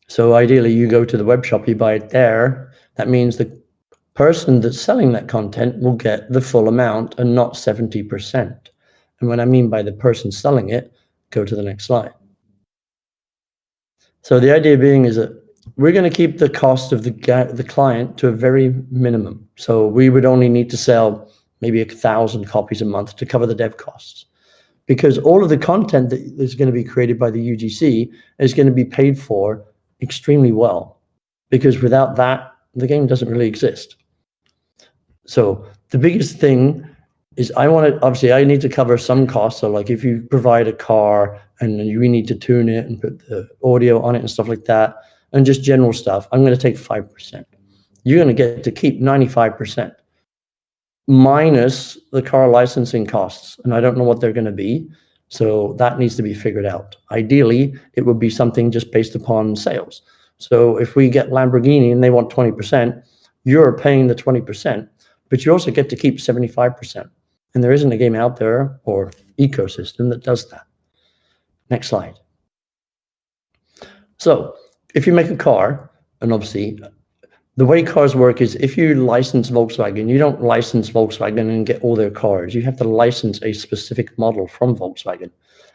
S2: So ideally, you go to the web shop, you buy it there. That means the person that's selling that content will get the full amount and not 70%. And what I mean by the person selling it, go to the next slide. So the idea being is that we're going to keep the cost of the client to a very minimum. So we would only need to sell maybe 1,000 copies a month to cover the dev costs, because all of the content that is going to be created by the UGC is going to be paid for extremely well, because without that, the game doesn't really exist. So the biggest thing is I need to cover some costs. So like if you provide a car and we need to tune it and put the audio on it and stuff like that, and just general stuff, I'm going to take 5%. You're going to get to keep 95% minus the car licensing costs. And I don't know what they're going to be. So that needs to be figured out. Ideally, it would be something just based upon sales. So if we get Lamborghini and they want 20%, you're paying the 20%, but you also get to keep 75%. And there isn't a game out there or ecosystem that does that. Next slide. So if you make a car, and obviously the way cars work is if you license Volkswagen, you don't license Volkswagen and get all their cars. You have to license a specific model from Volkswagen.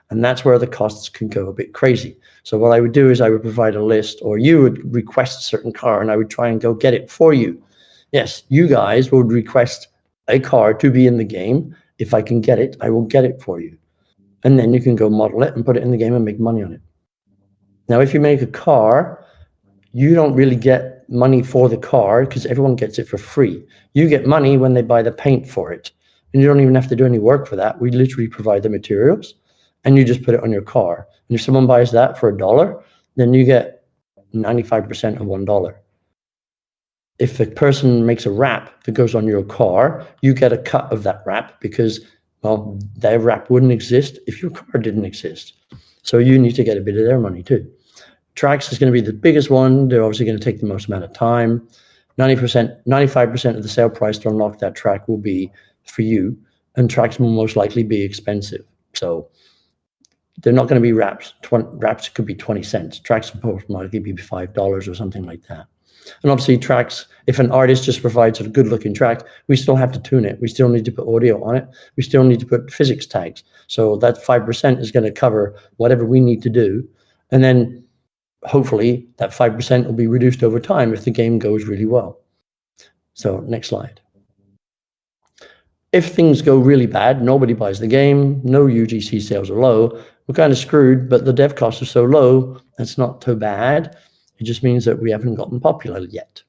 S2: And that's where the costs can go a bit crazy. So what I would do is I would provide a list, or you would request a certain car and I would try and go get it for you. Yes, you guys would request a car to be in the game. If I can get it, I will get it for you. And then you can go model it and put it in the game and make money on it. Now, if you make a car, you don't really get money for the car because everyone gets it for free. You get money when they buy the paint for it. And you don't even have to do any work for that. We literally provide the materials and you just put it on your car. And if someone buys that for $1, then you get 95% of $1. If a person makes a wrap that goes on your car, you get a cut of that wrap because, well, their wrap wouldn't exist if your car didn't exist. So you need to get a bit of their money too. Tracks is going to be the biggest one. They're obviously going to take the most amount of time. 95% of the sale price to unlock that track will be for you, and tracks will most likely be expensive. So they're not going to be wraps. Wraps could be 20 cents. Tracks will most likely be $5 or something like that. And obviously tracks, if an artist just provides a good looking track, we still have to tune it. We still need to put audio on it. We still need to put physics tags. So that 5% is going to cover whatever we need to do. And then hopefully that 5% will be reduced over time if the game goes really well. So next slide. If things go really bad, nobody buys the game, no UGC sales are low, we're kind of screwed, but the dev costs are so low, that's not too bad. It just means that we haven't gotten popular yet.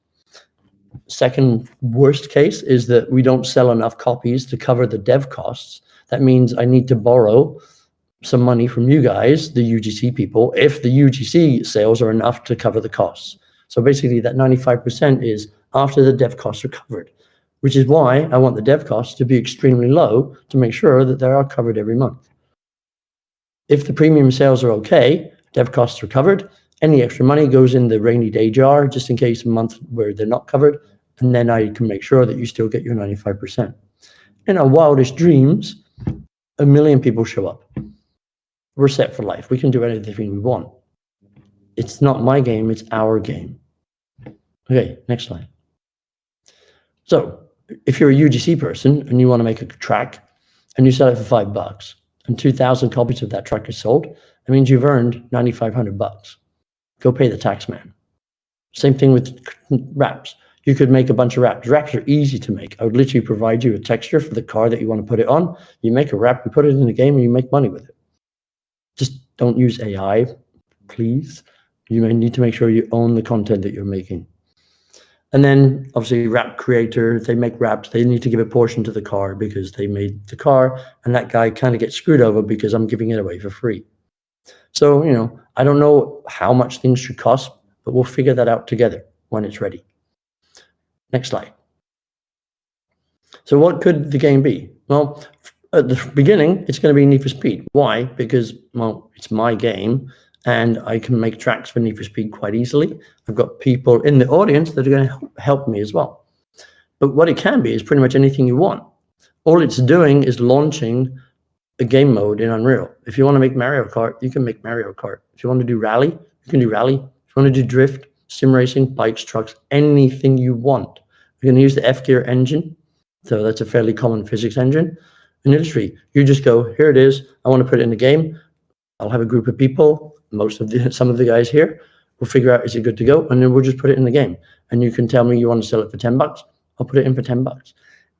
S2: Second worst case is that we don't sell enough copies to cover the dev costs. That means I need to borrow some money from you guys, the UGC people, if the UGC sales are enough to cover the costs. So basically that 95% is after the dev costs are covered, which is why I want the dev costs to be extremely low to make sure that they are covered every month. If the premium sales are okay, dev costs are covered, any extra money goes in the rainy day jar, just in case a month where they're not covered, and then I can make sure that you still get your 95%. In our wildest dreams, 1 million people show up. We're set for life. We can do anything we want. It's not my game, it's our game. Okay, next slide. So if you're a UGC person and you want to make a track and you sell it for $5 and 2,000 copies of that track is sold, that means you've earned $9,500. Go pay the tax man. Same thing with wraps. You could make a bunch of wraps. Wraps are easy to make. I would literally provide you a texture for the car that you want to put it on. You make a wrap, you put it in the game, and you make money with it. Just don't use AI, please. You may need to make sure you own the content that you're making. And then obviously wrap creator, they make wraps. They need to give a portion to the car because they made the car, and that guy kind of gets screwed over because I'm giving it away for free. So, I don't know how much things should cost, but we'll figure that out together when it's ready. Next slide. So what could the game be? Well, at the beginning, it's going to be Need for Speed. Why? Because, well, it's my game, and I can make tracks for Need for Speed quite easily. I've got people in the audience that are going to help me as well. But what it can be is pretty much anything you want. All it's doing is launching a game mode in Unreal. If you want to make Mario Kart, you can make Mario Kart. If you want to do rally, you can do rally. If you want to do drift, sim racing, bikes, trucks, anything you want. You're going to use the F-Gear engine. So that's a fairly common physics engine. In industry, you just go, here it is. I want to put it in the game. I'll have a group of people. Some of the guys here will figure out, is it good to go? And then we'll just put it in the game. And you can tell me you want to sell it for $10. I'll put it in for $10.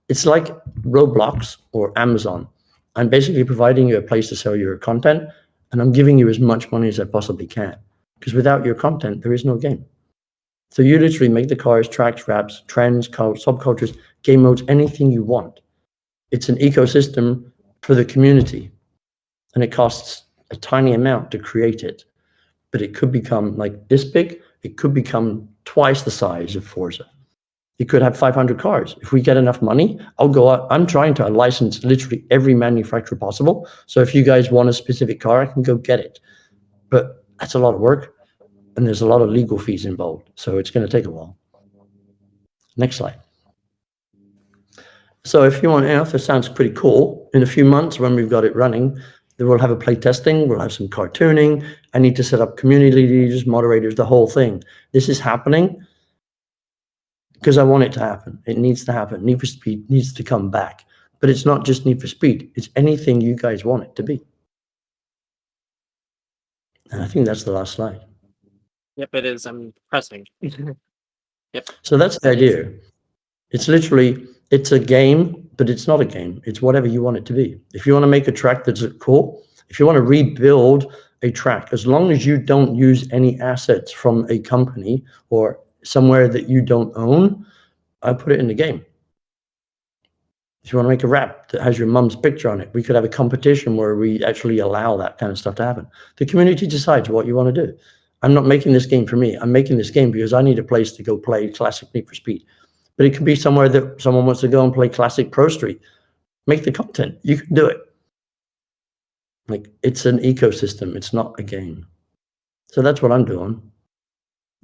S2: It's like Roblox or Amazon. I'm basically providing you a place to sell your content, and I'm giving you as much money as I possibly can. Because without your content, there is no game. So you literally make the cars, tracks, wraps, trends, subcultures, game modes, anything you want. It's an ecosystem for the community, and it costs a tiny amount to create it. But it could become like this big. It could become twice the size of Forza. It could have 500 cars. If we get enough money, I'll go out. I'm trying to license literally every manufacturer possible. So if you guys want a specific car, I can go get it. But that's a lot of work, and there's a lot of legal fees involved. So it's going to take a while. Next slide. So if you want, if this sounds pretty cool, in a few months when we've got it running, then we'll have a play testing, we'll have some cartooning. I need to set up community leaders, moderators, the whole thing. This is happening because I want it to happen. It needs to happen. Need for Speed needs to come back. But it's not just Need for Speed. It's anything you guys want it to be. And I think that's the last slide.
S6: Yep, it is. I'm pressing. Yep.
S2: So that's the idea. It's literally, it's a game, but it's not a game. It's whatever you want it to be. If you want to make a track that's cool, if you want to rebuild a track, as long as you don't use any assets from a company or somewhere that you don't own, I put it in the game. If you want to make a rap that has your mum's picture on it, we could have a competition where we actually allow that kind of stuff to happen. The community decides what you want to do. I'm not making this game for me. I'm making this game because I need a place to go play classic Need for Speed. But it can be somewhere that someone wants to go and play classic Pro Street. Make the content. You can do it. Like, it's an ecosystem. It's not a game. So that's what I'm doing.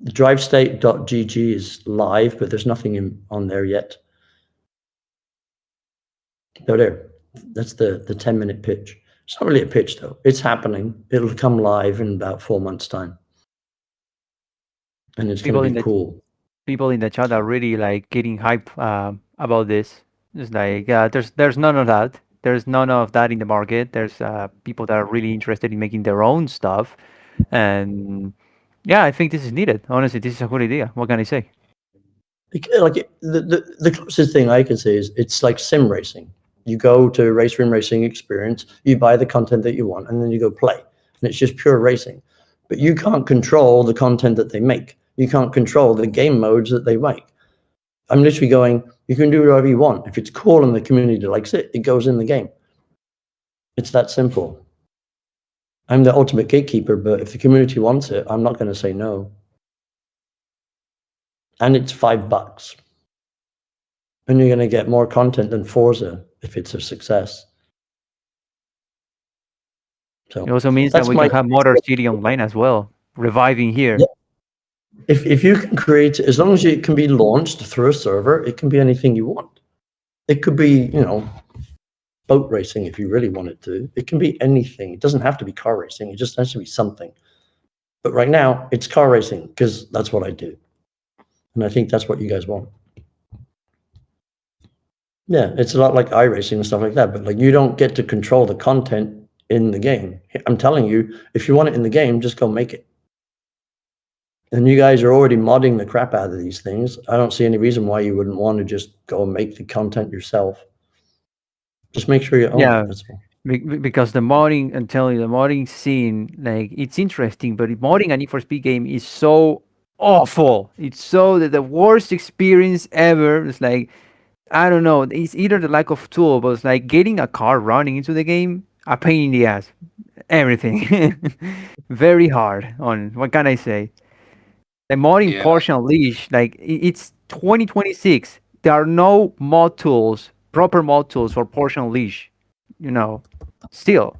S2: Drivestate.gg is live, but there's nothing on there yet. So there. That's the 10-minute pitch. It's not really a pitch, though. It's happening. It'll come live in about 4 months' time. And it's going to be cool.
S1: People in the chat are really like getting hype about this. It's like there's none of that. There's none of that in the market. There's people that are really interested in making their own stuff, and yeah, I think this is needed. Honestly, this is a good idea. What can I say?
S2: Like the closest thing I can say is it's like sim racing. You go to Race Room Racing Experience, you buy the content that you want, and then you go play, and it's just pure racing. But you can't control the content that they make. You can't control the game modes that they make. I'm literally going, you can do whatever you want. If it's cool and the community likes it, it goes in the game. It's that simple. I'm the ultimate gatekeeper, but if the community wants it, I'm not going to say no. And it's $5. And you're going to get more content than Forza if it's a success. So
S1: it also means that we can have Motor City Online as well, reviving here.
S2: Yeah. If you can create, as long as it can be launched through a server, it can be anything you want. It could be, boat racing if you really want it to. It can be anything. It doesn't have to be car racing. It just has to be something. But right now, it's car racing because that's what I do. And I think that's what you guys want. Yeah, it's a lot like iRacing and stuff like that, but like you don't get to control the content in the game. I'm telling you, if you want it in the game, just go make it. And you guys are already modding the crap out of these things. I don't see any reason why you wouldn't want to just go and make the content yourself. Just make sure you own
S1: Yeah.
S2: it. That's all.
S1: Because the modding, I'm telling you, the modding scene, like it's interesting, but modding a Need for Speed game is so awful. It's so the worst experience ever. It's like I don't know. It's either the lack of tool, but it's like getting a car running into the game, a pain in the ass. Everything, very hard. On what can I say? The modding
S4: Yeah.
S1: Porsche Unleashed, like it's 2026. There are no mod tools, proper mod tools for Porsche Unleashed. You know, still,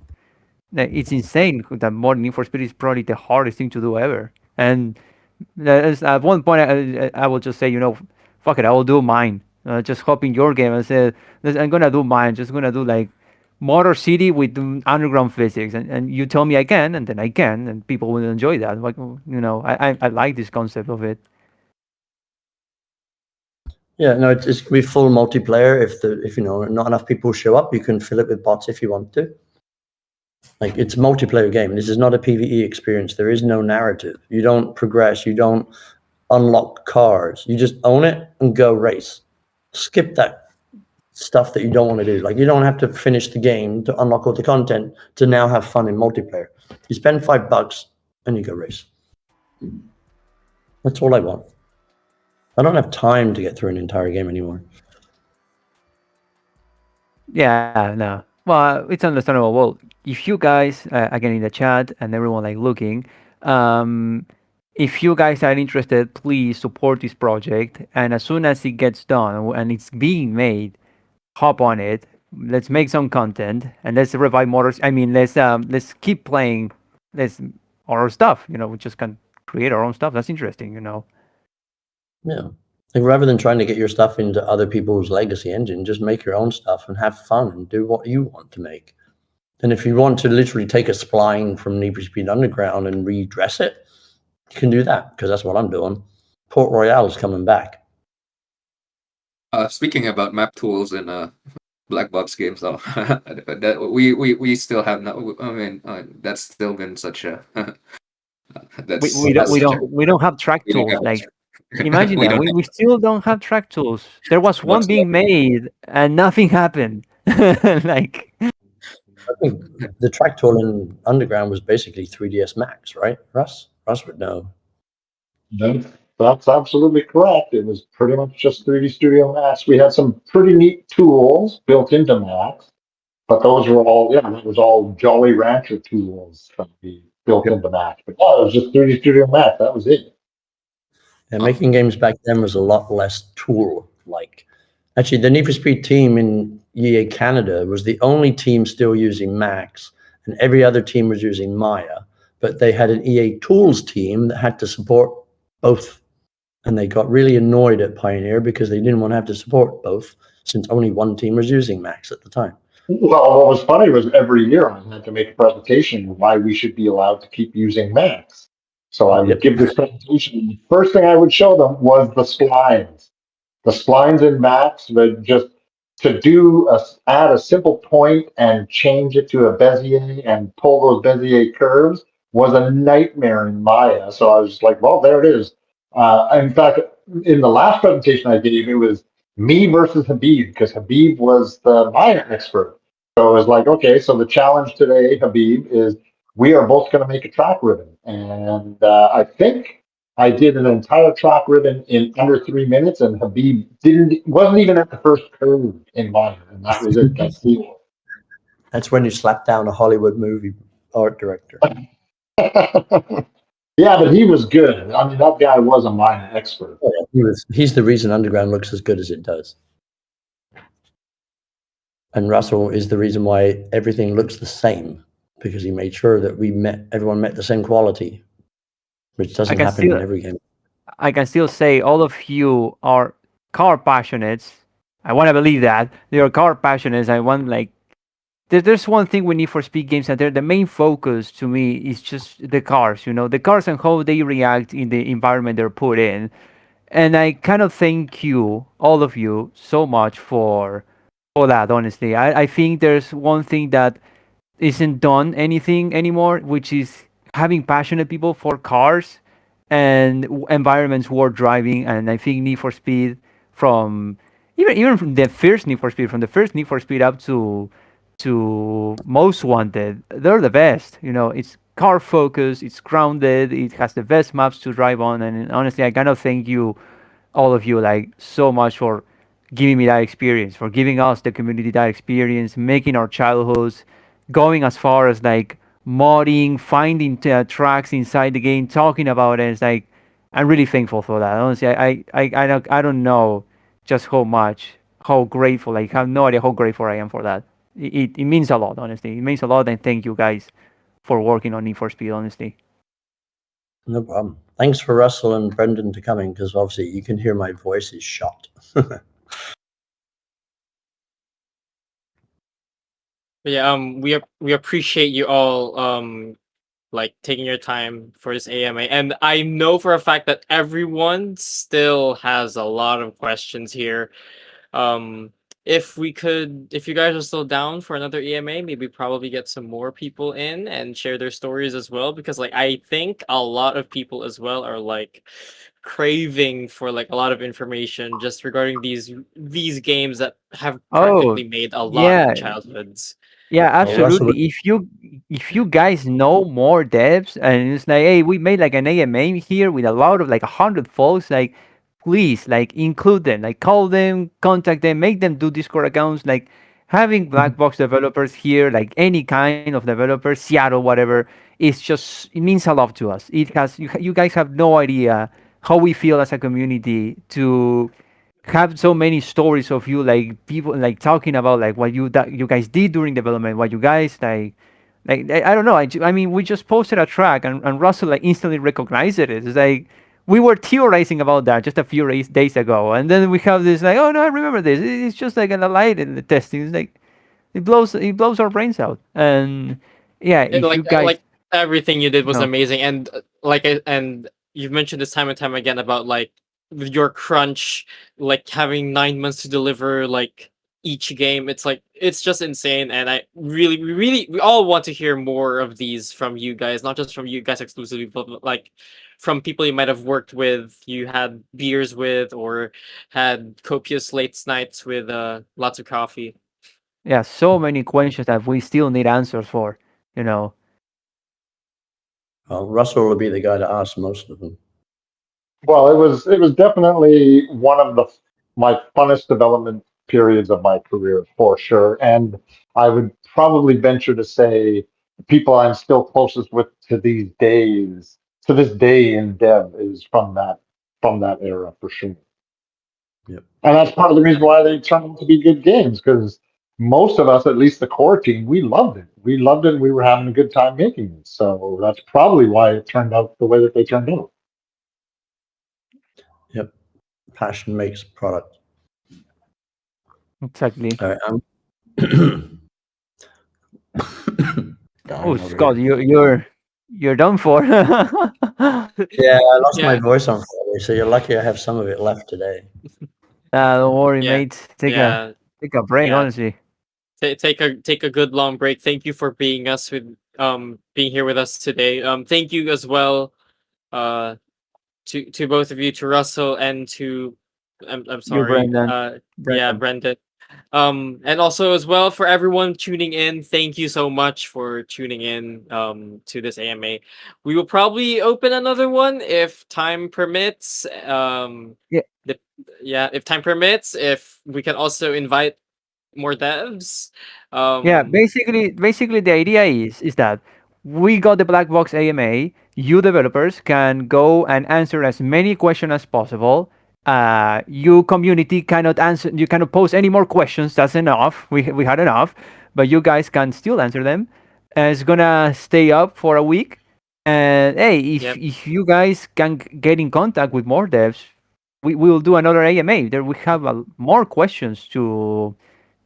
S1: like, it's insane that modding Need for Speed is probably the hardest thing to do ever. And at one point, I will just say, fuck it, I will do mine. Just hop in your game and say, I'm gonna do mine. Just gonna do like Motor City with underground physics, and you tell me I can, and then I can, and people will enjoy that. Like, I like this concept of it.
S2: Yeah, no, it's gonna be full multiplayer. If not enough people show up, you can fill it with bots if you want to. Like it's a multiplayer game. This is not a PvE experience. There is no narrative. You don't progress. You don't unlock cars. You just own it and go race. Skip that stuff that you don't want to do. Like you don't have to finish the game to unlock all the content to now have fun in multiplayer. You spend $5 and you go race. That's all I want. I don't have time to get through an entire game anymore.
S1: Yeah, no. Well, it's understandable. Well, if you guys, again in the chat and everyone like looking, if you guys are interested, please support this project. And as soon as it gets done and it's being made, hop on it. Let's make some content and let's revive motors. I mean, let's keep playing. Let's our stuff. We just can create our own stuff. That's interesting.
S2: Yeah. Like rather than trying to get your stuff into other people's legacy engine, just make your own stuff and have fun and do what you want to make. And if you want to literally take a spline from Need for Speed Underground and redress it, you can do that because that's what I'm doing. Port Royale is coming back.
S4: Speaking about map tools in black box games, though, that we still have not. I mean, that's still been such a that's
S1: We don't
S4: that's
S1: we
S4: such a
S1: don't we don't have track
S4: we don't
S1: tools.
S4: have
S1: Like
S4: a-
S1: imagine
S4: we
S1: that
S4: don't
S1: we
S4: have
S1: still don't have track tools. There was one
S4: what's
S1: being made and nothing happened. Like
S2: I think the track tool in Underground was basically 3ds Max, right? Russ would know.
S3: That's absolutely correct. It was pretty much just 3D Studio Max. We had some pretty neat tools built into Max, but those were all, that was all Jolly Rancher tools that we built into Max. But yeah, it was just 3D Studio Max. That was it.
S2: And making games back then was a lot less tool-like. Actually, the Need for Speed team in EA Canada was the only team still using Max, and every other team was using Maya. But they had an EA Tools team that had to support both. And they got really annoyed at Pioneer because they didn't want to have to support both, since only one team was using Max at the time.
S3: Well, what was funny was every year I had to make a presentation on why we should be allowed to keep using Max. So I would give this presentation. The first thing I would show them was the splines. The splines in Max, but just to add a simple point and change it to a Bezier and pull those Bezier curves was a nightmare in Maya. So I was just like, well, there it is. In fact, in the last presentation I gave, it was me versus Habib because Habib was the Maya expert. So it was like, okay, so the challenge today, Habib, is we are both going to make a track ribbon. And I think I did an entire track ribbon in under 3 minutes, and Habib wasn't even at the first curve in mine, and that was it. That's the
S2: That's when you slap down a Hollywood movie art director.
S3: Yeah, but he was good. I mean, that guy was a mine expert.
S2: He's the reason Underground looks as good as it does. And Russell is the reason why everything looks the same, because he made sure that everyone met the same quality, which doesn't happen in every game.
S1: I can still say all of you are car passionates. I want to believe that they are car passionates. I want there's one thing we need for Speed games, and the main focus to me is just the cars. The cars and how they react in the environment they're put in. And I kind of thank you, all of you, so much for that. Honestly, I think there's one thing that isn't done anything anymore, which is having passionate people for cars and environments worth driving. And I think Need for Speed, from even from the first Need for Speed, from the first Need for Speed up to Most Wanted, they're the best. You know, it's car focused, it's grounded, it has the best maps to drive on. And honestly, I cannot thank you, all of you, like so much for giving me that experience, for giving us the community that experience, making our childhoods, going as far as like modding, finding tracks inside the game, talking about it. It's like I'm really thankful for that. Honestly, I don't know just how much, how grateful. Like, I have no idea how grateful I am for that. It means a lot. Honestly, it means a lot, and thank you guys for working on Need for Speed. Honestly.
S2: No problem. Thanks for Russell and Brendan to coming, because obviously you can hear my voice is shot.
S6: But yeah, we appreciate you all like taking your time for this AMA, and I know for a fact that everyone still has a lot of questions here. Um, if you guys are still down for another EMA, maybe probably get some more people in and share their stories as well, because like I think a lot of people as well are like craving for like a lot of information just regarding these games that have
S1: Oh,
S6: practically made a lot of
S1: yeah.
S6: childhoods.
S1: Yeah,
S2: Well, Russell,
S1: absolutely. If you guys know more devs, and it's like, hey, we made like an AMA here with a lot of like 100 folks, like please like include them, like call them, contact them, make them do Discord accounts, like having black box developers here, like any kind of developer, Seattle, whatever, it's just, it means a lot to us. It has, you guys have no idea how we feel as a community to have so many stories of you, like people like talking about like what you guys did during development, what you guys like I don't know. I mean, we just posted a track, and Russell like instantly recognized it. It's like we were theorizing about that just a few days ago, and then we have this like, oh no, I remember this. It's just like an light in the testing. It's like it blows our brains out. And yeah,
S6: It,
S1: if you guys
S6: like everything you did was
S1: know,
S6: amazing, and and you've mentioned this time and time again about like with your crunch, like having 9 months to deliver like each game. It's like it's just insane, and I really, we all want to hear more of these from you guys, not just from you guys exclusively, but like from people you might have worked with, you had beers with, or had copious late nights with lots of coffee.
S1: yeah, so many questions that we still need answers for. You know.
S2: well, Russell will be the guy to ask most of them.
S3: Well, it was definitely one of my funnest development periods of my career for sure, and I would probably venture to say the people I'm still closest with to this day in dev is from that era for sure.
S2: Yep.
S3: And that's part of the reason why they turned out to be good games, because most of us, at least the core team, we loved it. We loved it. And we were having a good time making it. So that's probably why it turned out the way that they turned out.
S2: Yep. Passion makes product.
S1: Exactly.
S2: All right.
S1: Oh,
S2: Dying over
S1: Scott,
S2: here.
S1: you're done for.
S2: Yeah, I lost my
S6: Yeah,
S2: voice on Friday, so you're lucky I have some of it left today.
S1: Don't worry,
S6: yeah,
S1: mate.
S6: yeah,
S1: Take a break,
S6: yeah.
S1: honestly.
S6: Take a good long break. Thank you for being here with us today. Thank you as well uh to both of you, to Russell and to I'm
S1: You,
S6: sorry,
S1: Brendan.
S6: yeah,
S1: Brendan.
S6: Brendan. And also as well for everyone tuning in, thank you so much for tuning in to this AMA. We will probably open another one if time permits.
S1: Yeah,
S6: The, yeah, if time permits, if we can also invite more devs.
S1: yeah.
S6: Um,
S1: Basically, the idea is that we got the black box AMA. You developers can go and answer as many questions as possible. You community cannot answer. You cannot post any more questions. That's enough. We had enough, but you guys can still answer them. It's gonna stay up for a week. And hey, if
S6: yep,
S1: if you guys can get in contact with more devs, we will do another AMA. There we have more questions to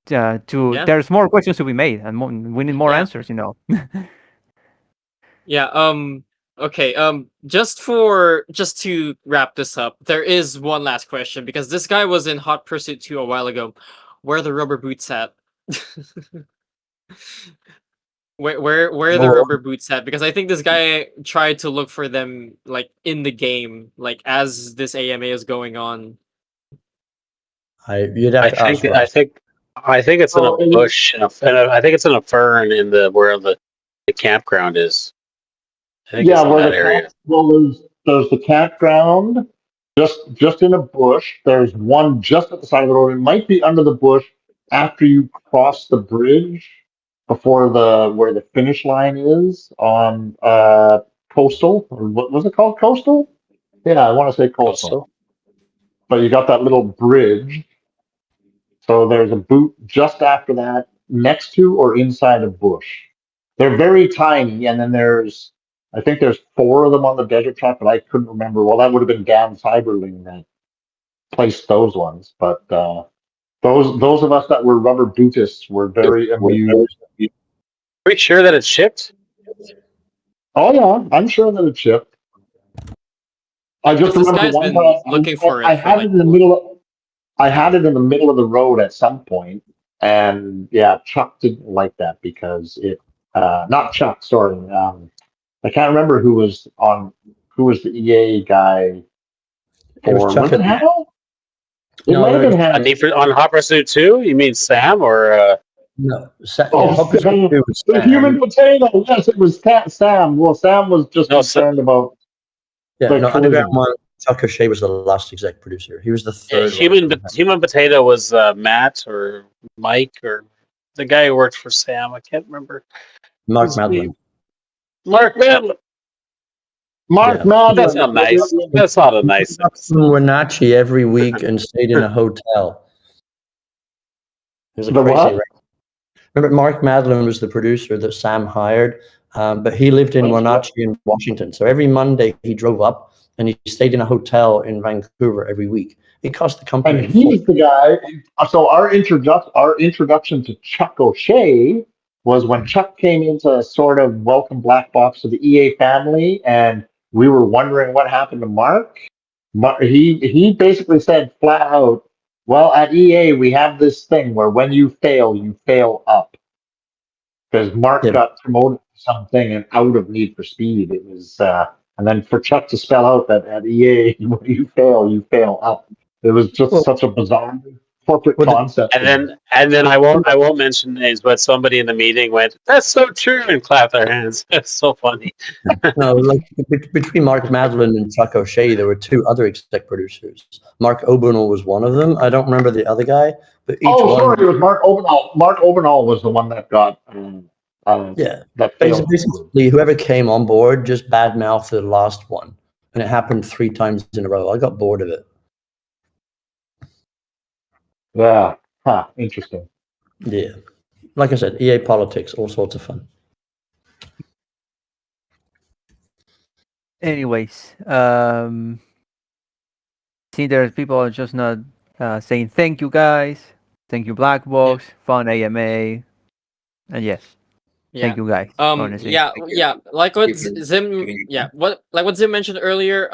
S6: yeah,
S1: there's more questions to be made, and more, we need more
S6: yeah,
S1: answers.
S6: yeah. Okay, just to wrap this up, there is one last question because this guy was in Hot Pursuit 2 a while ago. Where are the rubber boots at? Where are the
S2: Well,
S6: rubber boots at? Because I think this guy tried to look for them like in the game, like as this AMA is going on.
S2: you'd have
S5: I
S2: to ask
S5: think
S2: Russ.
S5: I think it's in a
S3: Oh,
S5: bush, and I think it's in a fern in the where the campground is. I think
S3: yeah,
S5: it's in
S3: where
S5: that
S3: the
S5: area.
S3: there's the campground just in a bush. There's one just at the side of the road. It might be under the bush after you cross the bridge before the where the finish line is on Coastal, or what was it called? Coastal? Yeah, I want to say Coastal.
S5: Also,
S3: But you got that little bridge. So there's a boot just after that, next to or inside a bush. They're very tiny, and then I think there's four of them on the desert truck, but I couldn't remember. Well, that would have been Dan Cyberling that placed those ones. But those of us that were rubber bootists were very amused.
S5: are we sure that it's shipped?
S3: Oh yeah, I'm sure that it shipped. I just
S6: Because this
S3: remember
S6: guy's
S3: one
S6: been
S3: time
S6: looking for
S3: I
S6: it for
S3: had it
S6: like
S3: in the middle of I had it in the middle of the road at some point, and yeah, Chuck didn't like that because it. Not Chuck, sorry. I can't remember who was the EA guy
S2: It was
S3: for. Was
S2: Chuck.
S3: it Hal? It
S2: No,
S3: might have
S2: it
S3: been
S2: was,
S3: Hal.
S5: On Hot Pursuit 2? You mean Sam or
S2: no.
S3: Oh,
S2: Yeah, Hot Pursuit 2 was
S3: the human
S2: Sam.
S3: potato. Yes, it was Sam. Well, Sam was just
S5: no?
S3: concerned about
S2: Yeah,
S3: the
S2: no, Underground
S3: collision.
S2: One. Chuck O'Shea was the last exec producer. He was the third one.
S5: Human Potato was Matt or Mike or the guy who worked for Sam. I can't remember
S2: Mark
S5: his
S2: Madeline.
S5: name. Mark Madeline.
S3: Mark
S2: Yeah.
S5: That's
S3: Madeline.
S5: not nice. That's not a nice thing to say.
S2: From Wenatchee every week and stayed in a hotel. It was a
S3: The
S2: crazy.
S3: what?
S2: Remember, Mark Madeline was the producer that Sam hired, but he lived in Wenatchee in Washington. So every Monday he drove up and he stayed in a hotel in Vancouver every week. It cost the company
S3: And he's the guy. So our introduction to Chuck O'Shea was when Chuck came into sort of welcome black box to the EA family, and we were wondering what happened to Mark. He basically said flat out, "Well, at EA we have this thing where when you fail up." Because Mark
S2: Yeah.
S3: got promoted to something and out of Need for Speed. It was, and then for Chuck to spell out that at EA when you fail up. It was just
S2: Well,
S3: such a bizarre corporate
S2: well,
S3: concept.
S5: And then I won't mention names, but somebody in the meeting went, "That's so true," and clapped their hands. That's so funny.
S2: no, like between Mark Madeline and Chuck O'Shea, there were two other exec producers. Mark Obernoll was one of them. I don't remember the other guy, but each
S3: Oh,
S2: one.
S3: sorry, it was Mark Obenall. Mark Obenall was the one that got
S2: Yeah.
S3: that failed.
S2: Basically, whoever came on board just badmouthed the last one. And it happened 3 times in a row. I got bored of it.
S3: Yeah, interesting.
S2: Yeah. Like I said, EA politics, all sorts of fun.
S1: Anyways, see, there's people just not saying thank you guys, thank you Black Box, fun AMA, and yes, thank you guys. Honestly,
S6: Yeah,
S4: Thank you.
S6: yeah. Like what
S4: You can-
S6: Zim,
S4: you can-
S6: yeah, what Zim mentioned earlier.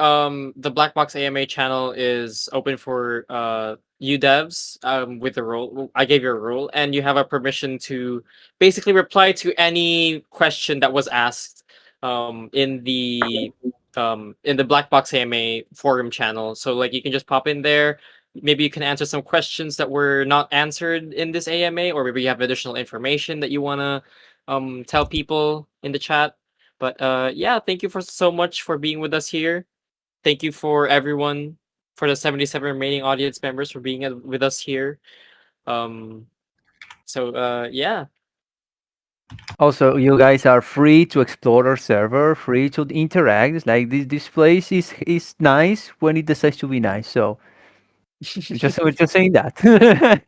S6: The Black Box AMA channel is open for you devs. With the role, I gave you a role, and you have a permission to basically reply to any question that was asked in the Black Box AMA forum channel. So like you can just pop in there. Maybe you can answer some questions that were not answered in this AMA, or maybe you have additional information that you wanna tell people in the chat. But yeah, thank you for so much for being with us here. Thank you for everyone, for the 77 remaining audience members for being with us here. Yeah.
S1: also you guys are free to explore our server, free to interact. It's like this place is nice when it decides to be nice. So we're just saying that.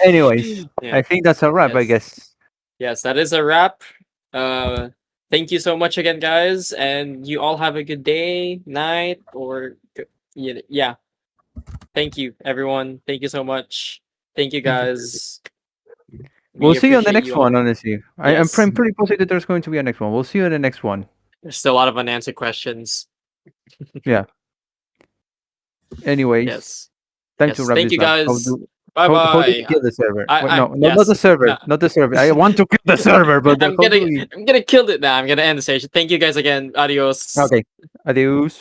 S1: Anyways,
S6: Yeah.
S1: I think that's a wrap. I
S6: Yes.
S1: guess.
S6: Yes, that is a wrap. Thank you so much again, guys, and you all have a good day, night, or yeah. Thank you, everyone. Thank you so much. Thank you, guys.
S1: We'll
S6: We
S1: see you on the
S6: appreciate
S1: next
S6: you
S1: one.
S6: all.
S1: Honestly, I'm
S6: Yes.
S1: pretty positive there's going to be a next one. We'll see you in the next one.
S6: There's still a lot of unanswered questions.
S1: Anyways,
S6: Yes.
S1: time
S6: Yes.
S1: to wrap
S6: Thank
S1: this
S6: you
S1: up.
S6: guys.
S1: How do
S6: Bye-bye.
S1: we kill the server? Wait,
S6: I
S1: no, not the
S6: yes.
S1: server.
S6: No.
S1: Not the server. I want to kill the server, but
S6: I'm
S1: how do
S6: gonna
S1: we?
S6: I'm gonna kill it now. I'm gonna end the station. Thank you guys again. Adios.
S1: Okay. Adios.